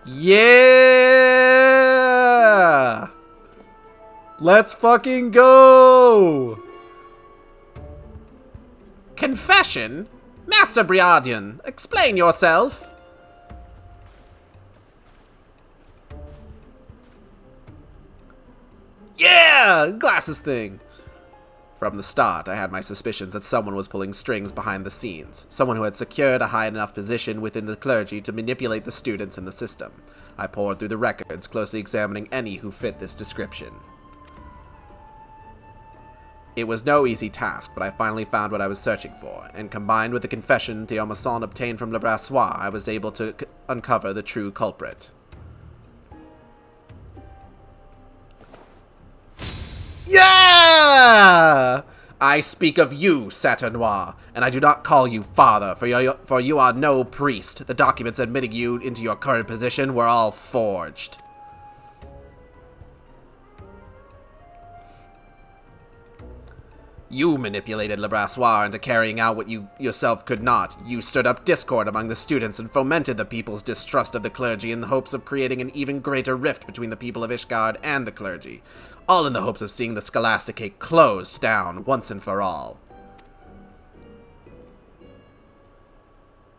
Yeah! Let's fucking go! Confession? Master Briardian, explain yourself. Yeah! Glasses thing! From the start, I had my suspicions that someone was pulling strings behind the scenes, someone who had secured a high enough position within the clergy to manipulate the students in the system. I pored through the records, closely examining any who fit this description. It was no easy task, but I finally found what I was searching for, and combined with the confession Théomasson obtained from Lebrassois, I was able to uncover the true culprit. Yeah! I speak of you, Saturnois, and I do not call you father, for you are no priest. The documents admitting you into your current position were all forged. You manipulated Le Brassoir into carrying out what you yourself could not. You stirred up discord among the students and fomented the people's distrust of the clergy in the hopes of creating an even greater rift between the people of Ishgard and the clergy, all in the hopes of seeing the Scholasticate closed down once and for all.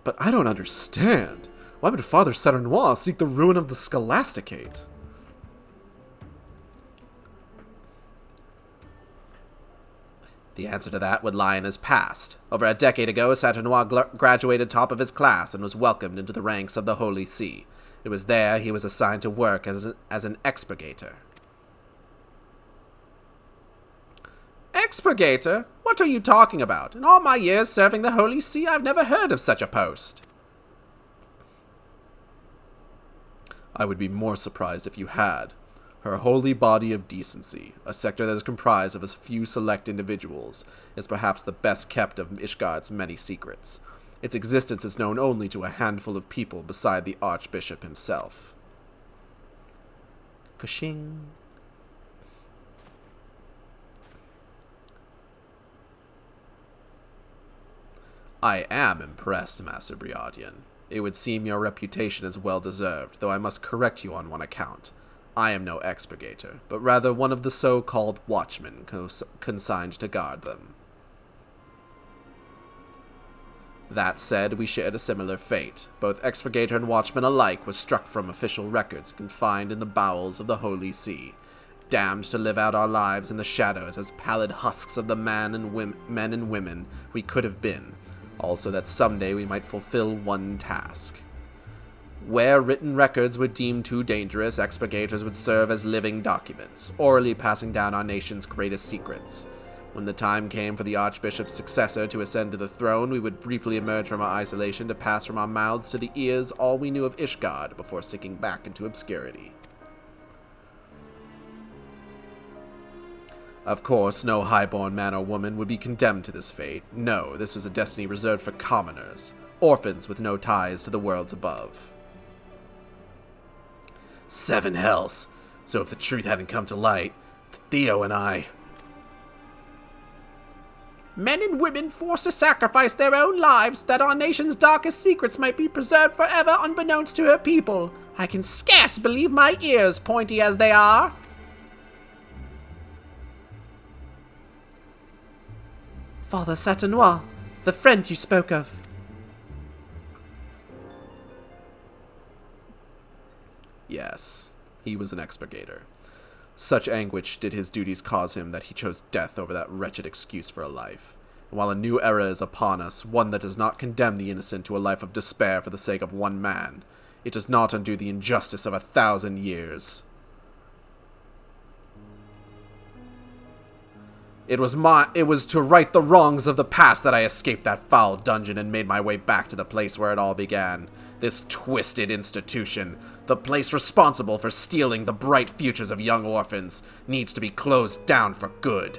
But I don't understand. Why would Father Saturnois seek the ruin of the Scholasticate? The answer to that would lie in his past. Over a decade ago, Saturnois graduated top of his class and was welcomed into the ranks of the Holy See. It was there he was assigned to work as an expurgator. Expurgator? What are you talking about? In all my years serving the Holy See, I've never heard of such a post. I would be more surprised if you had. Her holy body of decency, a sector that is comprised of a few select individuals, is perhaps the best kept of Ishgard's many secrets. Its existence is known only to a handful of people beside the Archbishop himself. Ka-shing. I am impressed, Master Briardian. It would seem your reputation is well deserved, though I must correct you on one account. I am no expurgator, but rather one of the so-called watchmen consigned to guard them. That said, we shared a similar fate. Both expurgator and watchman alike were struck from official records and confined in the bowels of the Holy See, damned to live out our lives in the shadows as pallid husks of the men and women we could have been, also that someday we might fulfill one task. Where written records were deemed too dangerous, expurgators would serve as living documents, orally passing down our nation's greatest secrets. When the time came for the Archbishop's successor to ascend to the throne, we would briefly emerge from our isolation to pass from our mouths to the ears all we knew of Ishgard before sinking back into obscurity. Of course, no highborn man or woman would be condemned to this fate. No, this was a destiny reserved for commoners, orphans with no ties to the worlds above. 7 hells. So if the truth hadn't come to light, Theo and I... Men and women forced to sacrifice their own lives that our nation's darkest secrets might be preserved forever unbeknownst to her people. I can scarce believe my ears, pointy as they are. Father Saturnois, the friend you spoke of. Yes, he was an expurgator. Such anguish did his duties cause him that he chose death over that wretched excuse for a life. And while a new era is upon us, one that does not condemn the innocent to a life of despair for the sake of one man, it does not undo the injustice of 1,000 years. It was to right the wrongs of the past that I escaped that foul dungeon and made my way back to the place where it all began. This twisted institution, the place responsible for stealing the bright futures of young orphans, needs to be closed down for good.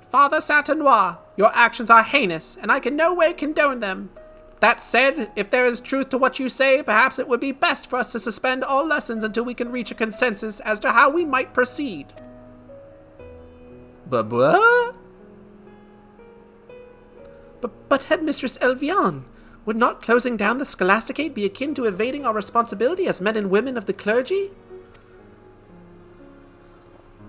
Father Saturnois, your actions are heinous, and I can no way condone them. That said, if there is truth to what you say, perhaps it would be best for us to suspend all lessons until we can reach a consensus as to how we might proceed. But Headmistress Elviane, would not closing down the Scholasticate be akin to evading our responsibility as men and women of the clergy?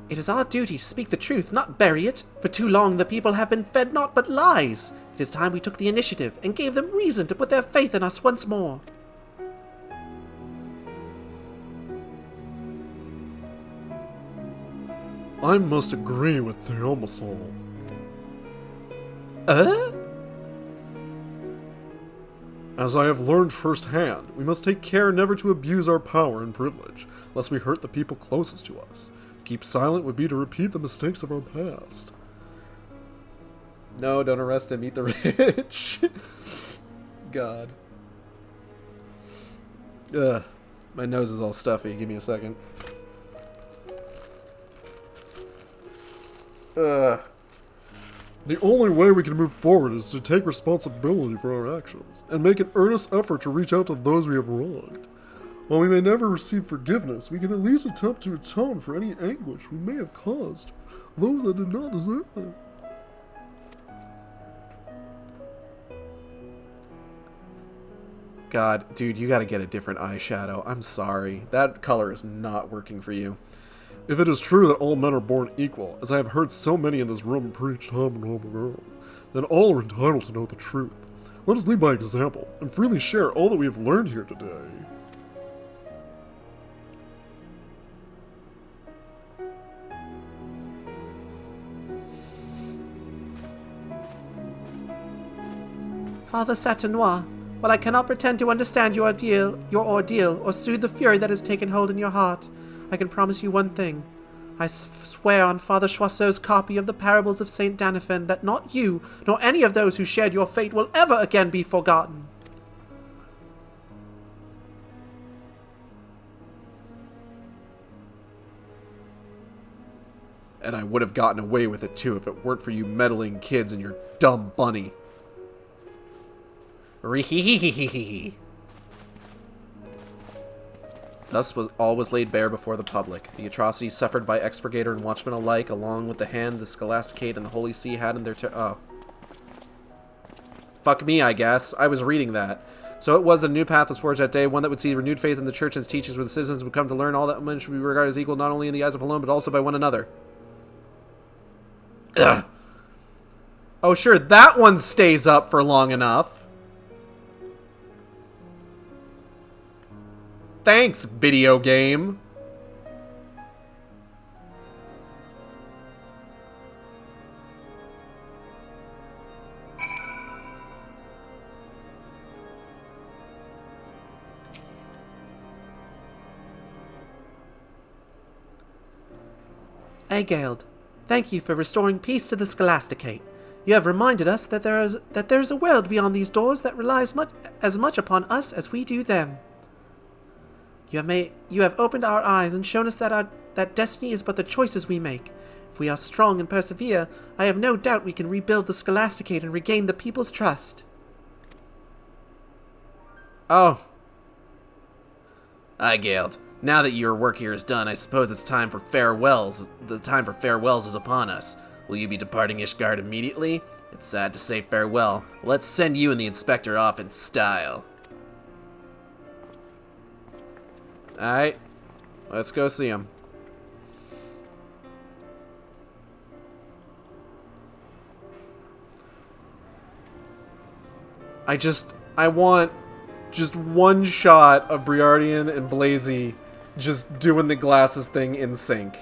It is our duty to speak the truth, not bury it. For too long the people have been fed naught but lies. It is time we took the initiative and gave them reason to put their faith in us once more. I must agree with Theomasol. As I have learned firsthand, we must take care never to abuse our power and privilege, lest we hurt the people closest to us. To keep silent would be to repeat the mistakes of our past. No, don't arrest him. Eat the rich. God. Ugh. My nose is all stuffy. Give me a second. Ugh. The only way we can move forward is to take responsibility for our actions, and make an earnest effort to reach out to those we have wronged. While we may never receive forgiveness, we can at least attempt to atone for any anguish we may have caused those that did not deserve it. God, dude, you gotta get a different eyeshadow. I'm sorry. That color is not working for you. If it is true that all men are born equal, as I have heard so many in this room preach time and time again, then all are entitled to know the truth. Let us lead by example, and freely share all that we have learned here today. Father Satinois, while I cannot pretend to understand your ordeal, or soothe the fury that has taken hold in your heart, I can promise you one thing. I swear on Father Choisseau's copy of the Parables of Saint Danaphen that not you, nor any of those who shared your fate will ever again be forgotten. And I would have gotten away with it too if it weren't for you meddling kids and your dumb bunny. Thus was all was laid bare before the public. The atrocities suffered by expurgator and watchman alike, along with the hand the Scholasticate and the Holy See had in their oh. Fuck me, I guess. I was reading that. So it was that a new path was forged that day, one that would see renewed faith in the church and its teachings, where the citizens would come to learn all that men should be regarded as equal not only in the eyes of alone, but also by one another. Ugh. Oh sure, that one stays up for long enough. Thanks, video game. Agald, thank you for restoring peace to the Scholasticate. You have reminded us that there is a world beyond these doors that relies as much upon us as we do them. You have opened our eyes and shown us that destiny is but the choices we make. If we are strong and persevere, I have no doubt we can rebuild the Scholasticate and regain the people's trust. Oh. Gald. Now that your work here is done, I suppose it's time for farewells. The time for farewells is upon us. Will you be departing Ishgard immediately? It's sad to say farewell. Let's send you and the inspector off in style. Alright, let's go see him. I want just one shot of Briardian and Blazy just doing the glasses thing in sync.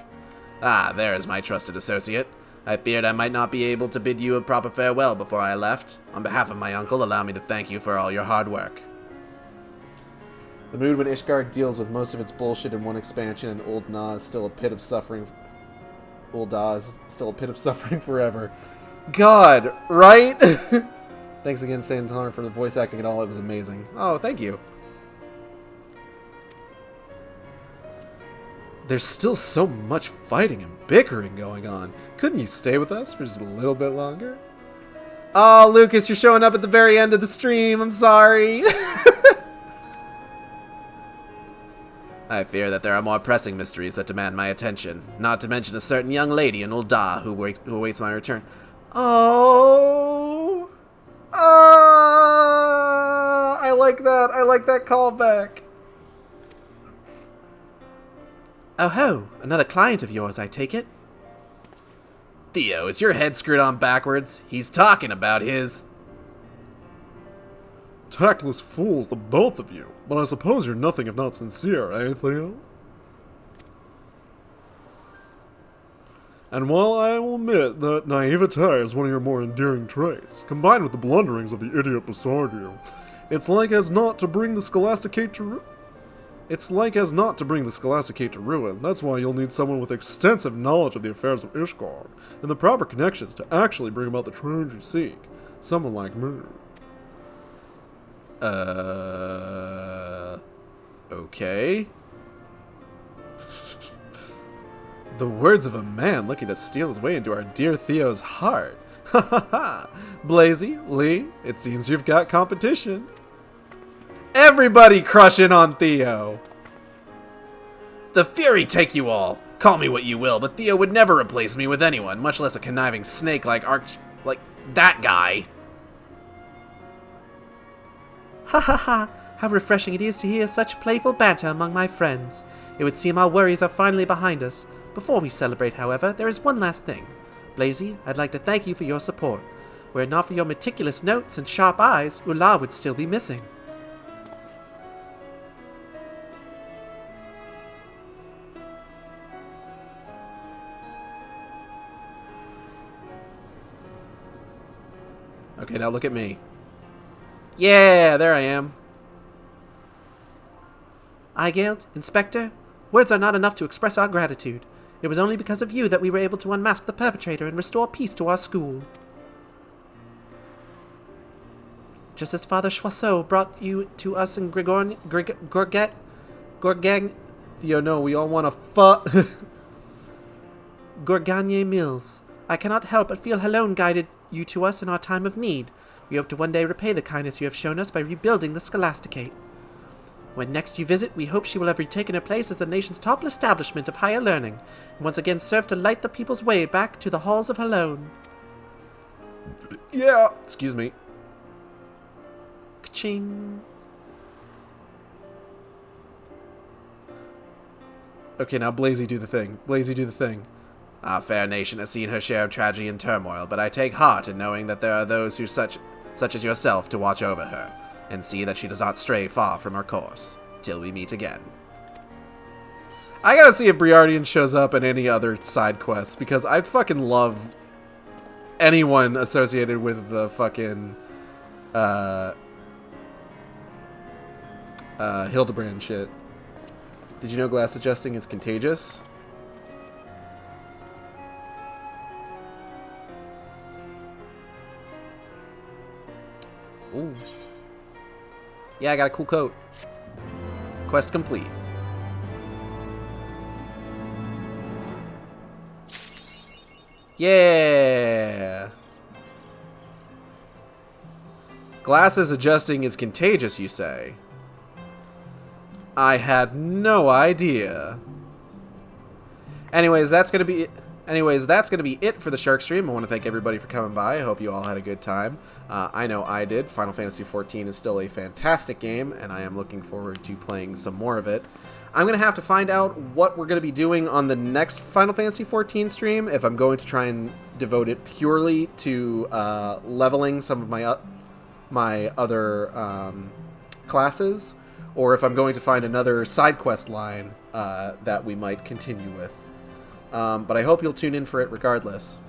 Ah, there is my trusted associate. I feared I might not be able to bid you a proper farewell before I left. On behalf of my uncle, allow me to thank you for all your hard work. The mood when Ishgard deals with most of its bullshit in one expansion and Old Na is still a pit of suffering. Old Da is still a pit of suffering forever. God, right? Thanks again, Santar, for the voice acting and all. It was amazing. Oh, thank you. There's still so much fighting and bickering going on. Couldn't you stay with us for just a little bit longer? Oh, Lucas, you're showing up at the very end of the stream. I'm sorry. I fear that there are more pressing mysteries that demand my attention, not to mention a certain young lady in Ul'dah who awaits my return. Oh! I like that. I like that callback. Oh ho, another client of yours, I take it? Theo, is your head screwed on backwards? He's talking about his... Tactless fools, the both of you. But I suppose you're nothing if not sincere, eh, Theo? And while I will admit that naivete is one of your more endearing traits, combined with the blunderings of the idiot beside you, it's like as not to bring the Scholasticate to ruin. That's why you'll need someone with extensive knowledge of the affairs of Ishgard, and the proper connections to actually bring about the change you seek. Someone like me. Okay. The words of a man looking to steal his way into our dear Theo's heart. Ha ha ha! Blazy, Lee, it seems you've got competition. Everybody crushing on Theo. The fury take you all. Call me what you will, but Theo would never replace me with anyone, much less a conniving snake like that guy. Ha ha ha! How refreshing it is to hear such playful banter among my friends. It would seem our worries are finally behind us. Before we celebrate, however, there is one last thing. Blazy, I'd like to thank you for your support. Were it not for your meticulous notes and sharp eyes, Ula would still be missing. Okay, now look at me. Yeah, there I am. Eigeld, Inspector, words are not enough to express our gratitude. It was only because of you that we were able to unmask the perpetrator and restore peace to our school. Just as Father Choiseau brought you to us in Gorgang... Theo, no, we all want to Gorgagne Mills. I cannot help but feel Helone guided you to us in our time of need. We hope to one day repay the kindness you have shown us by rebuilding the Scholasticate. When next you visit, we hope she will have retaken her place as the nation's top establishment of higher learning, and once again serve to light the people's way back to the halls of Helone. Yeah. Excuse me. Ka-ching. Okay, now Blazy, do the thing. Blazy, do the thing. Our fair nation has seen her share of tragedy and turmoil, but I take heart in knowing that there are those who such as yourself to watch over her, and see that she does not stray far from her course, till we meet again. I gotta see if Briardian shows up in any other side quests, because I fucking love anyone associated with the fucking, Hildebrand shit. Did you know glass adjusting is contagious? Ooh. Yeah, I got a cool coat. Quest complete. Yeah! Glasses adjusting is contagious, you say? I had no idea. Anyways, that's gonna be it for the Shark Stream. I want to thank everybody for coming by. I hope you all had a good time. I know I did. Final Fantasy XIV is still a fantastic game, and I am looking forward to playing some more of it. I'm going to have to find out what we're going to be doing on the next Final Fantasy XIV stream, if I'm going to try and devote it purely to leveling some of my other classes, or if I'm going to find another side quest line that we might continue with. But I hope you'll tune in for it regardless.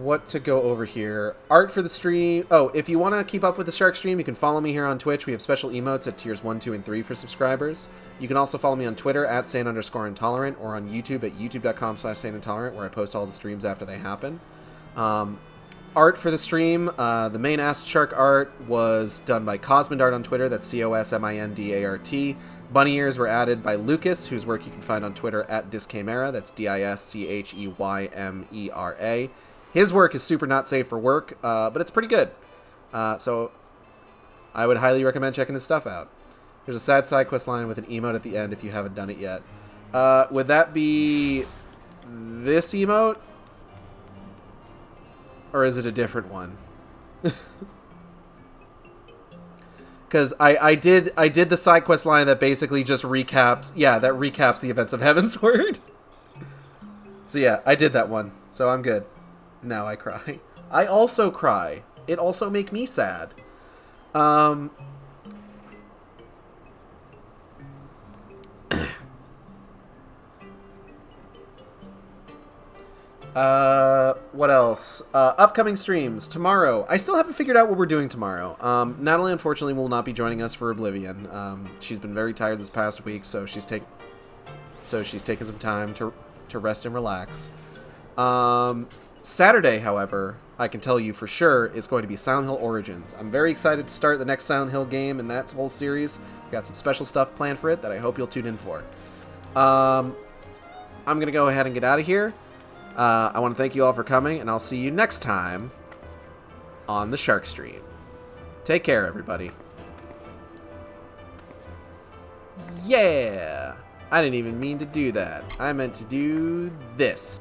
What to go over here? Art for the stream. Oh, if you want to keep up with the Shark Stream, you can follow me here on Twitch. We have special emotes at tiers 1, 2, and 3 for subscribers. You can also follow me on Twitter at @Sane_intolerant, or on YouTube at youtube.com/SaneIntolerant, where I post all the streams after they happen. Art for the stream, the main Ask Shark art was done by Cosmindart on Twitter. That's COSMINDART. Bunny ears were added by Lucas, whose work you can find on Twitter at Dischaymera. That's DISCHEYMERA. His work is super not safe for work, but it's pretty good. So I would highly recommend checking his stuff out. There's a sad side quest line with an emote at the end if you haven't done it yet. Would that be this emote? Or is it a different one? Because I did the side quest line that basically just recaps the events of Heavensward. So yeah, I did that one. So I'm good. Now I cry. I also cry. It also make me sad. What else? Upcoming streams. Tomorrow. I still haven't figured out what we're doing tomorrow. Natalie, unfortunately, will not be joining us for Oblivion. She's been very tired this past week, so she's taken some time to rest and relax. Saturday, however, I can tell you for sure, is going to be Silent Hill Origins. I'm very excited to start the next Silent Hill game in that whole series. We've got some special stuff planned for it that I hope you'll tune in for. I'm going to go ahead and get out of here. I want to thank you all for coming, and I'll see you next time on the Shark Stream. Take care, everybody. Yeah! I didn't even mean to do that. I meant to do this.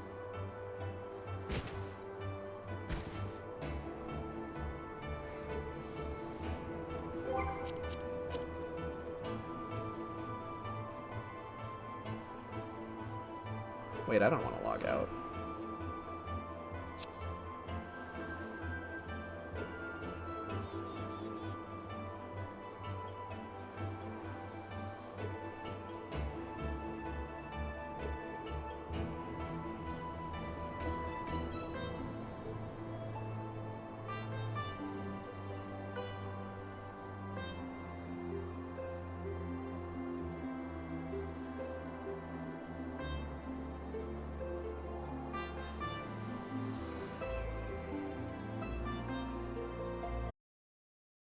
Wait, I don't want to log out.